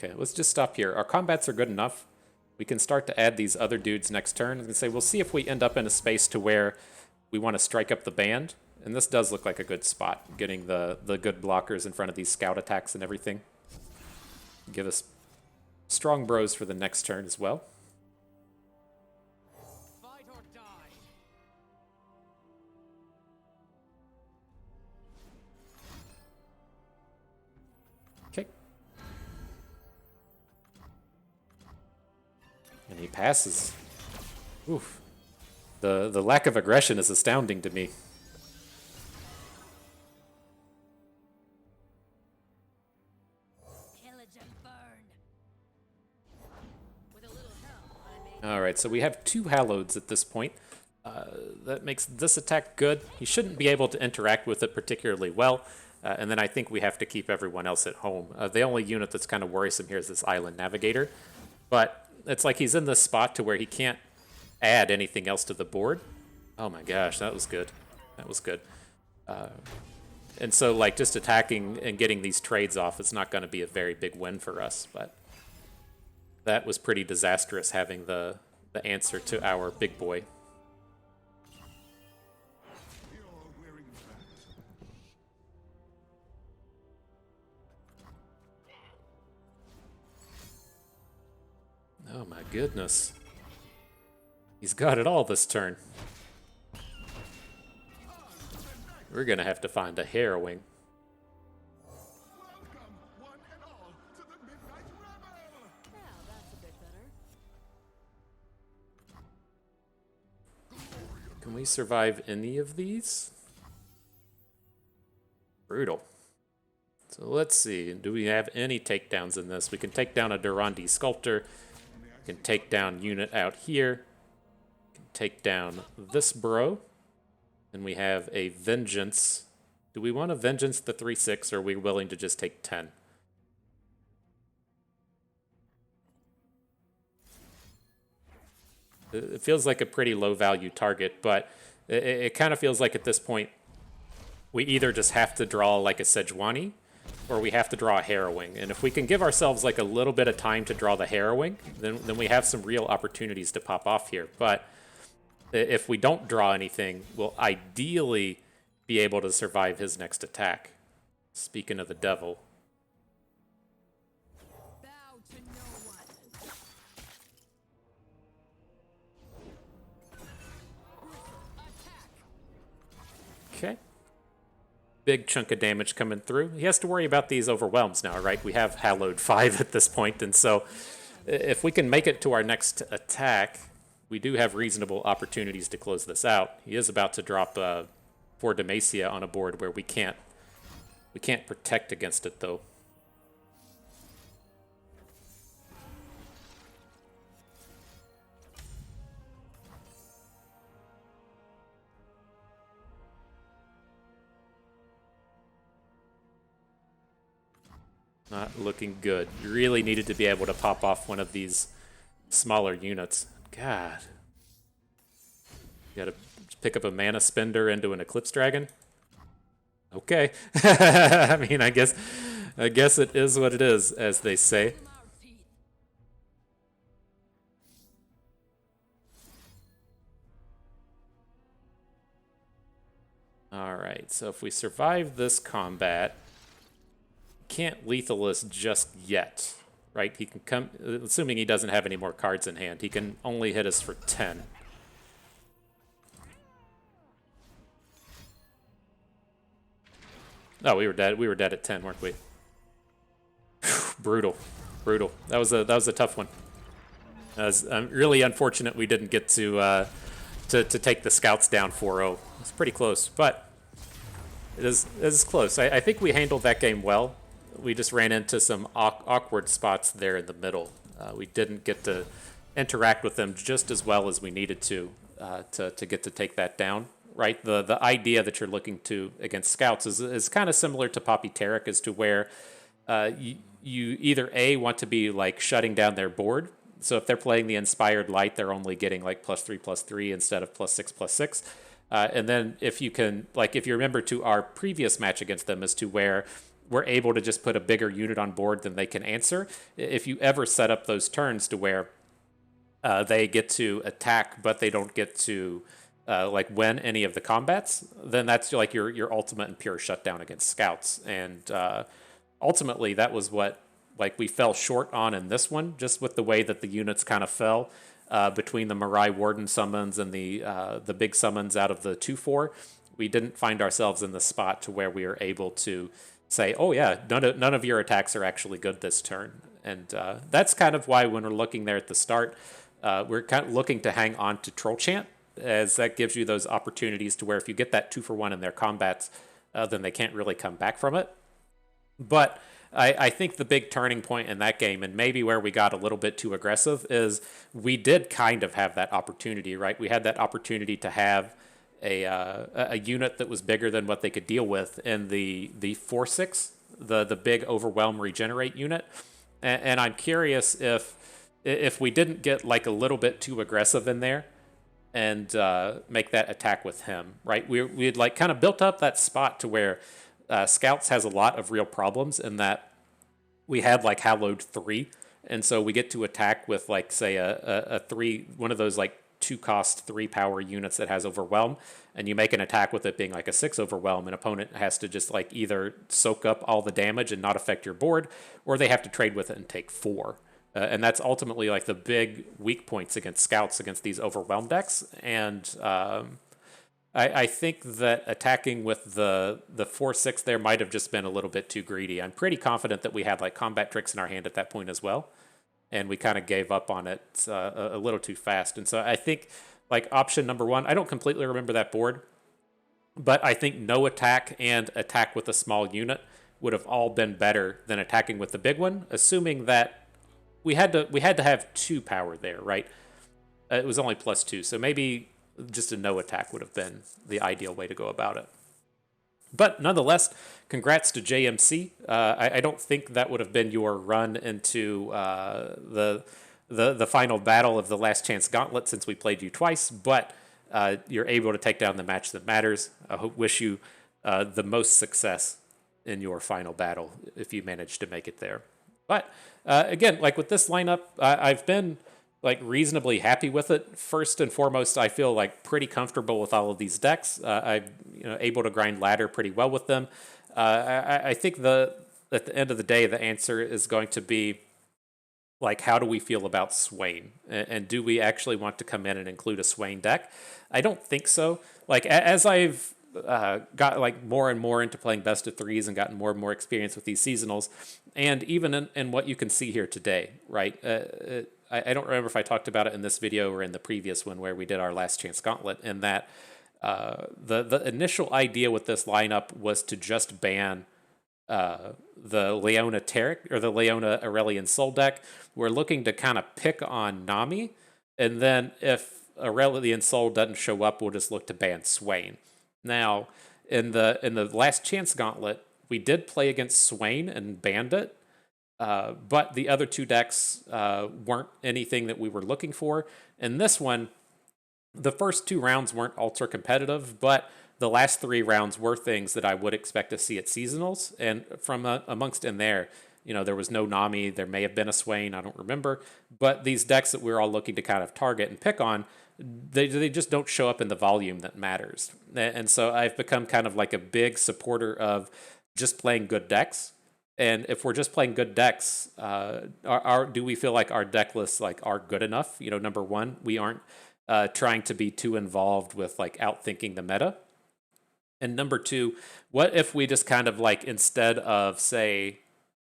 Okay, let's just stop here. Our combats are good enough. We can start to add these other dudes next turn. I was going to say, we'll see if we end up in a space to where we want to strike up the band. And this does look like a good spot, getting the good blockers in front of these scout attacks and everything. Give us strong bros for the next turn as well. Fight or die. Okay. And he passes. Oof. The lack of aggression is astounding to me. Alright, so we have 2 Hallows at this point. That makes this attack good. He shouldn't be able to interact with it particularly well. And then I think we have to keep everyone else at home. The only unit that's kind of worrisome here is this Island Navigator. But it's like he's in this spot to where he can't add anything else to the board. Oh my gosh, that was good. That was good. And so like just attacking and getting these trades off is not going to be a very big win for us. But that was pretty disastrous, having the answer to our big boy. Oh my goodness. He's got it all this turn. We're gonna have to find a harrowing. Welcome, one and all, to the Midnight Rebel! Now that's a bit better. Can we survive any of these? Brutal. So let's see. Do we have any takedowns in this? We can take down a Durandi Sculptor. We can take down unit out here. We can take down this bro. And we have a Vengeance. Do we want a Vengeance the 3/6, or are we willing to just take 10? It feels like a pretty low value target, but it kind of feels like at this point we either just have to draw like a Sejuani, or we have to draw a Harrowing. And if we can give ourselves like a little bit of time to draw the Harrowing, then we have some real opportunities to pop off here. But if we don't draw anything, we'll ideally be able to survive his next attack. Speaking of the devil. Okay. Big chunk of damage coming through. He has to worry about these overwhelms now, right? We have Hallowed 5 at this point, and so if we can make it to our next attack, we do have reasonable opportunities to close this out. He is about to drop 4 Demacia on a board where we can't protect against it, though. Not looking good. You really needed to be able to pop off one of these smaller units. God. You gotta pick up a mana spender into an Eclipse Dragon? Okay. I mean, I guess it is what it is, as they say. Alright, so if we survive this combat, can't lethal us just yet, right? He can come, assuming he doesn't have any more cards in hand, he can only hit us for 10. Oh, we were dead. We were dead at 10, weren't we? Brutal, brutal. That was a tough one. It was really unfortunate we didn't get to take the scouts down 4-0. It's pretty close, but it is close. I think we handled that game well. We just ran into some awkward spots there in the middle. We didn't get to interact with them just as well as we needed to get to take that down. Right, the idea that you're looking to against scouts is kind of similar to Poppy Taric, as to where you either A, want to be like shutting down their board. So if they're playing the Inspired Light, they're only getting like +3/+3 instead of +6/+6. And then if you can, like, if you remember to our previous match against them, as to where we're able to just put a bigger unit on board than they can answer. If you ever set up those turns to where they get to attack, but they don't get to like win any of the combats, then that's like your ultimate and pure shutdown against scouts. And ultimately, that was what like we fell short on in this one, just with the way that the units kind of fell between the Mirai Warden summons and the big summons out of the 2/4. We didn't find ourselves in the spot to where we were able to say, oh yeah, none of your attacks are actually good this turn. And that's kind of why when we're looking there at the start, we're kind of looking to hang on to Troll Chant, as that gives you those opportunities to where if you get that 2-for-1 in their combats, then they can't really come back from it. But I think the big turning point in that game, and maybe where we got a little bit too aggressive, is we did kind of have that opportunity, right? We had that opportunity to have a unit that was bigger than what they could deal with in the 4/6, the big Overwhelm Regenerate unit. And I'm curious if we didn't get like a little bit too aggressive in there and make that attack with him, right? We had like kind of built up that spot to where Scouts has a lot of real problems in that we had like Hallowed 3, and so we get to attack with like say a 3, one of those like 2-cost 3-power units that has Overwhelm, and you make an attack with it being like a 6 Overwhelm, an opponent has to just like either soak up all the damage and not affect your board, or they have to trade with it and take 4. And that's ultimately like the big weak points against Scouts, against these Overwhelm decks. And I think that attacking with the 4/6 there might have just been a little bit too greedy. I'm pretty confident that we had like combat tricks in our hand at that point as well, and we kind of gave up on it a little too fast. And so I think like option number 1, I don't completely remember that board, but I think no attack and attack with a small unit would have all been better than attacking with the big one, assuming that we had to have 2 power there, right? It was only +2, so maybe just a no attack would have been the ideal way to go about it. But nonetheless, congrats to JMC. I don't think that would have been your run into the final battle of the Last Chance Gauntlet, since we played you twice, but you're able to take down the match that matters. I wish you the most success in your final battle if you manage to make it there. But again, like with this lineup, I've been like reasonably happy with it. First and foremost, I feel like pretty comfortable with all of these decks. I'm able to grind ladder pretty well with them. I think at the end of the day, the answer is going to be like, how do we feel about Swain? And do we actually want to come in and include a Swain deck? I don't think so. Like, as I've got like more and more into playing best of threes and gotten more and more experience with these seasonals, and even in what you can see here today, right? I don't remember if I talked about it in this video or in the previous one where we did our last chance gauntlet, and that the initial idea with this lineup was to just ban the Leona Taric or the Leona Aurelian Soul deck. We're looking to kind of pick on Nami, and then if Aurelian Soul doesn't show up, we'll just look to ban Swain. Now, in the last chance gauntlet, we did play against Swain and banned it, but the other two decks weren't anything that we were looking for. In this one, the first two rounds weren't ultra competitive, but the last three rounds were things that I would expect to see at seasonals. And from amongst in there, there was no Nami. There may have been a Swain. I don't remember. But these decks that we're all looking to kind of target and pick on, they just don't show up in the volume that matters. And so I've become kind of like a big supporter of just playing good decks. And if we're just playing good decks, do we feel like our deck lists are good enough? Number one, we aren't trying to be too involved with outthinking the meta. And number two, what if we just kind of instead of say,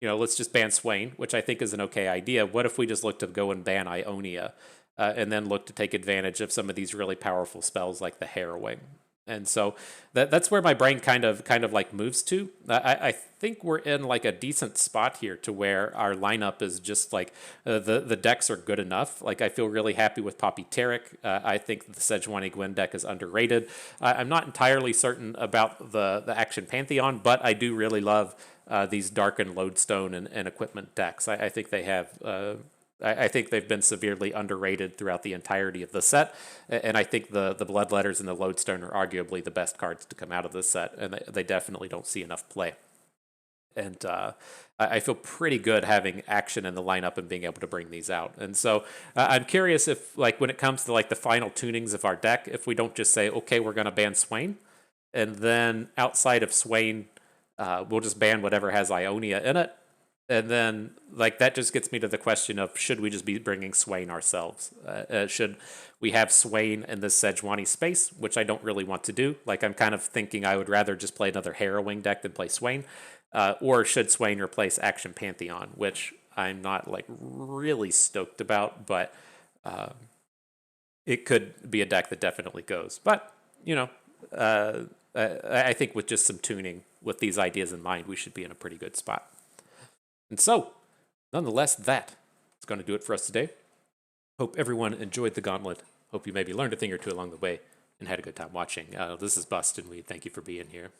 let's just ban Swain, which I think is an okay idea. What if we just look to go and ban Ionia and then look to take advantage of some of these really powerful spells like the Harrowing? And so that's where my brain kind of moves to. I think we're in a decent spot here to where our lineup is just the decks are good enough. I feel really happy with Poppy Taric. I think the Sejuani Gwen deck is underrated. I'm not entirely certain about the Akshan Pantheon, but I do really love these Darken, Lodestone, and Equipment decks. I think they have... I think they've been severely underrated throughout the entirety of the set, and I think the Bloodletters and the Lodestone are arguably the best cards to come out of this set, and they definitely don't see enough play. And I feel pretty good having Akshan in the lineup and being able to bring these out. And so I'm curious if, when it comes to the final tunings of our deck, if we don't just say, okay, we're going to ban Swain, and then outside of Swain, we'll just ban whatever has Ionia in it. And then, that just gets me to the question of, should we just be bringing Swain ourselves? Should we have Swain in this Sejuani space, which I don't really want to do? I'm kind of thinking I would rather just play another Harrowing deck than play Swain. Or should Swain replace Akshan Pantheon, which I'm not, really stoked about, but it could be a deck that definitely goes. But, I think with just some tuning, with these ideas in mind, we should be in a pretty good spot. And so, nonetheless, that is going to do it for us today. Hope everyone enjoyed the gauntlet. Hope you maybe learned a thing or two along the way and had a good time watching. This is Bust, and we thank you for being here.